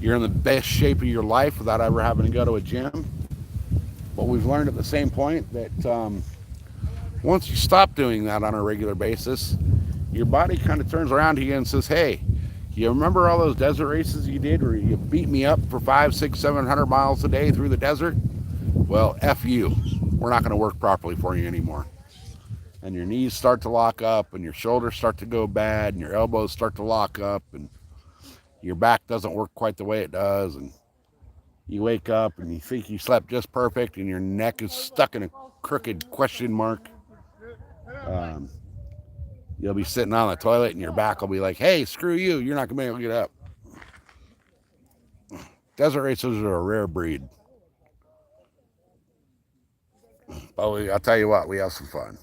You're in the best shape of your life without ever having to go to a gym. But we've learned at the same point that once you stop doing that on a regular basis, your body kind of turns around to you and says, hey, you remember all those desert races you did where you beat me up for 500, 600, 700 miles a day through the desert? Well, F you. We're not going to work properly for you anymore. And your knees start to lock up, and your shoulders start to go bad, and your elbows start to lock up, and your back doesn't work quite the way it does, and you wake up and you think you slept just perfect, and your neck is stuck in a crooked question mark. You'll be sitting on the toilet, and your back will be like, hey, screw you, you're not going to be able to get up. Desert racers are a rare breed. But I'll tell you what, we have some fun.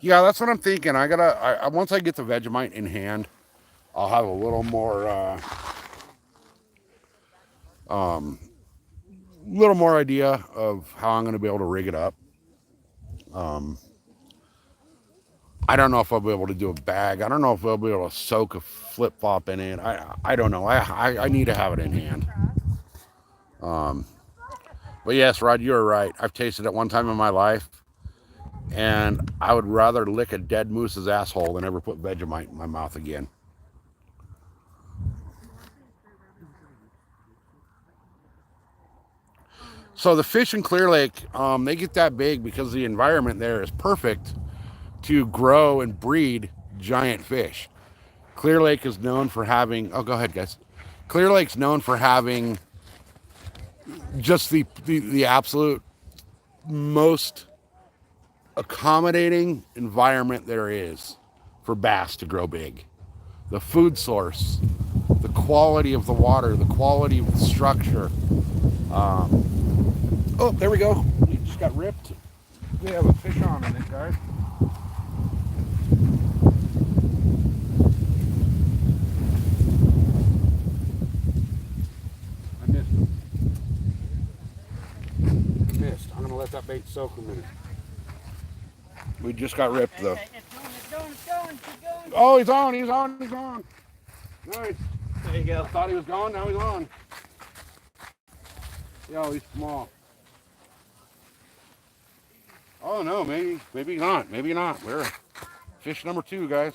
Yeah, that's what I'm thinking. Once I get the Vegemite in hand, I'll have a little more idea of how I'm going to be able to rig it up. I don't know if I'll be able to do a bag. I don't know if I'll be able to soak a flip flop in it. I don't know. I need to have it in hand. But yes, Rod, you're right. I've tasted it one time in my life, and I would rather lick a dead moose's asshole than ever put Vegemite in my mouth again. So the fish in Clear Lake, they get that big because the environment there is perfect to grow and breed giant fish. Clear Lake is known for having, oh, go ahead, guys. Clear Lake's known for having just the absolute most accommodating environment there is for bass to grow big. The food source, the quality of the water, the quality of the structure. Oh, there we go. We just got ripped. We have a fish on in it, guys. I missed him. I'm going to let that bait soak a minute. We just got ripped, though. It's going. Oh, he's on. Nice. There you go. I thought he was gone, now he's on. Yo, he's small. Oh, no, maybe not. We're fish number 2, guys.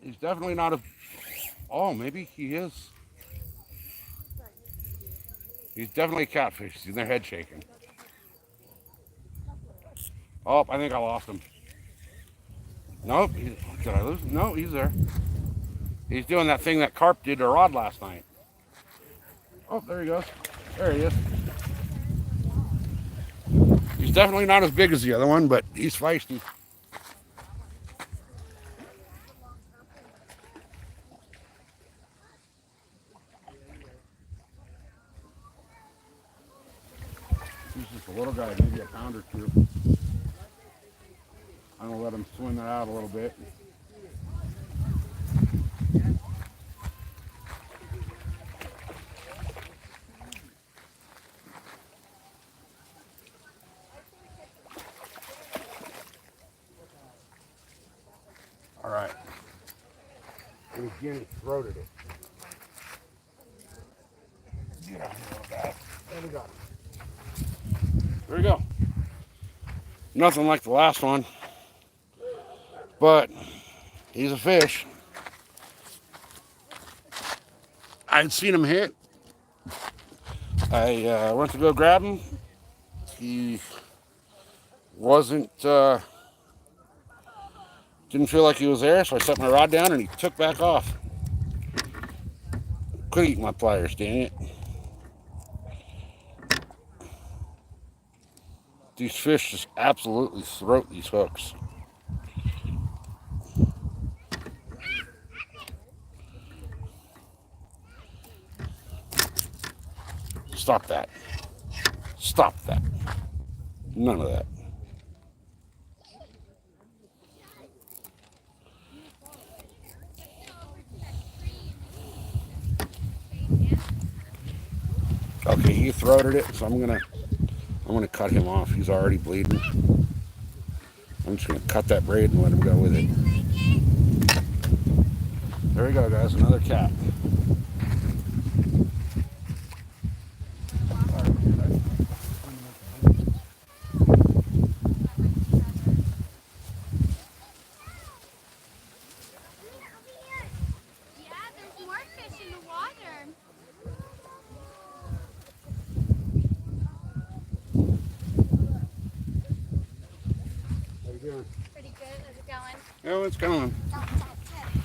He's definitely not a... Oh, maybe he is. He's definitely a catfish. He's in their head shaking. Oh, I think I lost him. Nope. Did I lose him? No, he's there. He's doing that thing that carp did to Rod last night. Oh, there he goes. There he is. He's definitely not as big as the other one, but he's feisty. He's just a little guy, maybe a pound or 2. I'm going to let him swim that out a little bit. All right. And again, he throated it. Get out here, little guy. There we go. There we go. Nothing like the last one, but he's a fish. I'd seen him hit. I went to go grab him. He wasn't, didn't feel like he was there, so I set my rod down and he took back off. Could eat my pliers, dang it. These fish just absolutely throat these hooks. Stop that. Stop that. None of that. Okay, he throated it, so I'm gonna cut him off. He's already bleeding. I'm just gonna cut that braid and let him go with it. There we go, guys. Another cat. Pretty good. How's it going? Oh, it's going. Chop, chop, chop,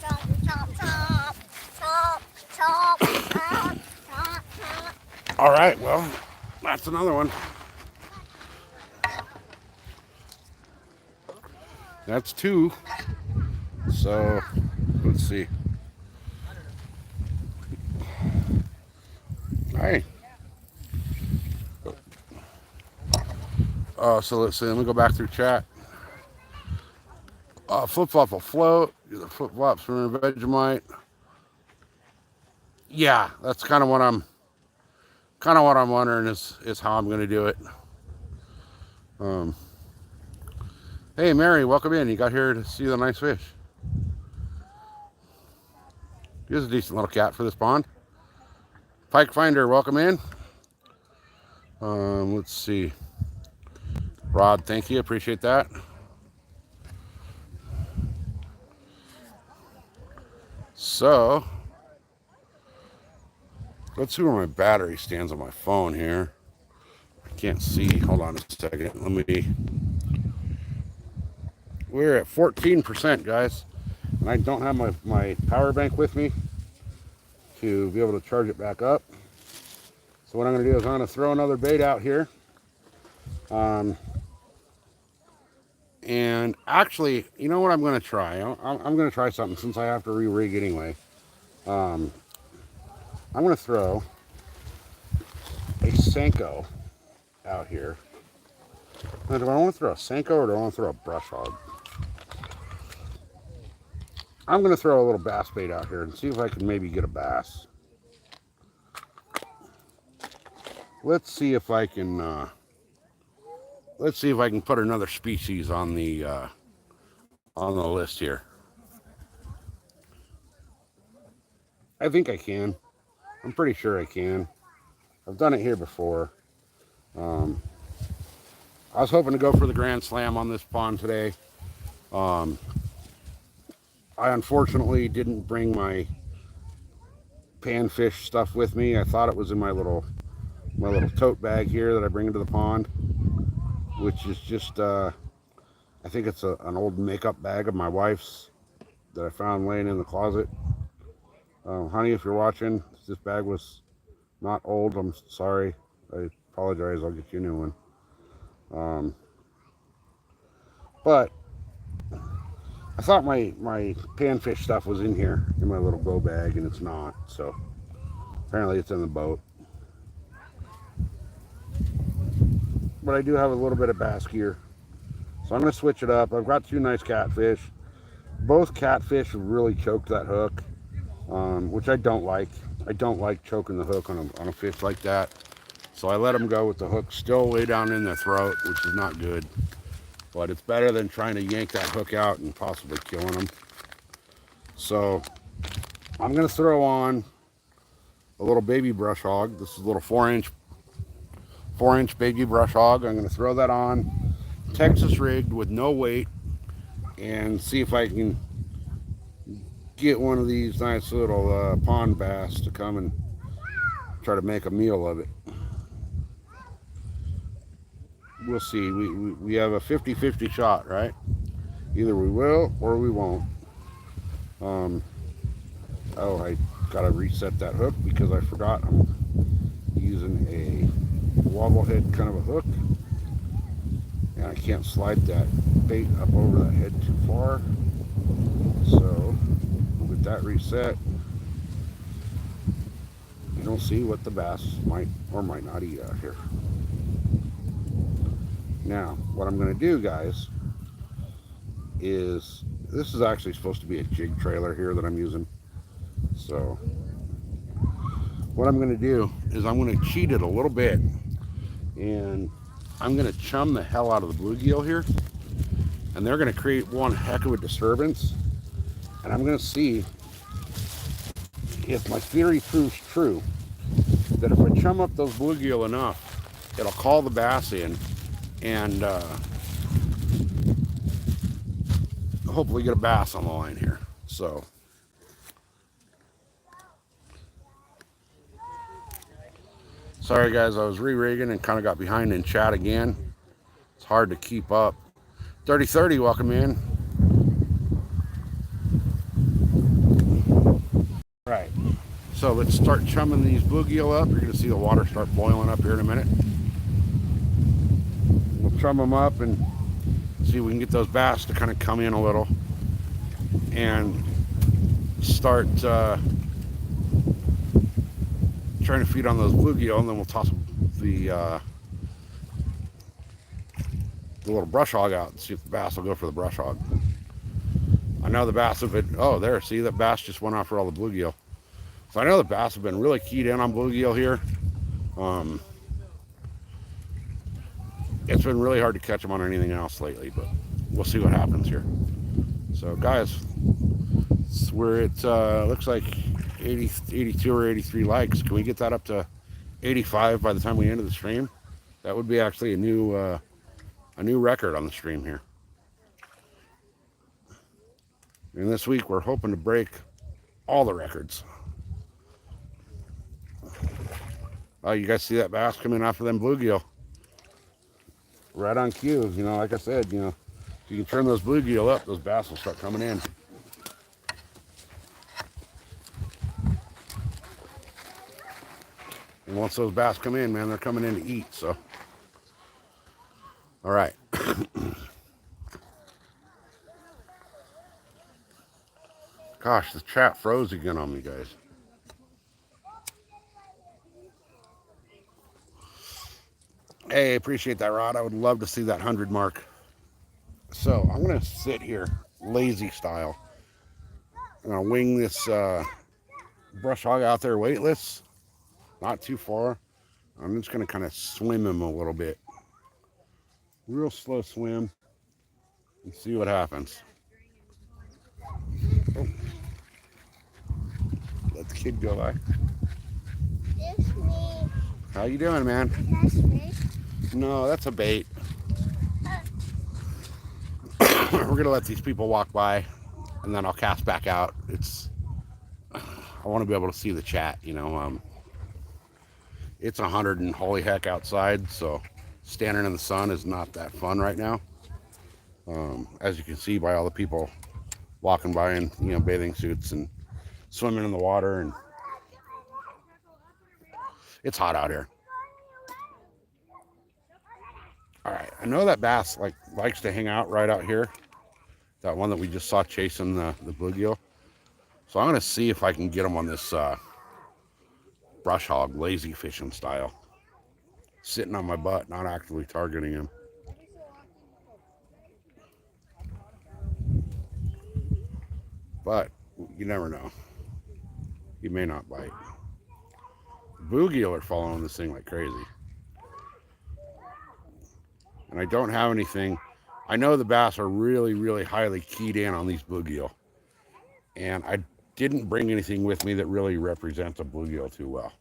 chop, chop, chop, chop, chop, chop, chop, chop. All right, well, that's another one. That's two. So, let's see. Hey. So let's see. Let me go back through chat. Flip flop will float. The flip flops from Vegemite. Yeah, that's kind of what I'm wondering is how I'm going to do it. Hey, Mary, welcome in. You got here to see the nice fish. He's a decent little cat for this pond. Pike Finder, welcome in. Let's see. Rod, thank you. Appreciate that. So, let's see where my battery stands on my phone here. I can't see. Hold on a second. We're at 14%, guys. And I don't have my power bank with me to be able to charge it back up. So what I'm going to do is I'm going to throw another bait out here. And actually, you know what I'm going to try? I'm going to try something since I have to re-rig anyway. I'm going to throw a Senko out here. Now, do I want to throw a Senko or do I want to throw a brush hog? I'm going to throw a little bass bait out here and see if I can maybe get a bass. Let's see if I can put another species on the list here. I think I can. I'm pretty sure I can. I've done it here before. I was hoping to go for the Grand Slam on this pond today. I unfortunately didn't bring my panfish stuff with me. I thought it was in my little tote bag here that I bring into the pond, which is just I think it's an old makeup bag of my wife's that I found laying in the closet. Honey, if you're watching, this bag was not old. I'm sorry. I apologize. I'll get you a new one. But I thought my panfish stuff was in here in my little go bag, and it's not. So apparently it's in the boat. But I do have a little bit of bass gear, so I'm going to switch it up. I've got two nice catfish. Both catfish have really choked that hook, which I don't like. I don't like choking the hook on a fish like that. So I let them go with the hook still way down in their throat, which is not good. But it's better than trying to yank that hook out and possibly killing them. So I'm going to throw on a little baby brush hog. This is a little 4-inch baby brush hog. I'm going to throw that on, Texas rigged with no weight, and see if I can get one of these nice little pond bass to come and try to make a meal of it. We'll see. We have a 50-50 shot, right? Either we will or we won't. Oh, I gotta reset that hook because I forgot I'm using a wobble head kind of a hook, and I can't slide that bait up over that head too far. So with that reset, you'll see what the bass might or might not eat out here. Now, what I'm going to do, guys, is this is actually supposed to be a jig trailer here that I'm using. So what I'm going to do is I'm going to cheat it a little bit, and I'm going to chum the hell out of the bluegill here, and they're going to create one heck of a disturbance. And I'm going to see if my theory proves true, that if I chum up those bluegill enough, it'll call the bass in and hopefully get a bass on the line here. So sorry guys, I was re-rigging and kind of got behind in chat again. It's hard to keep up. 3030, welcome in. Right, so let's start chumming these bluegill up. You're going to see the water start boiling up here in a minute. We'll chum them up and see if we can get those bass to kind of come in a little and start trying to feed on those bluegill, and then we'll toss the little brush hog out and see if the bass will go for the brush hog. I know the bass have been, oh there, see that bass just went after all the bluegill. So I know the bass have been really keyed in on bluegill here. It's been really hard to catch them on anything else lately, but we'll see what happens here. So guys, we're at looks like 82 or 83 likes. Can we get that up to 85 by the time we end the stream? That would be actually a new record on the stream here. And this week we're hoping to break all the records. Oh, you guys see that bass coming after them bluegill? Right on cue. You know, like I said, you know, if you can turn those bluegill up, those bass will start coming in. And once those bass come in, man, they're coming in to eat. So, all right. Gosh, the chat froze again on me, guys. Hey, appreciate that, Rod. I would love to see that 100 mark. So I'm going to sit here, lazy style. I'm going to wing this brush hog out there weightless, not too far. I'm just going to kind of swim him a little bit. Real slow swim and see what happens. Oh. Let the kid go by. It's me. How you doing, man? That's me. No, that's a bait. We're going to let these people walk by, and then I'll cast back out. I want to be able to see the chat, you know. It's 100 and holy heck outside, so standing in the sun is not that fun right now. As you can see by all the people walking by in, you know, bathing suits and swimming in the water, and it's hot out here. All right, I know that bass likes to hang out right out here. That one that we just saw chasing the bluegill. So I'm gonna see if I can get him on this brush hog, lazy fishing style, sitting on my butt, not actively targeting him. But you never know. He may not bite. Bluegill are following this thing like crazy. And I don't have anything. I know the bass are really, really highly keyed in on these bluegill. and I didn't bring anything with me that really represents a bluegill too well.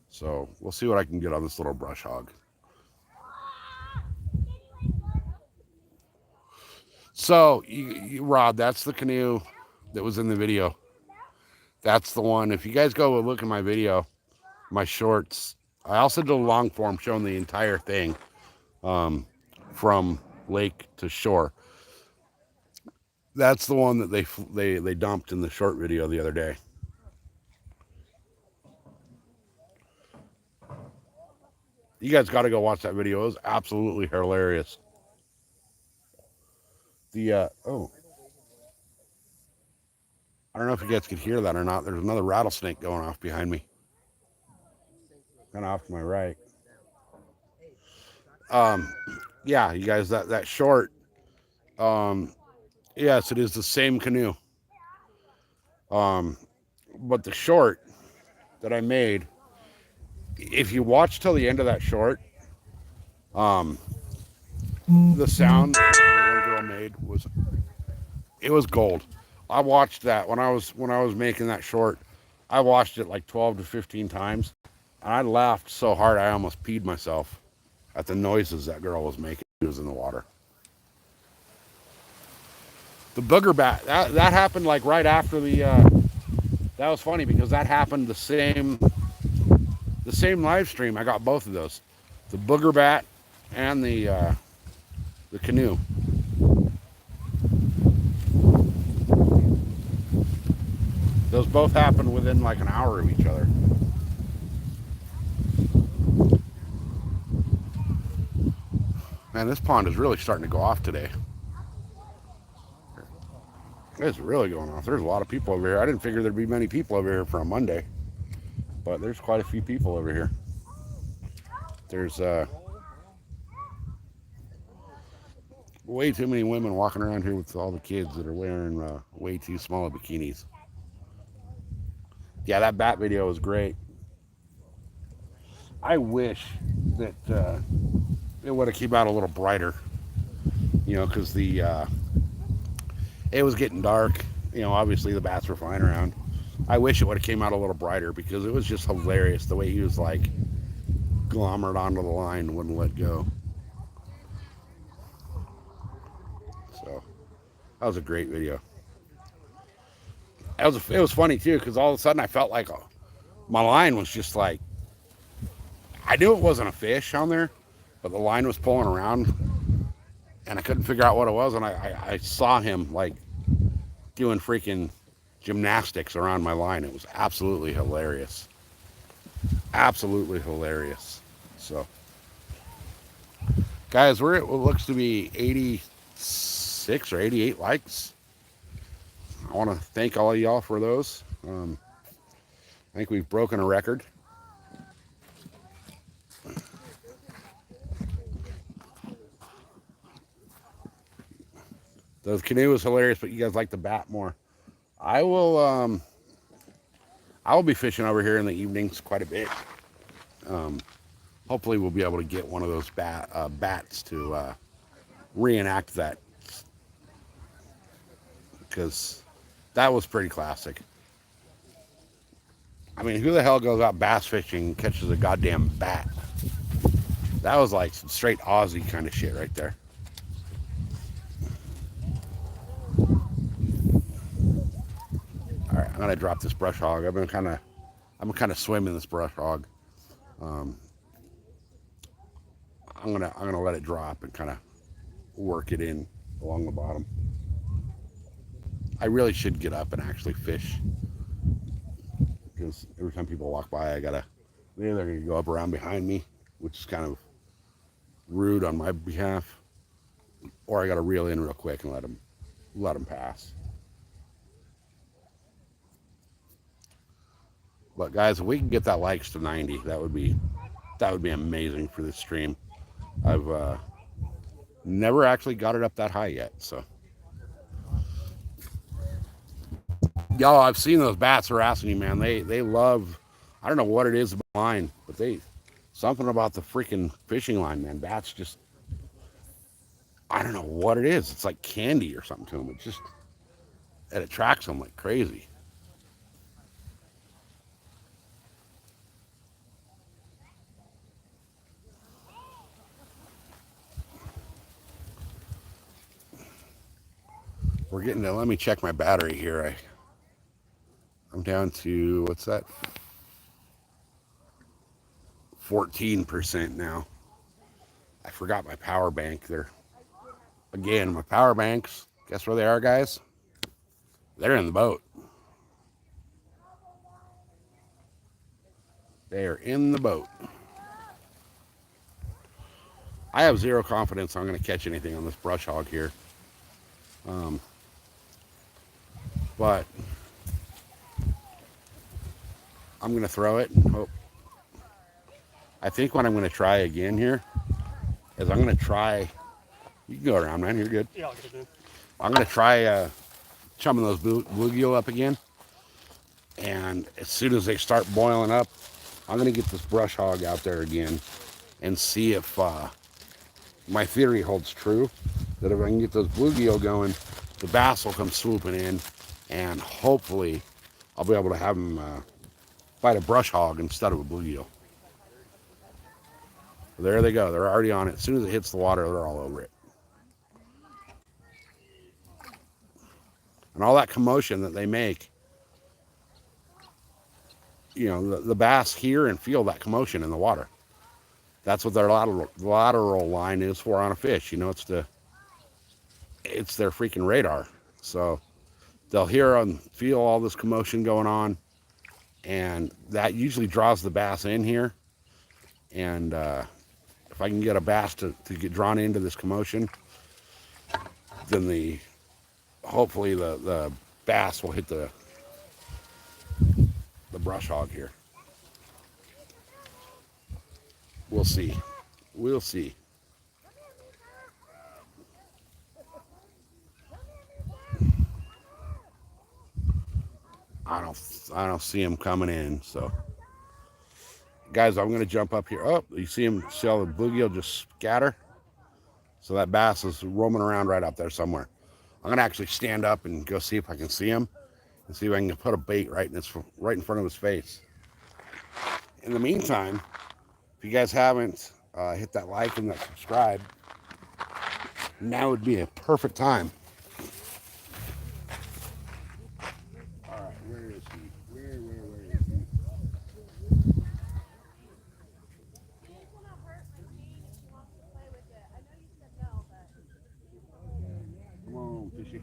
So we'll see what I can get on this little brush hog. So, Rod, that's the canoe that was in the video. That's the one. If you guys go look at my video, my shorts, I also did a long form showing the entire thing from lake to shore. That's the one that they dumped in the short video the other day. You guys got to go watch that video. It was absolutely hilarious. I don't know if you guys could hear that or not. There's another rattlesnake going off behind me. Kind of off to my right. Yeah, you guys, that short, yes, it is the same canoe. But the short that I made, if you watch till the end of that short, the sound that one girl made was gold. I watched that when I was making that short. I watched it like 12 to 15 times, and I laughed so hard I almost peed myself at the noises that girl was making. She was in the water. The booger bat, that happened like right after the. That was funny because that happened the same live stream. I got both of those, the booger bat and the canoe. Those both happened within like an hour of each other. Man, this pond is really starting to go off today. It's really going off. There's a lot of people over here. I didn't figure there'd be many people over here for a Monday, but there's quite a few people over here. There's way too many women walking around here with all the kids that are wearing way too small bikinis. Yeah, that bat video was great. I wish that it would have came out a little brighter, because it was getting dark. Obviously the bats were flying around. I wish it would have came out a little brighter because it was just hilarious the way he was like glommered onto the line and wouldn't let go. So that was a great video. It was funny too because all of a sudden I felt like my line was just like, I knew it wasn't a fish on there, but the line was pulling around and I couldn't figure out what it was, and I saw him like doing freaking gymnastics around my line. It was absolutely hilarious. Absolutely hilarious. So guys, we're at what looks to be 86 or 88 likes. I want to thank all of y'all for those. I think we've broken a record. The canoe was hilarious, but you guys like the bat more. I will be fishing over here in the evenings quite a bit. Hopefully we'll be able to get one of those bats to reenact that, because that was pretty classic. I mean, who the hell goes out bass fishing and catches a goddamn bat? That was like some straight Aussie kind of shit right there. All right, I'm gonna drop this brush hog. I'm kind of swimming this brush hog. I'm gonna let it drop and kind of work it in along the bottom. I really should get up and actually fish, because every time people walk by, they're gonna go up around behind me, which is kind of rude on my behalf, or I gotta reel in real quick and let them pass. But guys, if we can get that likes to 90, that would be amazing for this stream. I've never actually got it up that high yet, so. Y'all, I've seen those bats harassing you, man. They love, I don't know what it is about the line, but something about the freaking fishing line, man. Bats just, I don't know what it is. It's like candy or something to them. It attracts them like crazy. We're getting to, let me check my battery here. I'm down to, what's that? 14% now. I forgot my power bank there. Again, my power banks, guess where they are, guys? They're in the boat. They are in the boat. I have zero confidence I'm going to catch anything on this brush hog here. But I'm going to throw it and hope. I think what I'm going to try again here is I'm going to try. You can go around, man. You're good. Yeah, I'll get it in. I'm going to try chumming those bluegill up again. And as soon as they start boiling up, I'm going to get this brush hog out there again and see if my theory holds true. That if I can get those bluegill going, the bass will come swooping in, and hopefully I'll be able to have them fight a brush hog instead of a bluegill. There they go. They're already on it. As soon as it hits the water, they're all over it. And all that commotion that they make, you know, the bass hear and feel that commotion in the water. That's what their lateral line is for on a fish. You know, it's their freaking radar. So they'll hear and feel all this commotion going on, and that usually draws the bass in here. And if I can get a bass to get drawn into this commotion, then hopefully the bass will hit the brush hog here. We'll see. We'll see. I don't see him coming in. So, guys, I'm gonna jump up here. Oh, you see him? See all the bluegill just scatter? So that bass is roaming around right up there somewhere. I'm gonna actually stand up and go see if I can see him, and see if I can put a bait right in front of his face. In the meantime, if you guys haven't hit that like and that subscribe, now would be a perfect time. All right, where is he? Where is he? Come on, fishy.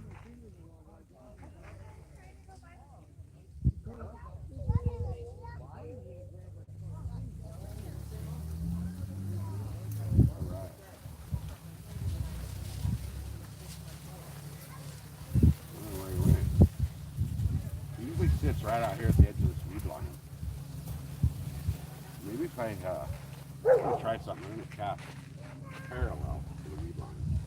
He usually sits right out here at the edge of this weed line. Maybe if I try something, I'm gonna cast parallel to the weed line.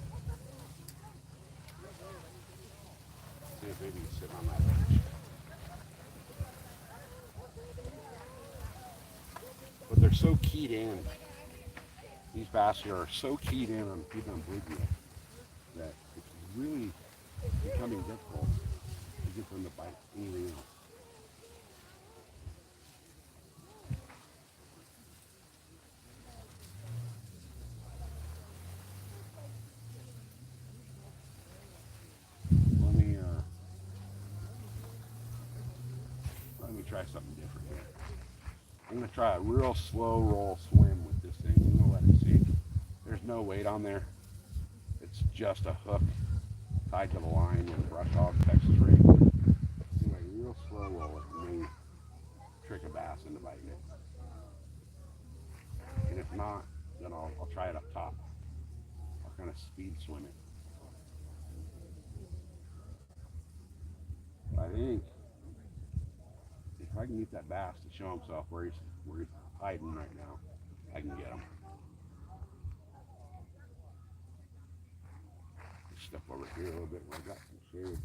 See if maybe he's sitting on that edge. But they're so keyed in. These bass here are so keyed in on feeding on bluegill that it's really becoming difficult to get them to bite anything else. Let me try something different here. I'm gonna try a real slow roll swim with this thing. I'm gonna let it see. There's no weight on there. It's just a hook tied to the line with a brush hog Texas rig. Anyway, real slow roll it and maybe trick a bass into biting it. And if not, then I'll try it up top. I'll kind of speed swim it. I think if I can get that bass to show himself where he's hiding right now, I can get him. Step over here a little bit where I got some shade.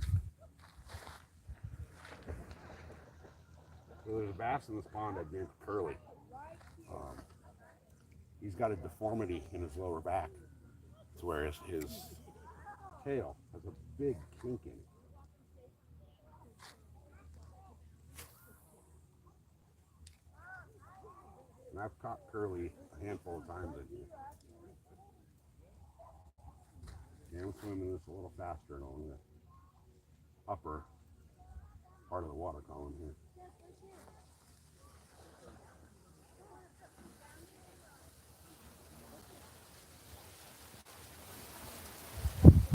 So there's a bass in this pond I named Curly. He's got a deformity in his lower back to where his tail has a big kink in it. And I've caught curly a handful of times in here. Yeah, I'm swimming this a little faster along the upper part of the water column here.